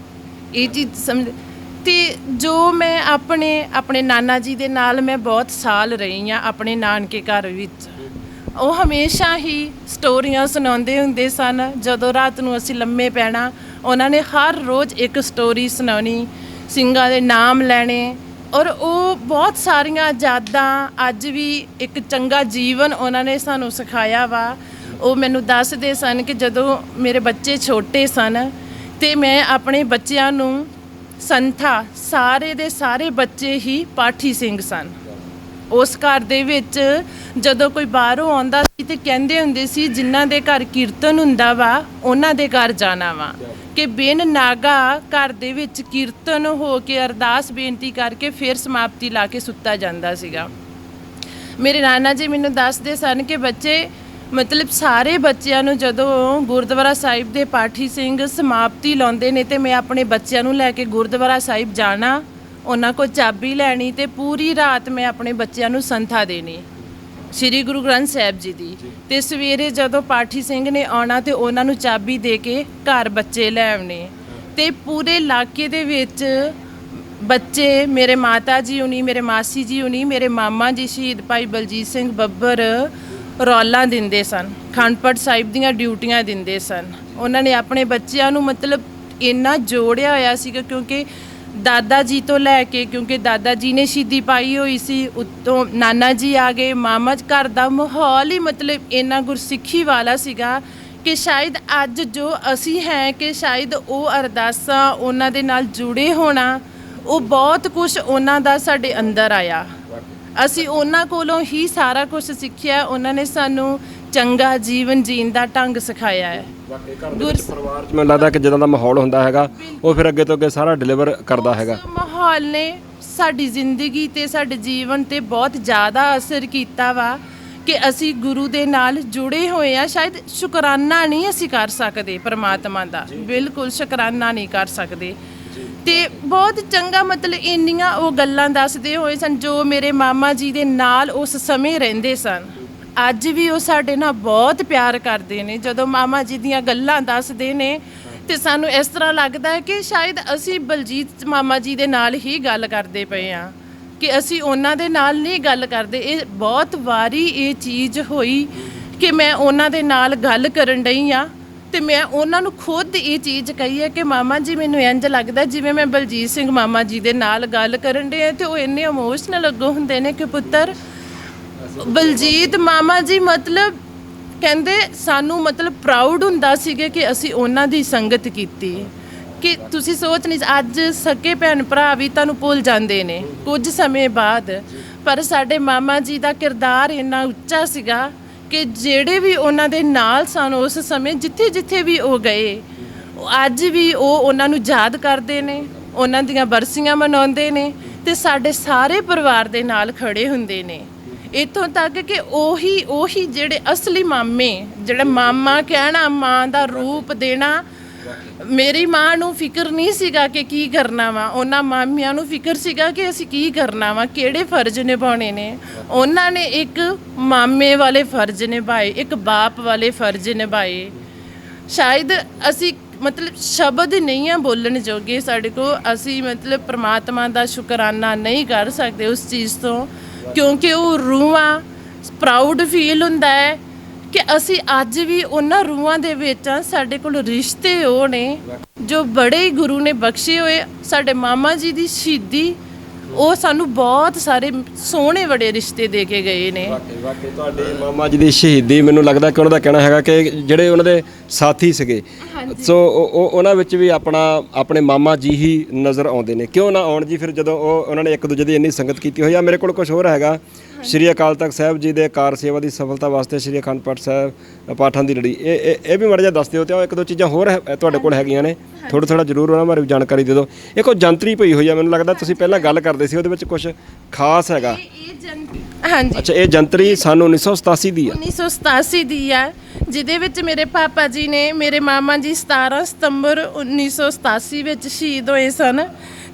ਇਹ ਚੀਜ਼ ਸਮਝ। ਤੇ ਜੋ ਮੈਂ ਆਪਣੇ ਨਾਨਾ ਜੀ ਦੇ ਨਾਲ ਮੈਂ ਬਹੁਤ ਸਾਲ ਰਹੀ ਹਾਂ ਆਪਣੇ ਨਾਨਕੇ ਘਰ ਵਿੱਚ। ਉਹ ਹਮੇਸ਼ਾ ਹੀ ਸਟੋਰੀਆਂ ਸੁਣਾਉਂਦੇ ਹੁੰਦੇ ਸਨ। ਜਦੋਂ ਰਾਤ ਨੂੰ ਅਸੀਂ ਲੰਮੇ ਪੈਣਾ, ਉਹਨਾਂ ਨੇ ਹਰ ਰੋਜ਼ ਇੱਕ ਸਟੋਰੀ ਸੁਣਾਉਣੀ, ਸਿੰਘਾਂ ਦੇ ਨਾਮ ਲੈਣੇ, ਔਰ ਉਹ ਬਹੁਤ ਸਾਰੀਆਂ ਯਾਦਾਂ। ਅੱਜ ਵੀ ਇੱਕ ਚੰਗਾ ਜੀਵਨ ਉਹਨਾਂ ਨੇ ਸਾਨੂੰ ਸਿਖਾਇਆ ਵਾ। ਉਹ ਮੈਨੂੰ ਦੱਸਦੇ ਸਨ ਕਿ ਜਦੋਂ ਮੇਰੇ ਬੱਚੇ ਛੋਟੇ ਸਨ ਤੇ ਮੈਂ ਆਪਣੇ ਬੱਚਿਆਂ ਨੂੰ ਸੰਥਾ, ਸਾਰੇ ਦੇ ਸਾਰੇ ਬੱਚੇ ਹੀ ਪਾਠੀ ਸਿੰਘ ਸਨ। ਉਸ ਘਰ ਦੇ ਵਿੱਚ ਜਦੋਂ ਕੋਈ ਬਾਹਰੋਂ ਆਉਂਦਾ ਸੀ ਤੇ ਕਹਿੰਦੇ ਹੁੰਦੇ ਸੀ ਜਿਨ੍ਹਾਂ ਦੇ ਘਰ ਕੀਰਤਨ ਹੁੰਦਾ ਵਾ ਉਹਨਾਂ ਦੇ ਘਰ ਜਾਣਾ ਵਾ, ਕਿ ਬਿਨ ਨਾਗਾ ਘਰ ਦੇ ਵਿੱਚ ਕੀਰਤਨ ਹੋ ਕੇ ਅਰਦਾਸ ਬੇਨਤੀ ਕਰਕੇ ਫਿਰ ਸਮਾਪਤੀ ਲਾ ਕੇ ਸੁੱਤਾ ਜਾਂਦਾ ਸੀਗਾ। ਮੇਰੇ ਨਾਨਾ ਜੀ ਮੈਨੂੰ ਦੱਸਦੇ ਸਨ ਕਿ ਬੱਚੇ, ਮਤਲਬ ਸਾਰੇ ਬੱਚਿਆਂ ਨੂੰ ਜਦੋਂ ਗੁਰਦੁਆਰਾ ਸਾਹਿਬ ਦੇ ਪਾਠੀ ਸਿੰਘ ਸਮਾਪਤੀ ਲਾਉਂਦੇ ਨੇ ਤੇ ਮੈਂ ਆਪਣੇ ਬੱਚਿਆਂ ਨੂੰ ਲੈ ਕੇ ਗੁਰਦੁਆਰਾ ਸਾਹਿਬ ਜਾਣਾ, ਉਹਨਾਂ ਕੋਲ ਚਾਬੀ ਲੈਣੀ ਤੇ ਪੂਰੀ ਰਾਤ ਮੈਂ ਆਪਣੇ ਬੱਚਿਆਂ ਨੂੰ ਸੰਥਾ ਦੇਣੀ ਸ਼੍ਰੀ ਗੁਰੂ ਗ੍ਰੰਥ ਸਾਹਿਬ ਜੀ ਦੀ। ਤੇ ਸਵੇਰੇ ਜਦੋਂ ਪਾਠੀ ਸਿੰਘ ਨੇ ਆਉਣਾ ਤੇ ਉਹਨਾਂ ਨੂੰ ਚਾਬੀ ਦੇ ਕੇ ਘਰ ਬੱਚੇ ਲੈ ਆਉਣੇ। ਤੇ ਪੂਰੇ ਇਲਾਕੇ ਦੇ ਵਿੱਚ ਬੱਚੇ, ਮੇਰੇ ਮਾਤਾ ਜੀ ਹੁਣੀ, ਮੇਰੇ ਮਾਸੀ ਜੀ ਹੁਣੀ, ਮੇਰੇ ਮਾਮਾ ਜੀ ਸ਼ਹੀਦ ਭਾਈ ਬਲਜੀਤ ਸਿੰਘ ਬੱਬਰ ਰੌਲਾ ਦਿੰਦੇ ਸਨ, ਅਖੰਡ ਪਾਠ ਸਾਹਿਬ ਦੀਆਂ ਡਿਊਟੀਆਂ ਦਿੰਦੇ ਸਨ। ਉਹਨਾਂ ਨੇ ਆਪਣੇ ਬੱਚਿਆਂ ਨੂੰ ਮਤਲਬ ਇੰਨਾ ਜੋੜਿਆ ਹੋਇਆ ਸੀਗਾ, ਕਿਉਂਕਿ ਦਾਦਾ ਜੀ ਤੋਂ ਲੈ ਕੇ, ਕਿਉਂਕਿ ਦਾਦਾ ਜੀ ਨੇ ਸ਼ਹੀਦੀ ਪਾਈ ਹੋਈ ਸੀ, ਉੱਤੋਂ ਨਾਨਾ ਜੀ ਆ ਗਏ, ਮਾਮਾ ਜੀ, ਘਰ ਦਾ ਮਾਹੌਲ ਹੀ ਮਤਲਬ ਇੰਨਾ ਗੁਰਸਿੱਖੀ ਵਾਲਾ ਸੀਗਾ ਕਿ ਸ਼ਾਇਦ ਅੱਜ ਜੋ ਅਸੀਂ ਹੈ ਕਿ ਸ਼ਾਇਦ ਉਹ ਅਰਦਾਸਾਂ ਉਹਨਾਂ ਦੇ ਨਾਲ ਜੁੜੇ ਹੋਣਾ, ਉਹ ਬਹੁਤ ਕੁਝ ਉਹਨਾਂ ਦਾ ਸਾਡੇ ਅੰਦਰ ਆਇਆ। ਅਸੀਂ ਉਹਨਾਂ ਕੋਲੋਂ ਹੀ ਸਾਰਾ ਕੁਝ ਸਿੱਖਿਆ। ਉਹਨਾਂ ਨੇ ਸਾਨੂੰ ਚੰਗਾ ਜੀਵਨ ਜੀਣ ਦਾ ਢੰਗ ਸਿਖਾਇਆ ਹੈ। ਪਰਿਵਾਰ 'ਚ ਮੈਨੂੰ ਲੱਗਦਾ ਕਿ ਜਿੱਦਾਂ ਦਾ ਮਾਹੌਲ ਹੁੰਦਾ ਹੈਗਾ ਉਹ ਫਿਰ ਅੱਗੇ ਤੋਂ ਅੱਗੇ ਸਾਰਾ ਡਿਲੀਵਰ ਕਰਦਾ ਹੈਗਾ। ਮਾਹੌਲ ਨੇ ਸਾਡੀ ਜ਼ਿੰਦਗੀ ਤੇ ਸਾਡੇ ਜੀਵਨ ਤੇ ਬਹੁਤ ਜ਼ਿਆਦਾ ਅਸਰ ਕੀਤਾ ਵਾ ਕਿ ਅਸੀਂ ਗੁਰੂ ਦੇ ਨਾਲ ਜੁੜੇ ਹੋਏ ਆ। ਸ਼ਾਇਦ ਸ਼ੁਕਰਾਨਾ ਨਹੀਂ ਅਸੀਂ ਕਰ ਸਕਦੇ ਪਰਮਾਤਮਾ ਦਾ, ਬਿਲਕੁਲ ਸ਼ੁਕਰਾਨਾ ਨਹੀਂ ਕਰ ਸਕਦੇ। ਤੇ ਬਹੁਤ ਚੰਗਾ, ਮਤਲਬ ਇੰਨੀਆਂ ਉਹ ਗੱਲਾਂ ਦੱਸਦੇ ਹੋਏ ਸਨ ਜੋ ਮੇਰੇ ਮਾਮਾ ਜੀ ਦੇ ਨਾਲ ਉਸ ਸਮੇਂ ਰਹਿੰਦੇ ਸਨ। ਅੱਜ ਵੀ ਉਹ ਸਾਡੇ ਨਾਲ ਬਹੁਤ ਪਿਆਰ ਕਰਦੇ ਨੇ। ਜਦੋਂ ਮਾਮਾ ਜੀ ਦੀਆਂ ਗੱਲਾਂ ਦੱਸਦੇ ਨੇ ਤੇ ਸਾਨੂੰ ਇਸ ਤਰ੍ਹਾਂ ਲੱਗਦਾ ਹੈ ਕਿ ਸ਼ਾਇਦ ਅਸੀਂ ਬਲਜੀਤ ਮਾਮਾ ਜੀ ਦੇ ਨਾਲ ਹੀ ਗੱਲ ਕਰਦੇ ਪਏ ਹਾਂ, ਕਿ ਅਸੀਂ ਉਹਨਾਂ ਦੇ ਨਾਲ ਨਹੀਂ ਗੱਲ ਕਰਦੇ। ਇਹ ਬਹੁਤ ਵਾਰੀ ਇਹ ਚੀਜ਼ ਹੋਈ ਕਿ ਮੈਂ ਉਹਨਾਂ ਦੇ ਨਾਲ ਗੱਲ ਕਰਨ ਡਈ ਹਾਂ ਤੇ ਮੈਂ ਉਹਨਾਂ ਨੂੰ ਖੁਦ ਇਹ ਚੀਜ਼ ਕਹੀ ਹੈ ਕਿ ਮਾਮਾ ਜੀ ਮੈਨੂੰ ਇੰਝ ਲੱਗਦਾ ਜਿਵੇਂ ਮੈਂ ਬਲਜੀਤ ਸਿੰਘ ਮਾਮਾ ਜੀ ਦੇ ਨਾਲ ਗੱਲ ਕਰਨ ਡੇ। ਤੇ ਉਹ ਇੰਨੇ ਇਮੋਸ਼ਨਲ ਅੱਗੋਂ ਹੁੰਦੇ ਨੇ ਕਿ ਪੁੱਤਰ ਬਲਜੀਤ ਮਾਮਾ ਜੀ ਮਤਲਬ ਕਹਿੰਦੇ ਸਾਨੂੰ ਮਤਲਬ ਪ੍ਰਾਊਡ ਹੁੰਦਾ ਸੀਗਾ ਕਿ ਅਸੀਂ ਉਹਨਾਂ ਦੀ ਸੰਗਤ ਕੀਤੀ। ਕਿ ਤੁਸੀਂ ਸੋਚ ਨਹੀਂ, ਅੱਜ ਸਕੇ ਭੈਣ ਭਰਾ ਵੀ ਤੁਹਾਨੂੰ ਭੁੱਲ ਜਾਂਦੇ ਨੇ ਕੁਝ ਸਮੇਂ ਬਾਅਦ, ਪਰ ਸਾਡੇ ਮਾਮਾ ਜੀ ਦਾ ਕਿਰਦਾਰ ਇੰਨਾ ਉੱਚਾ ਸੀਗਾ ਕਿ ਜਿਹੜੇ ਵੀ ਉਹਨਾਂ ਦੇ ਨਾਲ ਸਨ ਉਸ ਸਮੇਂ, ਜਿੱਥੇ ਜਿੱਥੇ ਵੀ ਉਹ ਗਏ, ਅੱਜ ਵੀ ਉਹ ਉਹਨਾਂ ਨੂੰ ਯਾਦ ਕਰਦੇ ਨੇ, ਉਹਨਾਂ ਦੀਆਂ ਬਰਸੀਆਂ ਮਨਾਉਂਦੇ ਨੇ ਤੇ ਸਾਡੇ ਸਾਰੇ ਪਰਿਵਾਰ ਦੇ ਨਾਲ ਖੜੇ ਹੁੰਦੇ ਨੇ। ਇੱਥੋਂ ਤੱਕ ਕਿ ਉਹੀ ਜਿਹੜੇ ਅਸਲੀ ਮਾਮੇ, ਜਿਹੜਾ ਮਾਮਾ ਕਹਿਣਾ, ਮਾਂ ਦਾ ਰੂਪ ਦੇਣਾ, ਮੇਰੀ ਮਾਂ ਨੂੰ ਫਿਕਰ ਨਹੀਂ ਸੀਗਾ ਕਿ ਕੀ ਕਰਨਾ ਵਾ, ਉਹਨਾਂ ਮਾਮਿਆਂ ਨੂੰ ਫਿਕਰ ਸੀਗਾ ਕਿ ਅਸੀਂ ਕੀ ਕਰਨਾ ਵਾ, ਕਿਹੜੇ ਫਰਜ਼ ਨਿਭਾਉਣੇ ਨੇ। ਉਹਨਾਂ ਨੇ ਇੱਕ ਮਾਮੇ ਵਾਲੇ ਫਰਜ਼ ਨਿਭਾਏ, ਇੱਕ ਬਾਪ ਵਾਲੇ ਫਰਜ਼ ਨਿਭਾਏ। ਸ਼ਾਇਦ ਅਸੀਂ ਮਤਲਬ ਸ਼ਬਦ ਨਹੀਂ ਆ ਬੋਲਣ ਜੋਗੇ ਸਾਡੇ ਕੋਲ, ਅਸੀਂ ਮਤਲਬ ਪ੍ਰਮਾਤਮਾ ਦਾ ਸ਼ੁਕਰਾਨਾ ਨਹੀਂ ਕਰ ਸਕਦੇ ਉਸ ਚੀਜ਼ ਤੋਂ, ਕਿਉਂਕਿ ਉਹ ਰੂਹਾਂ ਪ੍ਰਾਊਡ ਫੀਲ ਹੁੰਦਾ ਹੈ ਕਿ ਅਸੀਂ ਅੱਜ ਵੀ ਉਹਨਾਂ ਰੂਹਾਂ ਦੇ ਵਿੱਚ ਆ। ਸਾਡੇ ਕੋਲ ਰਿਸ਼ਤੇ ਉਹ ਨੇ ਜੋ ਬੜੇ ਗੁਰੂ ਨੇ ਬਖਸ਼ੇ ਹੋਏ। ਸਾਡੇ ਮਾਮਾ ਜੀ ਦੀ ਸ਼ਹੀਦੀ, ਉਹ ਸਾਨੂੰ ਬਹੁਤ ਸਾਰੇ ਸੋਹਣੇ ਬੜੇ ਰਿਸ਼ਤੇ ਦੇ ਕੇ ਗਏ ਨੇ। ਵਾਕਈ ਤੁਹਾਡੇ ਮਾਮਾ ਜੀ ਦੀ ਸ਼ਹੀਦੀ, ਮੈਨੂੰ ਲੱਗਦਾ ਕਿ ਉਹਨਾਂ ਦਾ ਕਹਿਣਾ ਹੈਗਾ ਕਿ ਜਿਹੜੇ ਉਹਨਾਂ ਦੇ ਸਾਥੀ ਸੀਗੇ, ਸੋ ਉਹਨਾਂ ਵਿੱਚ ਵੀ ਆਪਣੇ ਮਾਮਾ ਜੀ ਹੀ ਨਜ਼ਰ ਆਉਂਦੇ ਨੇ। ਕਿਉਂ ਨਾ ਆਉਣ ਜੀ, ਫਿਰ ਜਦੋਂ ਉਹਨਾਂ ਨੇ ਇੱਕ ਦੂਜੇ ਦੀ ਇੰਨੀ ਸੰਗਤ ਕੀਤੀ ਹੋਈ ਆ। ਮੇਰੇ ਕੋਲ ਕੁਝ ਹੋਰ ਹੈਗਾ, ਸ਼੍ਰੀ ਅਕਾਲ ਤਖਤ ਸਾਹਿਬ ਜੀ ਦੇ ਕਾਰ ਸੇਵਾ ਦੀ ਸਫਲਤਾ ਵਾਸਤੇ ਸ਼੍ਰੀ ਅਖੰਡ ਪਾਠ ਸਾਹਿਬ ਪਾਠਾਂ ਦੀ ਲੜੀ, ਇਹ ਵੀ ਮਾੜਾ ਜਿਹਾ ਦੱਸ ਦਿਓ। ਤੇ ਇੱਕ ਦੋ ਚੀਜ਼ਾਂ ਹੋਰ ਤੁਹਾਡੇ ਕੋਲ ਹੈਗੀਆਂ ਨੇ, ਥੋੜਾ ਜ਼ਰੂਰ ਉਹਨਾਂ ਬਾਰੇ ਵੀ ਜਾਣਕਾਰੀ ਦੇ ਦਿਓ। ਇੱਕ ਉਹ ਜੰਤਰੀ ਪਈ ਹੋਈ ਆ, ਮੈਨੂੰ ਲੱਗਦਾ ਤੁਸੀਂ ਪਹਿਲਾਂ ਗੱਲ ਕਰਦੇ ਸੀ, ਉਹਦੇ ਵਿੱਚ ਕੁਝ ਖਾਸ ਹੈਗਾ। ਹਾਂਜੀ, ਅੱਛਾ, ਇਹ ਜੰਤਰੀ ਸਨ 1987 ਦੀ ਆ। 1987 ਦੀ ਆ, ਜਿਹਦੇ ਵਿੱਚ ਮੇਰੇ ਪਾਪਾ ਜੀ ਨੇ, ਮੇਰੇ ਮਾਮਾ ਜੀ 17 ਸਤੰਬਰ 1987 ਵਿੱਚ ਸ਼ਹੀਦ ਹੋਏ ਸਨ।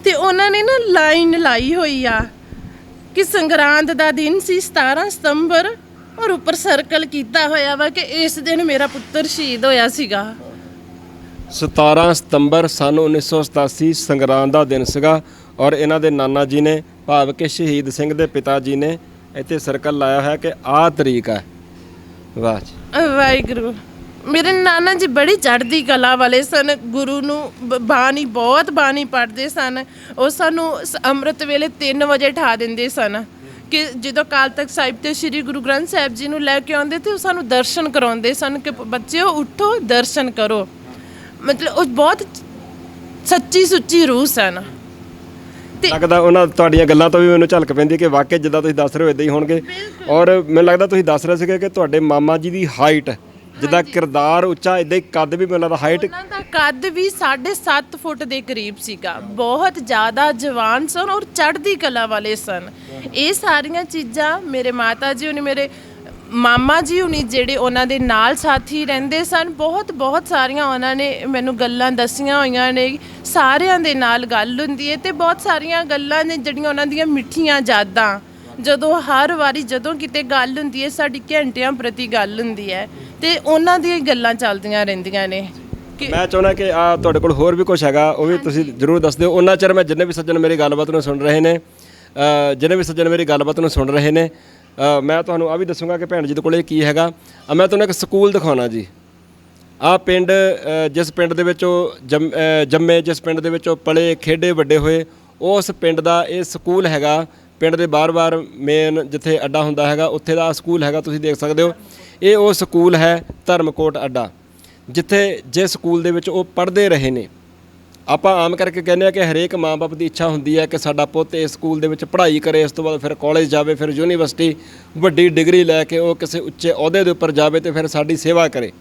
ਤੇ ਉਹਨਾਂ ਨੇ ਨਾ ਲਾਈਨ ਲਾਈ ਹੋਈ ਆ ਕਿ ਸੰਗਰਾਂਦ ਦਾ ਦਿਨ ਸੀ 17 ਸਤੰਬਰ, ਔਰ ਉੱਪਰ ਸਰਕਲ ਕੀਤਾ ਹੋਇਆ ਵਾ ਕਿ ਇਸ ਦਿਨ ਮੇਰਾ ਪੁੱਤਰ ਸ਼ਹੀਦ ਹੋਇਆ ਸੀਗਾ। 17 ਸਤੰਬਰ ਸਨ 1987 ਸੰਗਰਾਂਦ ਦਾ ਦਿਨ ਸੀਗਾ, ਔਰ ਇਹਨਾਂ ਦੇ ਨਾਨਾ ਜੀ ਨੇ, ਭਾਵ ਕਿ ਸ਼ਹੀਦ ਸਿੰਘ ਦੇ ਪਿਤਾ ਜੀ ਨੇ ਇੱਥੇ ਸਰਕਲ ਲਾਇਆ ਹੋਇਆ ਕਿ ਆਹ ਤਰੀਕ ਹੈ। ਵਾਹ ਜੀ, ਵਾਹਿਗੁਰੂ। ਮੇਰੇ ਨਾਨਾ ਜੀ ਬੜੀ ਚੜ੍ਹਦੀ ਕਲਾ ਵਾਲੇ ਸਨ, ਗੁਰੂ ਨੂੰ ਬਾਣੀ, ਬਹੁਤ ਬਾਣੀ ਪੜ੍ਹਦੇ ਸਨ। ਉਹ ਸਾਨੂੰ ਅੰਮ੍ਰਿਤ ਵੇਲੇ 3 ਵਜੇ ਉਠਾ ਦਿੰਦੇ ਸਨ ਕਿ ਜਦੋਂ ਅਕਾਲ ਤਖਤ ਸਾਹਿਬ ਤੇ ਸ੍ਰੀ ਗੁਰੂ ਗ੍ਰੰਥ ਸਾਹਿਬ ਜੀ ਨੂੰ ਲੈ ਕੇ ਆਉਂਦੇ ਤੇ ਉਹ ਸਾਨੂੰ ਦਰਸ਼ਨ ਕਰਾਉਂਦੇ ਸਨ ਕਿ ਬੱਚਿਓ ਉੱਠੋ, ਦਰਸ਼ਨ ਕਰੋ। ਮਤਲਬ ਉਹ ਬਹੁਤ ਸੱਚੀ ਸੁੱਚੀ ਰੂਹ ਸਨ। ਲੱਗਦਾ ਉਹਨਾਂ ਤੁਹਾਡੀਆਂ ਗੱਲਾਂ ਤੋਂ ਵੀ ਮੈਨੂੰ ਝਲਕ ਪੈਂਦੀ ਕਿ ਵਾਕਈ ਜਿੱਦਾਂ ਤੁਸੀਂ ਦੱਸ ਰਹੇ ਹੋ ਇਦਾਂ ਹੀ ਹੋਣਗੇ। ਔਰ ਮੈਨੂੰ ਲੱਗਦਾ ਤੁਸੀਂ ਦੱਸ ਰਹੇ ਸੀਗੇ ਕਿ ਤੁਹਾਡੇ ਮਾਮਾ ਜੀ ਦੀ ਹਾਈਟ, ਜਿੱਦਾਂ ਕਿਰਦਾਰ ਉੱਚਾ, ਇਦਾਂ ਹੀ ਕੱਦ ਵੀ, ਮੈਨੂੰ ਲੱਗਦਾ ਹਾਈਟ, ਉਹਨਾਂ ਦਾ ਕੱਦ ਵੀ 7.5 ਫੁੱਟ ਦੇ ਕਰੀਬ ਸੀਗਾ। ਬਹੁਤ ਜ਼ਿਆਦਾ ਜਵਾਨ ਸਨ ਔਰ ਚੜ੍ਹਦੀ ਕਲਾ ਵਾਲੇ ਸਨ। ਇਹ ਸਾਰੀਆਂ ਚੀਜ਼ਾਂ ਮੇਰੇ ਮਾਤਾ ਜੀ ਹੁਣੀ, ਮੇਰੇ ਮਾਮਾ ਜੀ ਹੁਣੀ ਜਿਹੜੇ ਉਹਨਾਂ ਦੇ ਨਾਲ ਸਾਥੀ ਰਹਿੰਦੇ ਸਨ, ਬਹੁਤ ਸਾਰੀਆਂ ਉਹਨਾਂ ਨੇ ਮੈਨੂੰ ਗੱਲਾਂ ਦੱਸੀਆਂ ਹੋਈਆਂ ਨੇ। ਸਾਰਿਆਂ ਦੇ ਨਾਲ ਗੱਲ ਹੁੰਦੀ ਹੈ ਤੇ ਬਹੁਤ ਸਾਰੀਆਂ ਗੱਲਾਂ ਨੇ ਜਿਹੜੀਆਂ ਉਹਨਾਂ ਦੀਆਂ ਮਿੱਠੀਆਂ ਯਾਦਾਂ, ਜਦੋਂ ਹਰ ਵਾਰੀ ਜਦੋਂ ਕਿਤੇ ਗੱਲ ਹੁੰਦੀ ਹੈ, ਸਾਡੀ ਘੰਟਿਆਂ ਪ੍ਰਤੀ ਗੱਲ ਹੁੰਦੀ ਹੈ ਤੇ ਉਹਨਾਂ ਦੀਆਂ ਗੱਲਾਂ ਚੱਲਦੀਆਂ ਰਹਿੰਦੀਆਂ ਨੇ। ਮੈਂ ਚਾਹੁੰਦਾ ਕਿ ਤੁਹਾਡੇ ਕੋਲ ਹੋਰ ਵੀ ਕੁਝ ਹੈਗਾ, ਉਹ ਵੀ ਤੁਸੀਂ ਜ਼ਰੂਰ ਦੱਸ ਦਿਓ। ਉਹਨਾਂ ਚਿਰ ਮੈਂ ਜਿੰਨੇ ਵੀ ਸੱਜਣ ਮੇਰੀ ਗੱਲਬਾਤ ਨੂੰ ਸੁਣ ਰਹੇ ਨੇ, ਮੈਂ ਤੁਹਾਨੂੰ ਆ ਵੀ ਦੱਸੂਗਾ ਕਿ ਭੈਣ ਜੀ ਦੇ ਕੋਲ ਇਹ ਕੀ ਹੈਗਾ। ਮੈਂ ਤੁਹਾਨੂੰ ਇੱਕ ਸਕੂਲ ਦਿਖਾਉਣਾ ਜੀ। ਆਹ ਪਿੰਡ, ਜਿਸ ਪਿੰਡ ਦੇ ਵਿੱਚ ਉਹ ਜੰਮੇ, ਜਿਸ ਪਿੰਡ ਦੇ ਵਿੱਚ ਉਹ ਪਲੇ ਖੇਡੇ ਵੱਡੇ ਹੋਏ, ਉਸ ਪਿੰਡ ਦਾ ਇਹ ਸਕੂਲ ਹੈਗਾ। ਪਿੰਡ ਦੇ ਬਾਰ-ਬਾਰ ਮੇਨ ਜਿੱਥੇ ਅੱਡਾ ਹੁੰਦਾ ਹੈਗਾ, ਉੱਥੇ ਦਾ ਸਕੂਲ ਹੈਗਾ, ਤੁਸੀਂ ਦੇਖ ਸਕਦੇ ਹੋ। ਇਹ ਉਹ ਸਕੂਲ ਹੈ ਧਰਮਕੋਟ ਅੱਡਾ, ਜਿਸ ਸਕੂਲ ਦੇ ਵਿੱਚ ਉਹ ਪੜ੍ਹਦੇ ਰਹੇ ਨੇ। ਆਪਾਂ ਆਮ ਕਰਕੇ ਕਹਿੰਦੇ ਆ ਕਿ ਹਰੇਕ ਮਾਂ-ਬਾਪ ਦੀ ਇੱਛਾ ਹੁੰਦੀ ਹੈ ਕਿ ਸਾਡਾ ਪੁੱਤ ਇਸ ਸਕੂਲ ਦੇ ਵਿੱਚ ਪੜ੍ਹਾਈ ਕਰੇ, ਇਸ ਤੋਂ ਬਾਅਦ ਫਿਰ ਕਾਲਜ ਜਾਵੇ, ਫਿਰ ਯੂਨੀਵਰਸਿਟੀ, ਵੱਡੀ ਡਿਗਰੀ ਲੈ ਕੇ ਉਹ ਕਿਸੇ ਉੱਚੇ ਅਹੁਦੇ ਦੇ ਉੱਪਰ ਜਾਵੇ ਤੇ ਫਿਰ ਸਾਡੀ ਸੇਵਾ ਕਰੇ,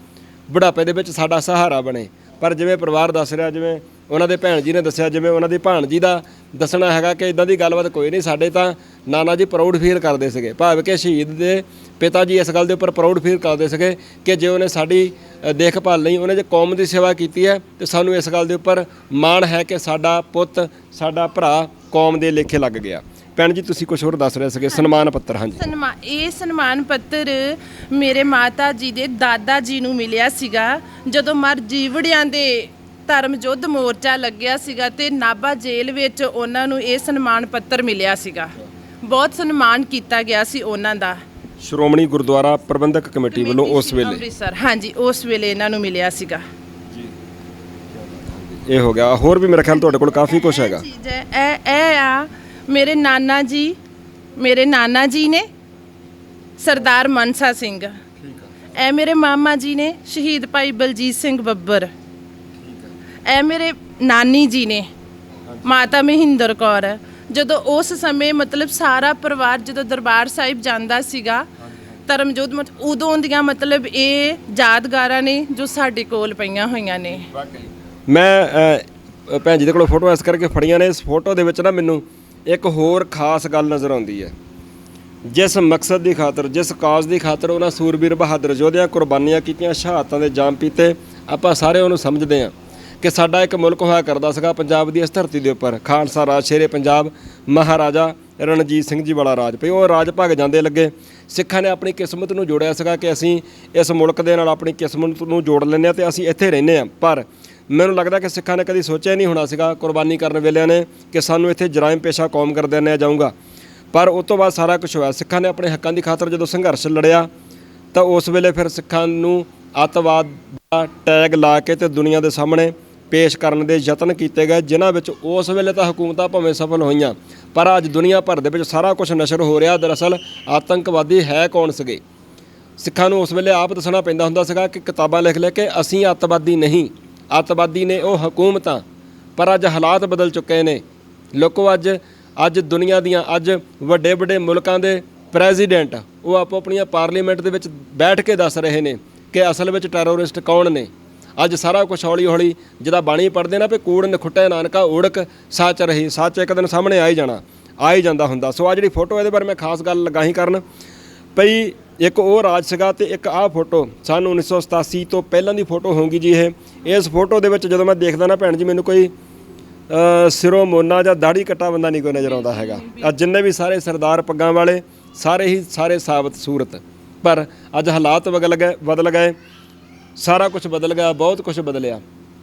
ਬੁਢਾਪੇ ਦੇ ਵਿੱਚ ਸਾਡਾ ਸਹਾਰਾ ਬਣੇ। ਪਰ ਜਿਵੇਂ ਪਰਿਵਾਰ ਦੱਸ ਰਿਹਾ, ਜਿਵੇਂ ਉਹਨਾਂ ਦੇ ਭੈਣ ਜੀ ਨੇ ਦੱਸਿਆ, ਜਿਵੇਂ ਉਹਨਾਂ ਦੀ ਭਾਣਜੀ ਦਾ ਦੱਸਣਾ ਹੈਗਾ ਕਿ ਇਦਾਂ ਦੀ ਗੱਲਬਾਤ ਕੋਈ ਨਹੀਂ। ਸਾਡੇ ਤਾਂ ਨਾਨਾ ਜੀ ਪ੍ਰਾਊਡ ਫੀਲ ਕਰਦੇ ਸੀਗੇ, ਭਾਵ ਕਿ ਸ਼ਹੀਦ ਦੇ ਪਿਤਾ ਜੀ ਇਸ ਗੱਲ ਦੇ ਉੱਪਰ ਪ੍ਰਾਊਡ ਫੀਲ ਕਰਦੇ ਸੀਗੇ ਕਿ ਜੇ ਉਹਨੇ ਸਾਡੀ ਦੇਖਭਾਲ ਨਹੀਂ, ਉਹਨੇ ਜੇ ਕੌਮ ਦੀ ਸੇਵਾ ਕੀਤੀ ਹੈ ਤੇ ਸਾਨੂੰ ਇਸ ਗੱਲ ਦੇ ਉੱਪਰ ਮਾਣ ਹੈ ਕਿ ਸਾਡਾ ਪੁੱਤ, ਸਾਡਾ ਭਰਾ ਕੌਮ ਦੇ ਲੇਖੇ ਲੱਗ ਗਿਆ। ਭੈਣ ਜੀ ਤੁਸੀਂ ਕੁਝ ਹੋਰ ਦੱਸ ਰਹੇ ਸੀਗੇ, ਸਨਮਾਨ ਪੱਤਰ। ਹਾਂਜੀ, ਇਹ ਸਨਮਾਨ ਪੱਤਰ ਮੇਰੇ ਮਾਤਾ ਜੀ ਦੇ ਦਾਦਾ ਜੀ ਨੂੰ ਮਿਲਿਆ ਸੀਗਾ ਜਦੋਂ ਜੀਵੜਿਆਂ ਦੇ ਧਰਮ ਯੁੱਧ ਮੋਰਚਾ ਲੱਗਿਆ ਸੀਗਾ ਤੇ ਨਾਭਾ ਜੇਲ੍ਹ ਵਿੱਚ ਉਹਨਾਂ ਨੂੰ ਇਹ ਸਨਮਾਨ ਪੱਤਰ ਮਿਲਿਆ ਸੀਗਾ। ਬਹੁਤ ਸਨਮਾਨ ਕੀਤਾ ਗਿਆ ਸੀ ਉਹਨਾਂ ਦਾ ਸ਼੍ਰੋਮਣੀ ਗੁਰਦੁਆਰਾ ਪ੍ਰਬੰਧਕ ਕਮੇਟੀ ਵੱਲੋਂ ਉਸ ਵੇਲੇ, ਅੰਮ੍ਰਿਤਸਰ। ਹਾਂਜੀ, ਉਸ ਵੇਲੇ ਇਹਨਾਂ ਨੂੰ ਮਿਲਿਆ ਸੀਗਾ। ਇਹ ਹੋ ਗਿਆ। ਹੋਰ ਵੀ ਮੇਰੇ ਖਿਆਲ ਤੁਹਾਡੇ ਕੋਲ ਕਾਫੀ ਕੁਝ ਹੈਗਾ। ਇਹ ਆ ਮੇਰੇ ਨਾਨਾ ਜੀ ਨੇ ਸਰਦਾਰ ਮਨਸਾ ਸਿੰਘ। ਇਹ ਮੇਰੇ ਮਾਮਾ ਜੀ ਨੇ ਸ਼ਹੀਦ ਭਾਈ ਬਲਜੀਤ ਸਿੰਘ ਬੱਬਰ। ਇਹ ਮੇਰੇ ਨਾਨੀ ਜੀ ਨੇ, ਮਾਤਾ ਮਹਿੰਦਰ ਕੌਰ, ਜਦੋਂ ਉਸ ਸਮੇਂ ਮਤਲਬ ਸਾਰਾ ਪਰਿਵਾਰ ਜਦੋਂ ਦਰਬਾਰ ਸਾਹਿਬ ਜਾਂਦਾ ਸੀਗਾ ਧਰਮਜੋਤ, ਉਦੋਂ ਦੀਆਂ ਮਤਲਬ ਇਹ ਯਾਦਗਾਰਾਂ ਨੇ ਜੋ ਸਾਡੇ ਕੋਲ ਪਈਆਂ ਹੋਈਆਂ ਨੇ। ਮੈਂ ਭੈਣ ਜੀ ਦੇ ਕੋਲੋਂ ਫੋਟੋ ਇਸ ਕਰਕੇ ਫੜੀਆਂ ਨੇ। ਇਸ ਫੋਟੋ ਦੇ ਵਿੱਚ ਨਾ ਮੈਨੂੰ ਇੱਕ ਹੋਰ ਖਾਸ ਗੱਲ ਨਜ਼ਰ ਆਉਂਦੀ ਹੈ। ਜਿਸ ਮਕਸਦ ਦੀ ਖਾਤਰ, ਜਿਸ ਕਾਜ਼ ਦੀ ਖਾਤਰ ਉਹਨਾਂ ਸੂਰਬੀਰ ਬਹਾਦਰ ਯੋਧਿਆਂ ਕੁਰਬਾਨੀਆਂ ਕੀਤੀਆਂ, ਸ਼ਹਾਦਤਾਂ ਦੇ ਜਾਮ ਪੀਤੇ, ਆਪਾਂ ਸਾਰੇ ਉਹਨੂੰ ਸਮਝਦੇ ਹਾਂ ਕਿ ਸਾਡਾ ਇੱਕ ਮੁਲਕ ਹੋਇਆ ਕਰਦਾ ਸੀਗਾ ਪੰਜਾਬ ਦੀ ਇਸ ਧਰਤੀ ਦੇ ਉੱਪਰ, ਖਾਲਸਾ ਰਾਜ, ਸ਼ੇਰੇ ਪੰਜਾਬ, ਮਹਾਰਾਜਾ ਰਣਜੀਤ ਸਿੰਘ ਜੀ ਵਾਲਾ ਰਾਜ। ਭਈ ਉਹ ਰਾਜ ਭਾਗ ਜਾਂਦੇ ਲੱਗੇ। ਸਿੱਖਾਂ ਨੇ ਆਪਣੀ ਕਿਸਮਤ ਨੂੰ ਜੋੜਿਆ ਸੀਗਾ ਕਿ ਅਸੀਂ ਇਸ ਮੁਲਕ ਦੇ ਨਾਲ ਆਪਣੀ ਕਿਸਮਤ ਨੂੰ ਜੋੜ ਲੈਂਦੇ ਹਾਂ ਅਤੇ ਅਸੀਂ ਇੱਥੇ ਰਹਿੰਦੇ ਹਾਂ। ਪਰ ਮੈਨੂੰ ਲੱਗਦਾ ਕਿ ਸਿੱਖਾਂ ਨੇ ਕਦੀ ਸੋਚਿਆ ਨਹੀਂ ਹੋਣਾ ਸੀਗਾ ਕੁਰਬਾਨੀ ਕਰਨ ਵੇਲਿਆਂ ਨੇ ਕਿ ਸਾਨੂੰ ਇੱਥੇ ਜਰਾਇਮ ਪੇਸ਼ਾ ਕੌਮ ਕਰ ਦਿੰਦਿਆ ਜਾਊਗਾ। ਪਰ ਉਸ ਤੋਂ ਬਾਅਦ ਸਾਰਾ ਕੁਝ ਹੋਇਆ। ਸਿੱਖਾਂ ਨੇ ਆਪਣੇ ਹੱਕਾਂ ਦੀ ਖਾਤਰ ਜਦੋਂ ਸੰਘਰਸ਼ ਲੜਿਆ ਤਾਂ ਉਸ ਵੇਲੇ ਫਿਰ ਸਿੱਖਾਂ ਨੂੰ ਅੱਤਵਾਦ ਦਾ ਟੈਗ ਲਾ ਕੇ ਤੇ ਦੁਨੀਆ ਦੇ ਸਾਹਮਣੇ ਪੇਸ਼ ਕਰਨ ਦੇ ਯਤਨ ਕੀਤੇ ਗਏ, ਜਿਨ੍ਹਾਂ ਵਿੱਚ ਉਸ ਵੇਲੇ ਤਾਂ ਹਕੂਮਤਾਂ ਭਾਵੇਂ ਸਫਲ ਹੋਈਆਂ, ਪਰ ਅੱਜ ਦੁਨੀਆ ਭਰ ਦੇ ਵਿੱਚ ਸਾਰਾ ਕੁਝ ਨਸ਼ਰ ਹੋ ਰਿਹਾ। ਦਰਅਸਲ ਆਤੰਕਵਾਦੀ ਹੈ ਕੌਣ ਸੀਗੇ? ਸਿੱਖਾਂ ਨੂੰ ਉਸ ਵੇਲੇ ਆਪ ਦੱਸਣਾ ਪੈਂਦਾ ਹੁੰਦਾ ਸੀਗਾ ਕਿ ਕਿਤਾਬਾਂ ਲਿਖ ਲੈ ਕੇ ਅਸੀਂ ਅੱਤਵਾਦੀ ਨਹੀਂ, ਅੱਤਵਾਦੀ ਨੇ ਉਹ ਹਕੂਮਤਾਂ। ਪਰ ਅੱਜ ਹਾਲਾਤ ਬਦਲ ਚੁੱਕੇ ਨੇ। ਲੋਕੋ ਅੱਜ ਦੁਨੀਆ ਦੀਆਂ ਅੱਜ ਵੱਡੇ ਵੱਡੇ ਮੁਲਕਾਂ ਦੇ ਪ੍ਰੈਜ਼ੀਡੈਂਟ ਉਹ ਆਪੋ ਆਪਣੀਆਂ ਪਾਰਲੀਮੈਂਟ ਦੇ ਵਿੱਚ ਬੈਠ ਕੇ ਦੱਸ ਰਹੇ ਨੇ ਕਿ ਅਸਲ ਵਿੱਚ ਟੈਰੋਰਿਸਟ ਕੌਣ ਨੇ। ਅੱਜ ਸਾਰਾ ਕੁਝ ਹੌਲੀ ਹੌਲੀ ਜਿੱਦਾਂ ਬਾਣੀ ਪੜ੍ਹਦੇ ਨਾ ਵੀ ਕੂੜ ਨਖੁੱਟੇ ਨਾਨਕਾ ਓੜਕ ਸੱਚ ਰਹੀ, ਸੱਚ ਇੱਕ ਦਿਨ ਸਾਹਮਣੇ ਆ ਹੀ ਜਾਂਦਾ ਹੁੰਦਾ। ਸੋ ਆ ਜਿਹੜੀ ਫੋਟੋ ਇਹਦੇ ਬਾਰੇ ਮੈਂ ਖਾਸ ਗੱਲ ਲਗਾ ਹੀ ਕਰਨ ਪਈ। ਇੱਕ ਉਹ ਰਾਜ ਸੀਗਾ ਤੇ ਇੱਕ ਆਹ ਫੋਟੋ ਸਨ 1987 ਤੋਂ ਪਹਿਲਾਂ ਦੀ ਫੋਟੋ ਹੋਊਗੀ ਜੀ ਇਹ। ਇਸ ਫੋਟੋ ਦੇ ਵਿੱਚ ਜਦੋਂ ਮੈਂ ਦੇਖਦਾ ਨਾ ਭੈਣ ਜੀ, ਮੈਨੂੰ ਕੋਈ ਸਿਰੋਂ ਮੋਨਾ ਜਾਂ ਦਾੜੀ ਕੱਟਾ ਬੰਦਾ ਨਹੀਂ ਕੋਈ ਨਜ਼ਰ ਆਉਂਦਾ ਹੈਗਾ। ਅੱਜ ਜਿੰਨੇ ਵੀ ਸਾਰੇ ਸਰਦਾਰ ਪੱਗਾਂ ਵਾਲੇ ਸਾਰੇ ਸਾਬਤ ਸੂਰਤ। ਪਰ ਅੱਜ ਹਾਲਾਤ ਬਦਲ ਗਏ, ਸਾਰਾ ਕੁਝ ਬਦਲ ਗਿਆ, ਬਹੁਤ ਕੁਝ ਬਦਲਿਆ।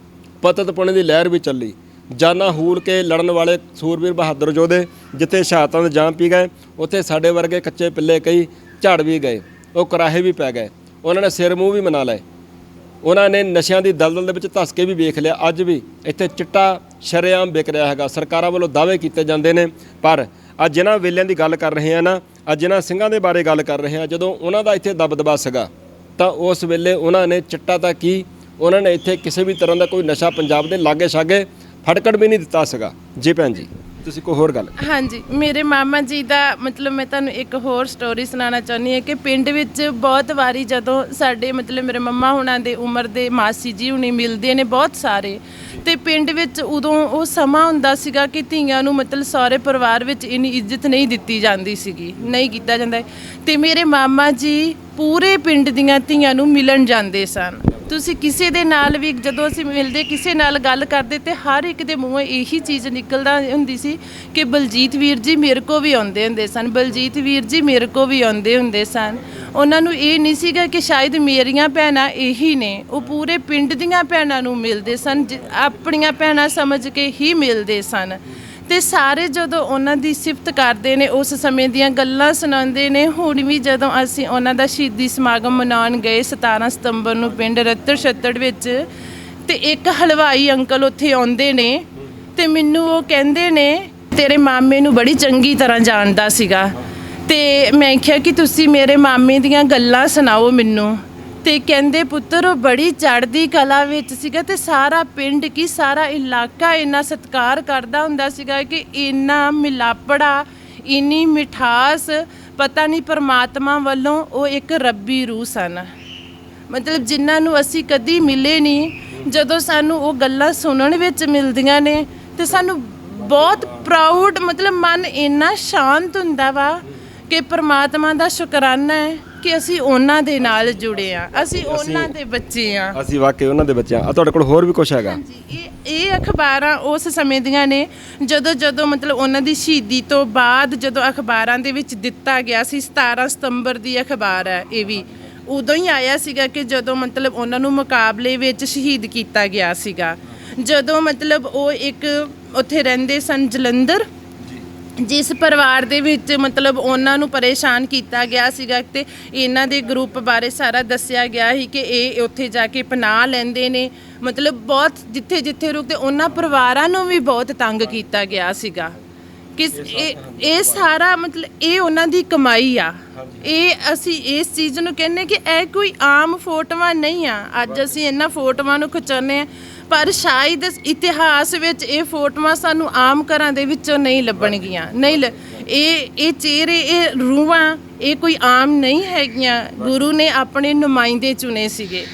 ਪਤਤ ਪੁਣੇ ਦੀ ਲਹਿਰ ਵੀ ਚੱਲੀ। ਜਾਨਾਂ ਹੂਲ ਕੇ ਲੜਨ ਵਾਲੇ ਸੂਰਬੀਰ ਬਹਾਦਰ ਯੋਧੇ ਜਿੱਥੇ ਸ਼ਹਾਦਤਾਂ ਦੇ ਜਾਮ ਪੀ ਗਏ, ਉੱਥੇ ਸਾਡੇ ਵਰਗੇ ਕੱਚੇ ਪਿੱਲੇ ਕਈ ਝੜ ਵੀ ਗਏ, ਉਹ ਕਰਾਹੇ ਵੀ ਪੈ ਗਏ। ਉਹਨਾਂ ਨੇ ਸਿਰ ਮੂੰਹ ਵੀ ਮਨਾ ਲਏ। ਉਹਨਾਂ ਨੇ ਨਸ਼ਿਆਂ ਦੀ ਦਲਦਲ ਦੇ ਵਿੱਚ ਧੱਸ ਕੇ ਵੀ ਵੇਖ ਲਿਆ। ਅੱਜ ਵੀ ਇੱਥੇ ਚਿੱਟਾ ਸ਼ਰੇਆਮ ਵਿਕ ਰਿਹਾ ਹੈਗਾ। ਸਰਕਾਰਾਂ ਵੱਲੋਂ ਦਾਅਵੇ ਕੀਤੇ ਜਾਂਦੇ ਨੇ, ਪਰ ਅੱਜ ਜਿਨ੍ਹਾਂ ਵੇਲਿਆਂ ਦੀ ਗੱਲ ਕਰ ਰਹੇ ਹਾਂ ਨਾ, ਅੱਜ ਜਿਨ੍ਹਾਂ ਸਿੰਘਾਂ ਦੇ ਬਾਰੇ ਗੱਲ ਕਰ ਰਹੇ ਹਾਂ, ਜਦੋਂ ਉਹਨਾਂ ਦਾ ਇੱਥੇ ਦਬਦਬਾ ਸੀਗਾ ਤਾਂ ਉਸ ਵੇਲੇ ਉਹਨਾਂ ਨੇ ਚਿੱਟਾ ਤਾਂ ਕੀ, ਉਹਨਾਂ ਨੇ ਇੱਥੇ ਕਿਸੇ ਵੀ ਤਰ੍ਹਾਂ ਦਾ ਕੋਈ ਨਸ਼ਾ ਪੰਜਾਬ ਦੇ ਲਾਗੇ ਛਾਗੇ ਫੜਕੜ ਵੀ ਨਹੀਂ ਦਿੱਤਾ ਸੀਗਾ। ਜੀ ਭੈਣ ਜੀ, ਤੁਸੀਂ ਕੋਈ ਹੋਰ ਗੱਲ? ਹਾਂਜੀ, ਮੇਰੇ ਮਾਮਾ ਜੀ ਦਾ ਮਤਲਬ ਮੈਂ ਤੁਹਾਨੂੰ ਇੱਕ ਹੋਰ ਸਟੋਰੀ ਸੁਣਾਉਣਾ ਚਾਹੁੰਦੀ ਹਾਂ ਕਿ ਪਿੰਡ ਵਿੱਚ ਬਹੁਤ ਵਾਰੀ ਜਦੋਂ ਸਾਡੇ ਮਤਲਬ ਮੇਰੇ ਮੰਮਾ ਹੁਣਾਂ ਦੇ ਉਮਰ ਦੇ ਮਾਸੀ ਜੀ ਹੁਣੀ ਮਿਲਦੇ ਨੇ ਬਹੁਤ ਸਾਰੇ, ਤੇ ਪਿੰਡ ਵਿੱਚ ਉਦੋਂ ਉਹ ਸਮਾਂ ਹੁੰਦਾ ਸੀਗਾ ਕਿ ਧੀਆਂ ਨੂੰ ਮਤਲਬ ਸਹੁਰੇ ਪਰਿਵਾਰ ਵਿੱਚ ਇੰਨੀ ਇੱਜ਼ਤ ਨਹੀਂ ਦਿੱਤੀ ਜਾਂਦੀ ਸੀਗੀ, ਨਹੀਂ ਕੀਤਾ ਜਾਂਦਾ। ਤੇ ਮੇਰੇ ਮਾਮਾ ਜੀ ਪੂਰੇ ਪਿੰਡ ਦੀਆਂ ਧੀਆਂ ਨੂੰ ਮਿਲਣ ਜਾਂਦੇ ਸਨ। ਤੁਸੀਂ ਕਿਸੇ ਦੇ ਨਾਲ ਵੀ ਜਦੋਂ ਅਸੀਂ ਮਿਲਦੇ, ਕਿਸੇ ਨਾਲ ਗੱਲ ਕਰਦੇ ਤੇ ਹਰ ਇੱਕ ਦੇ ਮੂੰਹੋਂ ਇਹੀ ਚੀਜ਼ ਨਿਕਲਦਾ ਹੁੰਦੀ ਸੀ ਕਿ ਬਲਜੀਤ ਵੀਰ ਜੀ ਮੇਰੇ ਕੋ ਵੀ ਆਉਂਦੇ ਹੁੰਦੇ ਸਨ, ਬਲਜੀਤ ਵੀਰ ਜੀ ਮੇਰੇ ਕੋ ਵੀ ਆਉਂਦੇ ਹੁੰਦੇ ਸਨ। ਉਹਨਾਂ ਨੂੰ ਇਹ ਨਹੀਂ ਸੀਗਾ ਕਿ ਸ਼ਾਇਦ ਮੇਰੀਆਂ ਭੈਣਾਂ ਇਹੀ ਨੇ, ਉਹ ਪੂਰੇ ਪਿੰਡ ਦੀਆਂ ਭੈਣਾਂ ਨੂੰ ਮਿਲਦੇ ਸਨ, ਆਪਣੀਆਂ ਭੈਣਾਂ ਸਮਝ ਕੇ ਹੀ ਮਿਲਦੇ ਸਨ। ਤੇ ਸਾਰੇ ਜਦੋਂ ਉਹਨਾਂ ਦੀ ਸਿਫਤ ਕਰਦੇ ਨੇ, ਉਸ ਸਮੇਂ ਦੀਆਂ ਗੱਲਾਂ ਸੁਣਾਉਂਦੇ ਨੇ। ਹੁਣ ਵੀ ਜਦੋਂ ਅਸੀਂ ਉਹਨਾਂ ਦਾ ਸ਼ਹੀਦੀ ਸਮਾਗਮ ਮਨਾਉਣ ਗਏ 17 ਸਤੰਬਰ ਨੂੰ ਪਿੰਡ ਰੱਤੜ ਛੱਤੜ ਵਿੱਚ, ਤੇ ਇੱਕ ਹਲਵਾਈ ਅੰਕਲ ਉੱਥੇ ਆਉਂਦੇ ਨੇ ਤੇ ਮੈਨੂੰ ਉਹ ਕਹਿੰਦੇ ਨੇ ਤੇਰੇ ਮਾਮੇ ਨੂੰ ਬੜੀ ਚੰਗੀ ਤਰ੍ਹਾਂ ਜਾਣਦਾ ਸੀਗਾ। ਤੇ ਮੈਂ ਕਿਹਾ ਕਿ ਤੁਸੀਂ ਮੇਰੇ ਮਾਮੇ ਦੀਆਂ ਗੱਲਾਂ ਸੁਣਾਓ ਮੈਨੂੰ। ਤੇ ਕਹਿੰਦੇ ਪੁੱਤਰ ਉਹ ਬੜੀ ਚੜ੍ਹਦੀ ਕਲਾ ਵਿੱਚ ਸੀਗਾ ਤੇ ਸਾਰਾ ਪਿੰਡ ਕੀ ਸਾਰਾ ਇਲਾਕਾ ਇੰਨਾ ਸਤਿਕਾਰ ਕਰਦਾ ਹੁੰਦਾ ਸੀਗਾ ਕਿ ਇੰਨਾ ਮਿਲਾਪੜਾ, ਇੰਨੀ ਮਿਠਾਸ, ਪਤਾ ਨਹੀਂ ਪਰਮਾਤਮਾ ਵੱਲੋਂ ਉਹ ਇੱਕ ਰੱਬੀ ਰੂਹ ਸਨ। ਮਤਲਬ ਜਿਨ੍ਹਾਂ ਨੂੰ ਅਸੀਂ ਕਦੀ ਮਿਲੇ ਨਹੀਂ, ਜਦੋਂ ਸਾਨੂੰ ਉਹ ਗੱਲਾਂ ਸੁਣਨ ਵਿੱਚ ਮਿਲਦੀਆਂ ਨੇ ਤੇ ਸਾਨੂੰ ਬਹੁਤ ਪ੍ਰਾਊਡ, ਮਤਲਬ ਮਨ ਇੰਨਾ ਸ਼ਾਂਤ ਹੁੰਦਾ ਵਾ ਕਿ ਪਰਮਾਤਮਾ ਦਾ ਸ਼ੁਕਰਾਨਾ ਹੈ ਕਿ ਅਸੀਂ ਉਹਨਾਂ ਦੇ ਨਾਲ ਜੁੜੇ ਆ, ਅਸੀਂ ਉਹਨਾਂ ਦੇ ਬੱਚੇ ਆ, ਅਸੀਂ ਵਾਕਈ ਉਹਨਾਂ ਦੇ ਬੱਚੇ ਆ। ਤੁਹਾਡੇ ਕੋਲ ਹੋਰ ਵੀ ਕੁਝ ਹੈਗਾ? ਹਾਂਜੀ, ਇਹ ਅਖਬਾਰਾਂ ਉਸ ਸਮੇਂ ਦੀਆਂ ਨੇ ਜਦੋਂ ਮਤਲਬ ਉਹਨਾਂ ਦੀ ਸ਼ਹੀਦੀ ਤੋਂ ਬਾਅਦ ਜਦੋਂ ਅਖਬਾਰਾਂ ਦੇ ਵਿੱਚ ਦਿੱਤਾ ਗਿਆ ਸੀ। 17 ਸਤੰਬਰ ਦੀ ਅਖਬਾਰ ਹੈ ਇਹ ਵੀ, ਉਦੋਂ ਹੀ ਆਇਆ ਸੀਗਾ ਕਿ ਜਦੋਂ ਮਤਲਬ ਉਹਨਾਂ ਨੂੰ ਮੁਕਾਬਲੇ ਵਿੱਚ ਸ਼ਹੀਦ ਕੀਤਾ ਗਿਆ ਸੀਗਾ। ਜਦੋਂ ਮਤਲਬ ਉਹ ਇੱਕ ਉੱਥੇ ਰਹਿੰਦੇ ਸਨ ਜਲੰਧਰ, ਜਿਸ ਪਰਿਵਾਰ ਦੇ ਵਿੱਚ ਮਤਲਬ ਉਹਨਾਂ ਨੂੰ ਪਰੇਸ਼ਾਨ ਕੀਤਾ ਗਿਆ ਸੀਗਾ ਤੇ ਇਹਨਾਂ ਦੇ ਗਰੁੱਪ ਬਾਰੇ ਸਾਰਾ ਦੱਸਿਆ ਗਿਆ ਸੀ ਕਿ ਇਹ ਉੱਥੇ ਜਾ ਕੇ ਪਨਾਹ ਲੈਂਦੇ ਨੇ, ਮਤਲਬ ਬਹੁਤ ਜਿੱਥੇ ਰੁਕਦੇ ਉਹਨਾਂ ਪਰਿਵਾਰਾਂ ਨੂੰ ਵੀ ਬਹੁਤ ਤੰਗ ਕੀਤਾ ਗਿਆ ਸੀਗਾ। ਕਿ ਇਹ ਸਾਰਾ ਮਤਲਬ ਇਹ ਉਹਨਾਂ ਦੀ ਕਮਾਈ ਆ। ਇਹ ਅਸੀਂ ਇਸ ਚੀਜ਼ ਨੂੰ ਕਹਿੰਦੇ ਕਿ ਇਹ ਕੋਈ ਆਮ ਫੋਟੋਆਂ ਨਹੀਂ ਆ। ਅੱਜ ਅਸੀਂ ਇਹਨਾਂ ਫੋਟੋਆਂ ਨੂੰ ਖਿਚਾਉਂਦੇ ਹਾਂ, ਪਰ ਸ਼ਾਇਦ ਇਤਿਹਾਸ ਵਿੱਚ ਇਹ ਫੋਟੋਆਂ ਸਾਨੂੰ ਆਮ ਘਰਾਂ ਦੇ ਵਿੱਚੋਂ ਨਹੀਂ ਲੱਭਣਗੀਆਂ। ਇਹ ਚਿਹਰੇ, ਇਹ ਰੂਹਾਂ, ਇਹ ਕੋਈ ਆਮ ਨਹੀਂ ਹੈਗੀਆਂ। ਗੁਰੂ ਨੇ ਆਪਣੇ ਨੁਮਾਇੰਦੇ ਚੁਣੇ ਸੀਗੇ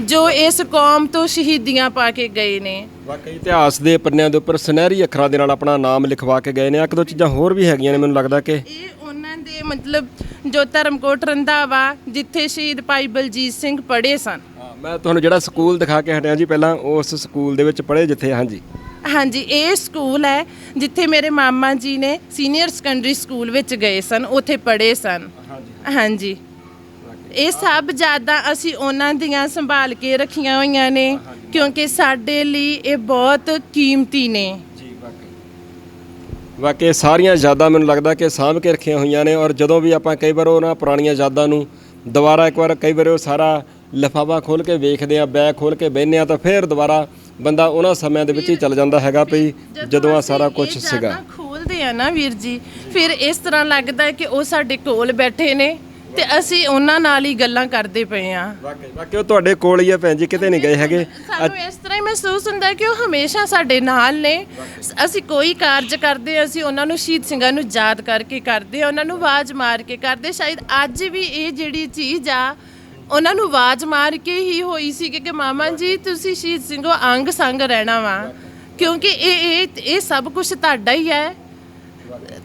ਜੋ ਇਸ ਕੌਮ ਤੋਂ ਸ਼ਹੀਦੀਆਂ ਪਾ ਕੇ ਗਏ ਨੇ। ਵਾਕਈ ਇਤਿਹਾਸ ਦੇ ਪੰਨਿਆਂ ਦੇ ਉੱਪਰ ਸੁਨਹਿਰੀ ਅੱਖਰਾਂ ਦੇ ਨਾਲ ਆਪਣਾ ਨਾਮ ਲਿਖਵਾ ਕੇ ਗਏ ਨੇ। ਇੱਕ ਦੋ ਚੀਜ਼ਾਂ ਹੋਰ ਵੀ ਹੈਗੀਆਂ ਨੇ ਮੈਨੂੰ ਲੱਗਦਾ ਕਿ ਇਹ ਉਹਨਾਂ ਦੇ ਮਤਲਬ ਜੋ ਧਰਮਕੋਟ ਰੰਧਾਵਾ ਜਿੱਥੇ ਸ਼ਹੀਦ ਭਾਈ ਬਲਜੀਤ ਸਿੰਘ ਪੜ੍ਹੇ ਸਨ। ਮੈਂ ਤੁਹਾਨੂੰ ਜਿਹੜਾ ਸਕੂਲ ਦਿਖਾ ਕੇ ਹਟਿਆ ਜੀ ਪਹਿਲਾਂ, ਉਸ ਸਕੂਲ ਦੇ ਵਿੱਚ ਪੜ੍ਹੇ ਜਿੱਥੇ। ਹਾਂਜੀ, ਇਹ ਸਕੂਲ ਹੈ ਜਿੱਥੇ ਮੇਰੇ ਮਾਮਾ ਜੀ ਨੇ ਸੀਨੀਅਰ ਸੈਕੰਡਰੀ ਸਕੂਲ ਵਿੱਚ ਗਏ ਸਨ, ਉੱਥੇ ਪੜ੍ਹੇ ਸਨ। ਹਾਂਜੀ, ਇਹ ਸਭ ਯਾਦਾਂ ਅਸੀਂ ਉਹਨਾਂ ਦੀਆਂ ਸੰਭਾਲ ਕੇ ਰੱਖੀਆਂ ਹੋਈਆਂ ਨੇ ਕਿਉਂਕਿ ਸਾਡੇ ਲਈ ਇਹ ਬਹੁਤ ਕੀਮਤੀ ਨੇ। ਵਾਕਈ ਸਾਰੀਆਂ ਯਾਦਾਂ ਮੈਨੂੰ ਲੱਗਦਾ ਕਿ ਸਾਂਭ ਕੇ ਰੱਖੀਆਂ ਹੋਈਆਂ ਨੇ। ਔਰ ਜਦੋਂ ਵੀ ਆਪਾਂ ਕਈ ਵਾਰ ਉਹਨਾਂ ਪੁਰਾਣੀਆਂ ਯਾਦਾਂ ਨੂੰ ਦੁਬਾਰਾ ਇੱਕ ਵਾਰ ਕਈ ਵਾਰ ਉਹ ਸਾਰਾ ਲਿਫਾਫਾ ਖੋਲ੍ਹ ਕੇ ਵੇਖਦੇ ਆ, ਬੈਗ ਖੋਲ੍ਹ ਕੇ ਬਹਿੰਦੇ ਆ, ਤਾਂ ਫਿਰ ਦੁਬਾਰਾ ਬੰਦਾ ਉਹਨਾਂ ਸਮਿਆਂ ਦੇ ਵਿੱਚ ਹੀ ਚੱਲ ਜਾਂਦਾ ਹੈਗਾ ਵੀ ਜਦੋਂ ਆ ਸਾਰਾ ਕੁਝ ਸੀਗਾ। ਖੋਲ੍ਹਦੇ ਆ ਨਾ ਵੀਰ ਜੀ, ਫਿਰ ਇਸ ਤਰ੍ਹਾਂ ਲੱਗਦਾ ਕਿ ਉਹ ਸਾਡੇ ਕੋਲ ਬੈਠੇ ਨੇ ਤੇ ਅਸੀਂ ਉਹਨਾਂ ਨਾਲ ਹੀ ਗੱਲਾਂ ਕਰਦੇ ਪਏ ਆ। ਵਾਕਈ ਉਹ ਤੁਹਾਡੇ ਕੋਲ ਹੀ ਆ ਭੈਣ ਜੀ, ਕਿਤੇ ਨਹੀਂ ਗਏ ਹੈਗੇ। ਸਾਨੂੰ ਇਸ ਤਰ੍ਹਾਂ ਹੀ ਮਹਿਸੂਸ ਹੁੰਦਾ ਕਿ ਉਹ ਹਮੇਸ਼ਾ ਸਾਡੇ ਨਾਲ ਨੇ। ਅਸੀਂ ਕੋਈ ਕਾਰਜ ਕਰਦੇ ਹਾਂ, ਅਸੀਂ ਉਹਨਾਂ ਨੂੰ ਸ਼ਹੀਦ ਸਿੰਘਾਂ ਨੂੰ ਯਾਦ ਕਰਕੇ ਕਰਦੇ ਹਾਂ, ਉਹਨਾਂ ਨੂੰ ਆਵਾਜ਼ ਮਾਰ ਕੇ ਕਰਦੇ। ਸ਼ਾਇਦ ਅੱਜ ਵੀ ਇਹ ਜਿਹੜੀ ਚੀਜ਼ ਆ ਉਹਨਾਂ ਨੂੰ ਆਵਾਜ਼ ਮਾਰ ਕੇ ਹੀ ਹੋਈ ਸੀ ਕਿ ਮਾਮਾ ਜੀ ਤੁਸੀਂ ਸ਼ਹੀਦ ਸਿੰਘੋ ਅੰਗ ਸੰਗ ਰਹਿਣਾ ਵਾ, ਕਿਉਂਕਿ ਇਹ ਸਭ ਕੁਝ ਤੁਹਾਡਾ ਹੀ ਹੈ,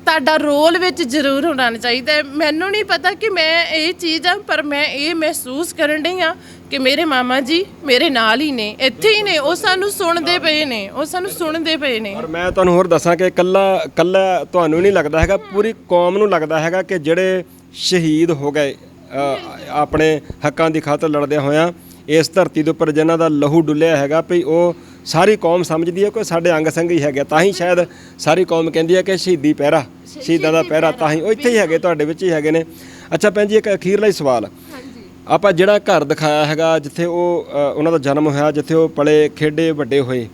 ਤੁਹਾਡਾ ਰੋਲ ਵਿੱਚ ਜ਼ਰੂਰ ਹੋਣਾ ਚਾਹੀਦਾ। ਮੈਨੂੰ ਨਹੀਂ ਪਤਾ ਕਿ ਮੈਂ ਇਹ ਚੀਜ਼ ਆ, ਪਰ ਮੈਂ ਇਹ ਮਹਿਸੂਸ ਕਰਨ ਡਈ ਹਾਂ ਕਿ ਮੇਰੇ ਮਾਮਾ ਜੀ ਮੇਰੇ ਨਾਲ ਹੀ ਨੇ, ਇੱਥੇ ਹੀ ਨੇ, ਉਹ ਸਾਨੂੰ ਸੁਣਦੇ ਪਏ ਨੇ, ਉਹ ਸਾਨੂੰ ਸੁਣਦੇ ਪਏ ਨੇ। ਔਰ ਮੈਂ ਤੁਹਾਨੂੰ ਹੋਰ ਦੱਸਾਂ ਕਿ ਕੱਲਾ ਤੁਹਾਨੂੰ ਨਹੀਂ ਲੱਗਦਾ ਹੈਗਾ, ਪੂਰੀ ਕੌਮ ਨੂੰ ਲੱਗਦਾ ਹੈਗਾ ਕਿ ਜਿਹੜੇ ਸ਼ਹੀਦ ਹੋ ਗਏ ਆਪਣੇ ਹੱਕਾਂ ਦੀ ਖਾਤਰ ਲੜਦਿਆਂ ਹੋਇਆਂ ਇਸ ਧਰਤੀ ਦੇ ਉੱਪਰ, ਜਿਨ੍ਹਾਂ ਦਾ ਲਹੂ ਡੁੱਲਿਆ ਹੈਗਾ ਵੀ ਉਹ ਸਾਰੀ ਕੌਮ ਸਮਝਦੀ ਹੈ ਕਿ ਸਾਡੇ ਅੰਗ ਸੰਗ ਹੀ ਹੈਗੇ। ਤਾਂ ਹੀ ਸ਼ਾਇਦ ਸਾਰੀ ਕੌਮ ਕਹਿੰਦੀ ਹੈ ਕਿ ਸ਼ਹੀਦੀ ਪਹਿਰਾ, ਸ਼ਹੀਦਾਂ ਦਾ ਪਹਿਰਾ, ਤਾਂ ਹੀ ਉਹ ਇੱਥੇ ਹੀ ਹੈਗੇ, ਤੁਹਾਡੇ ਵਿੱਚ ਹੀ ਹੈਗੇ ਨੇ। ਅੱਛਾ ਭੈਣ ਜੀ, ਇੱਕ ਅਖੀਰਲਾ ਹੀ ਸਵਾਲ, ਆਪਾਂ ਜਿਹੜਾ ਘਰ ਦਿਖਾਇਆ ਹੈਗਾ ਜਿੱਥੇ ਉਹਨਾਂ ਦਾ ਜਨਮ ਹੋਇਆ, ਜਿੱਥੇ ਉਹ ਪਲੇ ਖੇਡੇ ਵੱਡੇ ਹੋਏ,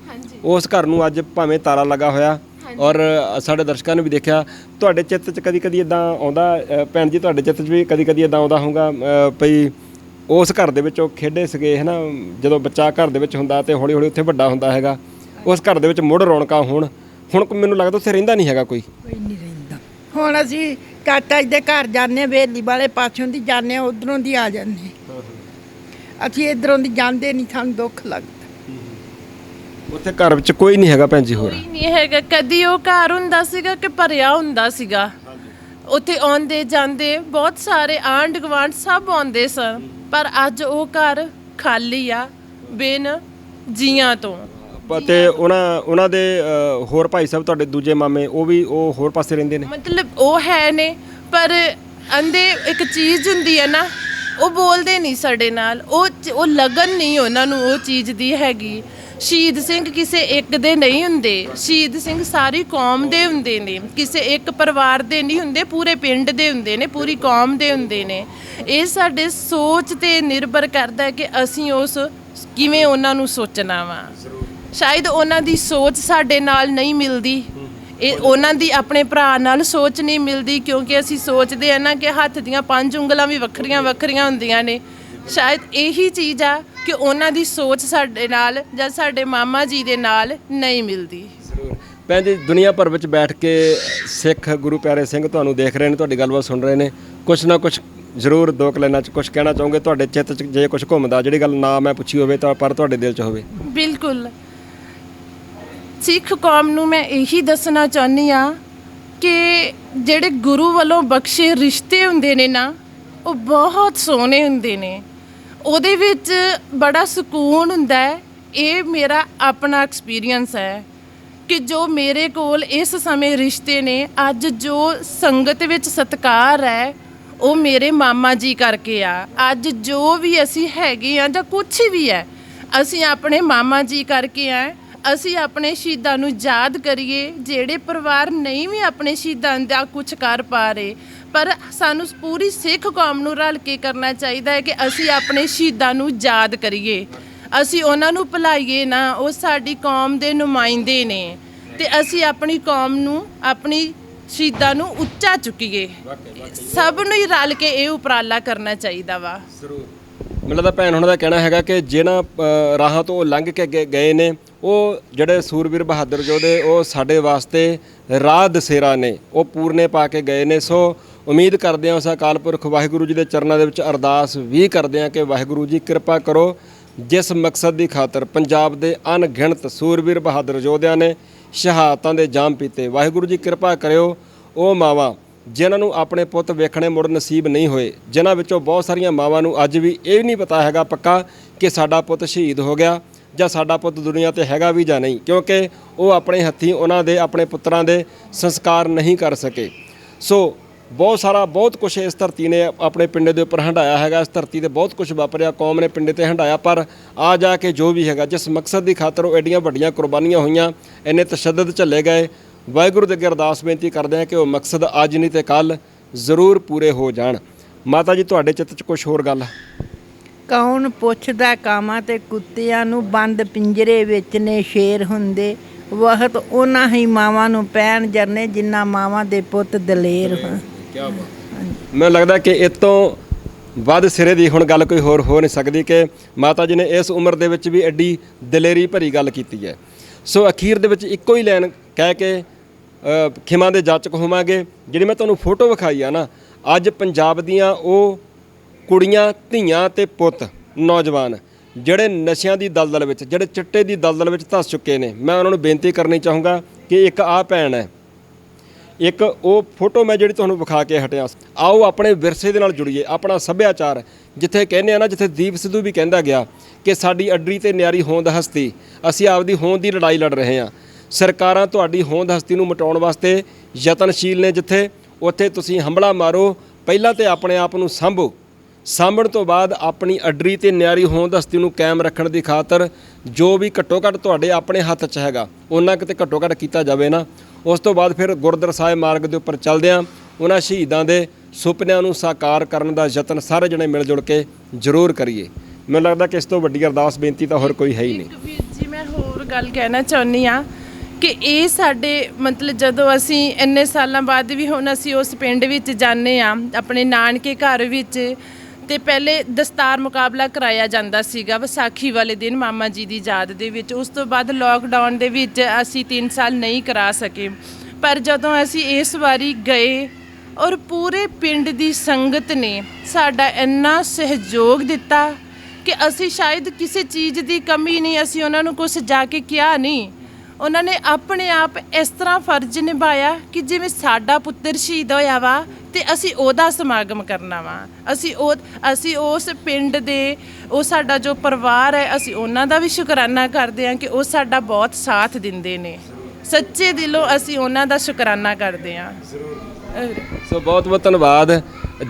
ਉਸ ਘਰ ਨੂੰ ਅੱਜ ਭਾਵੇਂ ਤਾਲਾ ਲੱਗਾ ਹੋਇਆ ਔਰ ਸਾਡੇ ਦਰਸ਼ਕਾਂ ਨੇ ਵੀ ਦੇਖਿਆ, ਤੁਹਾਡੇ ਚਿੱਤ 'ਚ ਕਦੀ ਇੱਦਾਂ ਆਉਂਦਾ ਭੈਣ ਜੀ, ਤੁਹਾਡੇ ਚਿੱਤ 'ਚ ਵੀ ਕਦੀ ਇੱਦਾਂ ਆਉਂਦਾ ਹੋਊਗਾ ਭਈ ਉਸ ਘਰ ਦੇ ਵਿੱਚ ਉਹ ਖੇਡੇ ਸੀਗੇ ਹੈ ਨਾ, ਜਦੋਂ ਬੱਚਾ ਘਰ ਦੇ ਵਿੱਚ ਹੁੰਦਾ ਤੇ ਹੌਲੀ ਹੌਲੀ ਉੱਥੇ ਵੱਡਾ ਹੁੰਦਾ ਹੈਗਾ, ਉਸ ਘਰ ਦੇ ਵਿੱਚ ਮੁੜ ਰੌਣਕਾਂ ਹੁਣ ਮੈਨੂੰ ਲੱਗਦਾ ਉੱਥੇ ਰਹਿੰਦਾ ਨਹੀਂ ਹੈਗਾ ਕੋਈ ਨਹੀਂ ਰਹਿੰਦਾ। ਹੁਣ ਅਸੀਂ ਕਾਟਾ ਜੀ ਦੇ ਘਰ ਜਾਂਦੇ, ਵੇਲੀ ਵਾਲੇ ਪਾਸੋਂ ਦੀ ਜਾਂਦੇ, ਉਧਰੋਂ ਦੀ ਆ ਜਾਂਦੇ, ਅਸੀਂ ਇਧਰੋਂ ਦੀ ਜਾਂਦੇ ਨਹੀਂ, ਸਾਨੂੰ ਦੁੱਖ ਲੱਗਦਾ। ਉੱਥੇ ਘਰ ਵਿੱਚ ਕੋਈ ਨਹੀਂ ਹੈਗਾ ਭੈਣ ਜੀ ਹੋਰ? ਕੋਈ ਨਹੀਂ ਹੈਗਾ। ਕਦੀ ਉਹ ਘਰ ਹੁੰਦਾ ਸੀਗਾ ਕਿ ਭਰਿਆ ਹੁੰਦਾ ਸੀਗਾ, ਉੱਥੇ ਆਉਂਦੇ ਜਾਂਦੇ ਬਹੁਤ ਸਾਰੇ ਆਂਢ ਗੁਆਂਢ ਸਭ ਆਉਂਦੇ ਸਨ, ਪਰ ਅੱਜ ਉਹ ਘਰ ਖਾਲੀ ਆ ਬਿਨ ਜੀਆਂ ਤੋਂ। ਤੇ ਉਹਨਾਂ ਦੇ ਹੋਰ ਭਾਈ ਸਾਹਿਬ ਤੁਹਾਡੇ ਦੂਜੇ ਮਾਮੇ ਉਹ ਹੋਰ ਪਾਸੇ ਰਹਿੰਦੇ ਨੇ? ਮਤਲਬ ਉਹ ਹੈ ਨੇ, ਪਰ ਅੰਦੇ ਇੱਕ ਚੀਜ਼ ਹੁੰਦੀ ਹੈ ਨਾ, ਉਹ ਬੋਲਦੇ ਨਹੀਂ ਸਾਡੇ ਨਾਲ, ਉਹ ਲਗਨ ਨਹੀਂ ਉਹਨਾਂ ਨੂੰ ਉਹ ਚੀਜ਼ ਦੀ ਹੈਗੀ। ਸ਼ਹੀਦ ਸਿੰਘ ਕਿਸੇ ਇੱਕ ਦੇ ਨਹੀਂ ਹੁੰਦੇ, ਸ਼ਹੀਦ ਸਿੰਘ ਸਾਰੀ ਕੌਮ ਦੇ ਹੁੰਦੇ ਨੇ, ਕਿਸੇ ਇੱਕ ਪਰਿਵਾਰ ਦੇ ਨਹੀਂ ਹੁੰਦੇ, ਪੂਰੇ ਪਿੰਡ ਦੇ ਹੁੰਦੇ ਨੇ, ਪੂਰੀ ਕੌਮ ਦੇ ਹੁੰਦੇ ਨੇ। ਇਹ ਸਾਡੇ ਸੋਚ ਤੇ ਨਿਰਭਰ ਕਰਦਾ ਹੈ ਕਿ ਅਸੀਂ ਕਿਵੇਂ ਉਹਨਾਂ ਨੂੰ ਸੋਚਣਾ ਵਾ। ਸ਼ਾਇਦ ਉਹਨਾਂ ਦੀ ਸੋਚ ਸਾਡੇ ਨਾਲ ਨਹੀਂ ਮਿਲਦੀ, ਇਹ ਉਹਨਾਂ ਦੀ ਆਪਣੇ ਭਰਾ ਨਾਲ ਸੋਚ ਨਹੀਂ ਮਿਲਦੀ, ਕਿਉਂਕਿ ਅਸੀਂ ਸੋਚਦੇ ਆ ਨਾ ਕਿ ਹੱਥ ਦੀਆਂ 5 ਉਂਗਲਾਂ ਵੀ ਵੱਖਰੀਆਂ ਵੱਖਰੀਆਂ ਹੁੰਦੀਆਂ ਨੇ। ਸ਼ਾਇਦ ਇਹੀ ਚੀਜ਼ ਆ ਕਿ ਉਹਨਾਂ ਦੀ ਸੋਚ ਸਾਡੇ ਨਾਲ ਜਾਂ ਸਾਡੇ ਮਾਮਾ ਜੀ ਦੇ ਨਾਲ ਨਹੀਂ ਮਿਲਦੀ। ਜ਼ਰੂਰ ਭੈਣ ਜੀ, ਦੁਨੀਆ ਭਰ ਵਿੱਚ ਬੈਠ ਕੇ ਸਿੱਖ ਗੁਰੂ ਪਿਆਰੇ ਸਿੰਘ ਤੁਹਾਨੂੰ ਦੇਖ ਰਹੇ ਨੇ, ਤੁਹਾਡੀ ਗੱਲਬਾਤ ਸੁਣ ਰਹੇ ਨੇ, ਕੁਛ ਨਾ ਕੁਛ ਜ਼ਰੂਰ ਦੋ ਲਾਈਨਾਂ 'ਚ ਕੁਛ ਕਹਿਣਾ ਚਾਹੋਗੇ? ਤੁਹਾਡੇ ਚਿੱਤ 'ਚ ਜੇ ਕੁਛ ਘੁੰਮਦਾ, ਜਿਹੜੀ ਗੱਲ ਨਾ ਮੈਂ ਪੁੱਛੀ ਹੋਵੇ ਤਾਂ ਪਰ ਤੁਹਾਡੇ ਦਿਲ 'ਚ ਹੋਵੇ? ਬਿਲਕੁਲ, ਸਿੱਖ ਕੌਮ ਨੂੰ ਮੈਂ ਇਹੀ ਦੱਸਣਾ ਚਾਹੁੰਦੀ ਹਾਂ ਕਿ ਜਿਹੜੇ ਗੁਰੂ ਵੱਲੋਂ ਬਖਸ਼ੇ ਰਿਸ਼ਤੇ ਹੁੰਦੇ ਨੇ ਨਾ, ਉਹ ਬਹੁਤ ਸੋਹਣੇ ਹੁੰਦੇ ਨੇ, ਉਹਦੇ ਵਿੱਚ ਬੜਾ ਸਕੂਨ ਹੁੰਦਾ ਹੈ। ਇਹ ਮੇਰਾ ਆਪਣਾ ਐਕਸਪੀਰੀਅੰਸ ਹੈ ਕਿ ਜੋ ਮੇਰੇ ਕੋਲ ਇਸ ਸਮੇਂ ਰਿਸ਼ਤੇ ਨੇ, ਅੱਜ ਜੋ ਸੰਗਤ ਵਿੱਚ ਸਤਿਕਾਰ ਹੈ, ਉਹ ਮੇਰੇ ਮਾਮਾ ਜੀ ਕਰਕੇ ਆ। ਅੱਜ ਜੋ ਵੀ ਅਸੀਂ ਹੈਗੇ ਆ ਜਾਂ ਕੁਛ ਵੀ ਹੈ, ਅਸੀਂ ਆਪਣੇ ਮਾਮਾ ਜੀ ਕਰਕੇ ਆ। ਅਸੀਂ ਆਪਣੇ ਸ਼ਹੀਦਾਂ ਨੂੰ ਯਾਦ ਕਰੀਏ, ਜਿਹੜੇ ਪਰਿਵਾਰ ਨਹੀਂ ਵੀ ਆਪਣੇ ਸ਼ਹੀਦਾਂ ਦਾ ਕੁਛ ਕਰ ਪਾ ਰਹੇ, ਪਰ ਸਾਨੂੰ ਪੂਰੀ ਸਿੱਖ ਕੌਮ ਨੂੰ ਰਲ ਕੇ ਕਰਨਾ ਚਾਹੀਦਾ ਹੈ ਕਿ ਅਸੀਂ ਆਪਣੇ ਸ਼ਹੀਦਾਂ ਨੂੰ ਯਾਦ ਕਰੀਏ, ਅਸੀਂ ਉਹਨਾਂ ਨੂੰ ਭੁਲਾਈਏ ਨਾ। ਉਹ ਸਾਡੀ ਕੌਮ ਦੇ ਨੁਮਾਇੰਦੇ ਨੇ ਤੇ ਅਸੀਂ ਆਪਣੀ ਕੌਮ ਨੂੰ, ਆਪਣੀ ਸ਼ਹੀਦਾਂ ਨੂੰ ਉੱਚਾ ਚੁੱਕੀਏ। ਸਭ ਨੂੰ ਹੀ ਰਲ ਕੇ ਇਹ ਉਪਰਾਲਾ ਕਰਨਾ ਚਾਹੀਦਾ ਵਾ। ਜ਼ਰੂਰ। ਮੈਨੂੰ ਲੱਗਦਾ ਭੈਣ ਉਹਨਾਂ ਦਾ ਕਹਿਣਾ ਹੈਗਾ ਕਿ ਜਿਹਨਾਂ ਰਾਹਾਂ ਤੋਂ ਉਹ ਲੰਘ ਕੇ ਗਏ ਨੇ, ਉਹ ਜਿਹੜੇ ਸੂਰਬੀਰ ਬਹਾਦਰ ਯੋਧੇ ਉਹ ਸਾਡੇ ਵਾਸਤੇ ਰਾਹ ਦਸੇਰਾ ਨੇ, ਉਹ ਪੂਰਨੇ ਪਾ ਕੇ ਗਏ ਨੇ। ਸੋ ਉਮੀਦ ਕਰਦੇ ਹਾਂ ਉਸ ਅਕਾਲ ਪੁਰਖ ਵਾਹਿਗੁਰੂ ਜੀ ਦੇ ਚਰਨਾਂ ਦੇ ਵਿੱਚ ਅਰਦਾਸ ਵੀ ਕਰਦੇ ਹਾਂ ਕਿ ਵਾਹਿਗੁਰੂ ਜੀ ਕਿਰਪਾ ਕਰੋ, ਜਿਸ ਮਕਸਦ ਦੀ ਖਾਤਰ ਪੰਜਾਬ ਦੇ ਅਣਗਿਣਤ ਸੂਰਬੀਰ ਬਹਾਦਰ ਯੋਧਿਆਂ ਨੇ ਸ਼ਹਾਦਤਾਂ ਦੇ ਜਾਮ ਪੀਤੇ, ਵਾਹਿਗੁਰੂ ਜੀ ਕਿਰਪਾ ਕਰਿਓ ਉਹ ਮਾਵਾਂ ਜਿਨ੍ਹਾਂ ਨੂੰ ਆਪਣੇ ਪੁੱਤ ਵੇਖਣੇ ਮੁੜ ਨਸੀਬ ਨਹੀਂ ਹੋਏ, ਜਿਨ੍ਹਾਂ ਵਿੱਚੋਂ ਬਹੁਤ ਸਾਰੀਆਂ ਮਾਵਾਂ ਨੂੰ ਅੱਜ ਵੀ ਇਹ ਨਹੀਂ ਪਤਾ ਹੈਗਾ ਪੱਕਾ ਕਿ ਸਾਡਾ ਪੁੱਤ ਸ਼ਹੀਦ ਹੋ ਗਿਆ ਜਾਂ ਸਾਡਾ ਪੁੱਤ ਦੁਨੀਆ ਤੇ ਹੈਗਾ ਵੀ ਜਾਂ ਨਹੀਂ, ਕਿਉਂਕਿ ਉਹ ਆਪਣੇ ਹੱਥੀਂ ਉਹਨਾਂ ਦੇ ਆਪਣੇ ਪੁੱਤਰਾਂ ਦੇ ਸੰਸਕਾਰ ਨਹੀਂ ਕਰ ਸਕੇ। ਸੋ ਬਹੁਤ ਕੁਝ ਇਸ ਧਰਤੀ ਨੇ ਆਪਣੇ ਪਿੰਡੇ ਦੇ ਉੱਪਰ ਹੰਢਾਇਆ ਹੈਗਾ, ਇਸ ਧਰਤੀ ਤੇ ਬਹੁਤ ਕੁਝ ਵਾਪਰਿਆ, ਕੌਮ ਨੇ ਪਿੰਡੇ ਤੇ ਹੰਢਾਇਆ, ਪਰ ਆ ਜਾ ਕੇ ਜੋ ਵੀ ਹੈਗਾ ਜਿਸ ਮਕਸਦ ਦੀ ਖਾਤਰ ਉਹ ਐਡੀਆਂ ਵੱਡੀਆਂ ਕੁਰਬਾਨੀਆਂ ਹੋਈਆਂ, ਇੰਨੇ ਤਸ਼ੱਦਦ ਝੱਲੇ ਗਏ, ਵਾਹਿਗੁਰੂ ਦੇ ਅੱਗੇ ਅਰਦਾਸ ਬੇਨਤੀ ਕਰਦੇ ਹਾਂ ਕਿ ਉਹ ਮਕਸਦ ਅੱਜ ਨਹੀਂ ਤੇ ਕੱਲ੍ਹ ਜ਼ਰੂਰ ਪੂਰੇ ਹੋ ਜਾਣ। ਮਾਤਾ ਜੀ ਤੁਹਾਡੇ ਚਿੱਤ 'ਚ ਕੁਝ ਹੋਰ ਗੱਲ? ਕੌਣ ਪੁੱਛਦਾ ਕਾਵਾਂ ਤੇ ਕੁੱਤਿਆਂ ਨੂੰ, ਬੰਦ ਪਿੰਜਰੇ ਵਿੱਚ ਨੇ ਸ਼ੇਰ ਹੁੰਦੇ, ਵਕਤ ਉਹਨਾਂ ਹੀ ਮਾਵਾਂ ਨੂੰ ਪੈਣ ਜਰਨੇ ਜਿੰਨਾ ਮਾਵਾਂ ਦੇ ਪੁੱਤ ਦਲੇਰ ਹੋਣ। ਕਿਆ ਬਾਤ। ਮੈਨੂੰ ਲੱਗਦਾ ਕਿ ਇਹ ਤੋਂ ਵੱਧ ਸਿਰੇ ਦੀ ਹੁਣ ਗੱਲ ਕੋਈ ਹੋਰ ਹੋ ਨਹੀਂ ਸਕਦੀ ਕਿ ਮਾਤਾ ਜੀ ਨੇ ਇਸ ਉਮਰ ਦੇ ਵਿੱਚ ਵੀ ਐਡੀ ਦਲੇਰੀ ਭਰੀ ਗੱਲ ਕੀਤੀ ਹੈ। ਸੋ ਅਖੀਰ ਦੇ ਵਿੱਚ ਇੱਕੋ ਹੀ ਲਾਈਨ ਕਹਿ ਕੇ ਖਿਮਾ ਦੇ ਜਾਚਕ ਹੋਵਾਂਗੇ। ਜਿਹੜੀ ਮੈਂ ਤੁਹਾਨੂੰ ਫੋਟੋ ਵਿਖਾਈ ਆ ਨਾ, ਅੱਜ ਪੰਜਾਬ ਦੀਆਂ ਉਹ ਕੁੜੀਆਂ, ਧੀਆਂ ਤੇ ਪੁੱਤ, ਨੌਜਵਾਨ ਜਿਹੜੇ ਨਸ਼ਿਆਂ ਦੀ ਦਲਦਲ ਵਿੱਚ, ਜਿਹੜੇ ਚਿੱਟੇ ਦੀ ਦਲਦਲ ਵਿੱਚ ਧੱਸ ਚੁੱਕੇ ਨੇ, ਮੈਂ ਉਹਨਾਂ ਨੂੰ ਬੇਨਤੀ ਕਰਨੀ ਚਾਹੂੰਗਾ ਕਿ ਇੱਕ ਆਹ ਭੈਣ ਹੈ, ਇੱਕ ਉਹ ਫੋਟੋ ਮੈਂ ਜਿਹੜੀ ਤੁਹਾਨੂੰ ਵਿਖਾ ਕੇ ਹਟਿਆ, ਆਓ ਆਪਣੇ ਵਿਰਸੇ ਦੇ ਨਾਲ ਜੁੜੀਏ, ਆਪਣਾ ਸੱਭਿਆਚਾਰ ਜਿੱਥੇ ਕਹਿੰਦੇ ਆ ਨਾ, ਜਿੱਥੇ ਦੀਪ ਸਿੱਧੂ ਵੀ ਕਹਿੰਦਾ ਗਿਆ ਕਿ ਸਾਡੀ ਅੱਡਰੀ ਤੇ ਨਿਆਰੀ ਹੋਂਦ ਹਸਤੀ, ਅਸੀਂ ਆਪਦੀ ਹੋਂਦ ਦੀ ਲੜਾਈ ਲੜ ਰਹੇ ਹਾਂ। ਸਰਕਾਰਾਂ ਤੁਹਾਡੀ ਹੋਂਦ ਹਸਤੀ ਨੂੰ ਮਿਟਾਉਣ ਵਾਸਤੇ ਯਤਨਸ਼ੀਲ ਨੇ, ਜਿੱਥੇ ਉੱਥੇ ਤੁਸੀਂ ਹੰਭਲਾ ਮਾਰੋ, ਪਹਿਲਾਂ ਤੇ ਆਪਣੇ ਆਪ ਨੂੰ ਸਾਂਭੋ, ਸਾਂਭਣ ਤੋਂ ਬਾਅਦ ਆਪਣੀ ਅੱਡਰੀ ਤੇ ਨਿਆਰੀ ਹੋਂਦ ਹਸਤੀ ਨੂੰ ਕਾਇਮ ਰੱਖਣ ਦੀ ਖਾਤਰ ਜੋ ਵੀ ਘੱਟੋ ਘੱਟ ਤੁਹਾਡੇ ਆਪਣੇ ਹੱਥ 'ਚ ਹੈਗਾ ਉਹਨਾਂ ਕਿਤੇ ਘੱਟੋ ਘੱਟ ਕੀਤਾ ਜਾਵੇ ਨਾ। ਉਸ ਤੋਂ ਬਾਅਦ ਫਿਰ ਗੁਰਦੁਆਰਾ ਸਾਹਿਬ ਮਾਰਗ ਦੇ ਉੱਪਰ ਚੱਲਦਿਆਂ ਉਹਨਾਂ ਸ਼ਹੀਦਾਂ ਦੇ ਸੁਪਨਿਆਂ ਨੂੰ ਸਾਕਾਰ ਕਰਨ ਦਾ ਯਤਨ ਸਾਰੇ ਜਣੇ ਮਿਲ ਜੁਲ ਕੇ ਜ਼ਰੂਰ ਕਰੀਏ। ਮੈਨੂੰ ਲੱਗਦਾ ਕਿ ਇਸ ਤੋਂ ਵੱਡੀ ਅਰਦਾਸ ਬੇਨਤੀ ਤਾਂ ਹੋਰ ਕੋਈ ਹੈ ਹੀ ਨਹੀਂ। ਵੀਰ ਜੀ ਮੈਂ ਹੋਰ ਗੱਲ ਕਹਿਣਾ ਚਾਹੁੰਦੀ ਹਾਂ ਕਿ ਇਹ ਸਾਡੇ ਮਤਲਬ ਜਦੋਂ ਅਸੀਂ ਇੰਨੇ ਸਾਲਾਂ ਬਾਅਦ ਵੀ ਹੁਣ ਅਸੀਂ ਉਸ ਪਿੰਡ ਵਿੱਚ ਜਾਂਦੇ ਹਾਂ, ਆਪਣੇ ਨਾਨਕੇ ਘਰ ਵਿੱਚ, ਤੇ ਪਹਿਲੇ ਦਸਤਾਰ ਮੁਕਾਬਲਾ ਕਰਾਇਆ ਜਾਂਦਾ ਸੀਗਾ ਵਿਸਾਖੀ ਵਾਲੇ ਦਿਨ ਮਾਮਾ ਜੀ ਦੀ ਯਾਦ ਦੇ ਵਿੱਚ। ਉਸ ਤੋਂ ਬਾਅਦ ਲੋਕਡਾਊਨ ਦੇ ਵਿੱਚ ਅਸੀਂ 3 ਸਾਲ ਨਹੀਂ ਕਰਾ ਸਕੇ, ਪਰ ਜਦੋਂ ਅਸੀਂ ਇਸ ਵਾਰੀ ਗਏ ਔਰ ਪੂਰੇ ਪਿੰਡ ਦੀ ਸੰਗਤ ਨੇ ਸਾਡਾ ਇੰਨਾ ਸਹਿਯੋਗ ਦਿੱਤਾ ਕਿ ਅਸੀਂ ਸ਼ਾਇਦ ਕਿਸੇ ਚੀਜ਼ ਦੀ ਕਮੀ ਨਹੀਂ, ਅਸੀਂ ਉਹਨਾਂ ਨੂੰ ਕੁਝ ਜਾ ਕੇ ਕਿਹਾ ਨਹੀਂ, ਉਹਨਾਂ ਨੇ ਆਪਣੇ ਆਪ ਇਸ ਤਰ੍ਹਾਂ ਫਰਜ਼ ਨਿਭਾਇਆ ਕਿ ਜਿਵੇਂ ਸਾਡਾ ਪੁੱਤਰ ਸ਼ਹੀਦ ਹੋਇਆ ਵਾ ਤੇ ਅਸੀਂ ਉਹਦਾ ਸਮਾਗਮ ਕਰਨਾ ਵਾ। ਅਸੀਂ ਉਸ ਪਿੰਡ ਦੇ, ਉਹ ਸਾਡਾ ਜੋ ਪਰਿਵਾਰ ਹੈ, ਅਸੀਂ ਉਹਨਾਂ ਦਾ ਵੀ ਸ਼ੁਕਰਾਨਾ ਕਰਦੇ ਹਾਂ ਕਿ ਉਹ ਸਾਡਾ ਬਹੁਤ ਸਾਥ ਦਿੰਦੇ ਨੇ। ਸੱਚੇ ਦਿਲੋਂ ਅਸੀਂ ਉਹਨਾਂ ਦਾ ਸ਼ੁਕਰਾਨਾ ਕਰਦੇ ਹਾਂ। ਸੋ ਬਹੁਤ ਬਹੁਤ ਧੰਨਵਾਦ।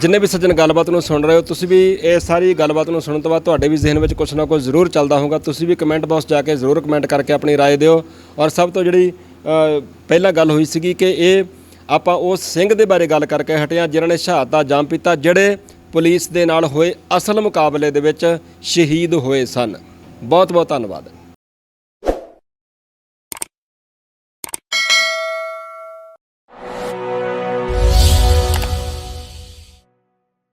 ਜਿੰਨੇ ਵੀ ਸੱਜਣ ਗੱਲਬਾਤ ਨੂੰ ਸੁਣ ਰਹੇ ਹੋ, ਤੁਸੀਂ ਵੀ ਇਹ ਸਾਰੀ ਗੱਲਬਾਤ ਨੂੰ ਸੁਣਨ ਤੋਂ ਬਾਅਦ ਤੁਹਾਡੇ ਵੀ ਜ਼ਿਹਨ ਵਿੱਚ ਕੁਛ ਨਾ ਕੁਛ ਜ਼ਰੂਰ ਚੱਲਦਾ ਹੋਊਗਾ। ਤੁਸੀਂ ਵੀ ਕਮੈਂਟ ਬਾਕਸ ਜਾ ਕੇ ਜ਼ਰੂਰ ਕਮੈਂਟ ਕਰਕੇ ਆਪਣੀ ਰਾਏ ਦਿਓ। ਔਰ ਸਭ ਤੋਂ ਜਿਹੜੀ ਪਹਿਲਾਂ ਗੱਲ ਹੋਈ ਸੀਗੀ ਕਿ ਇਹ ਆਪਾਂ ਉਸ ਸਿੰਘ ਦੇ ਬਾਰੇ ਗੱਲ ਕਰਕੇ ਹਟੇ ਹਾਂ ਜਿਨ੍ਹਾਂ ਨੇ ਸ਼ਹਾਦਤ ਦਾ ਜਾਮ ਪੀਤਾ, ਜਿਹੜੇ ਪੁਲਿਸ ਦੇ ਨਾਲ ਹੋਏ ਅਸਲ ਮੁਕਾਬਲੇ ਦੇ ਵਿੱਚ ਸ਼ਹੀਦ ਹੋਏ ਸਨ। ਬਹੁਤ ਬਹੁਤ ਧੰਨਵਾਦ।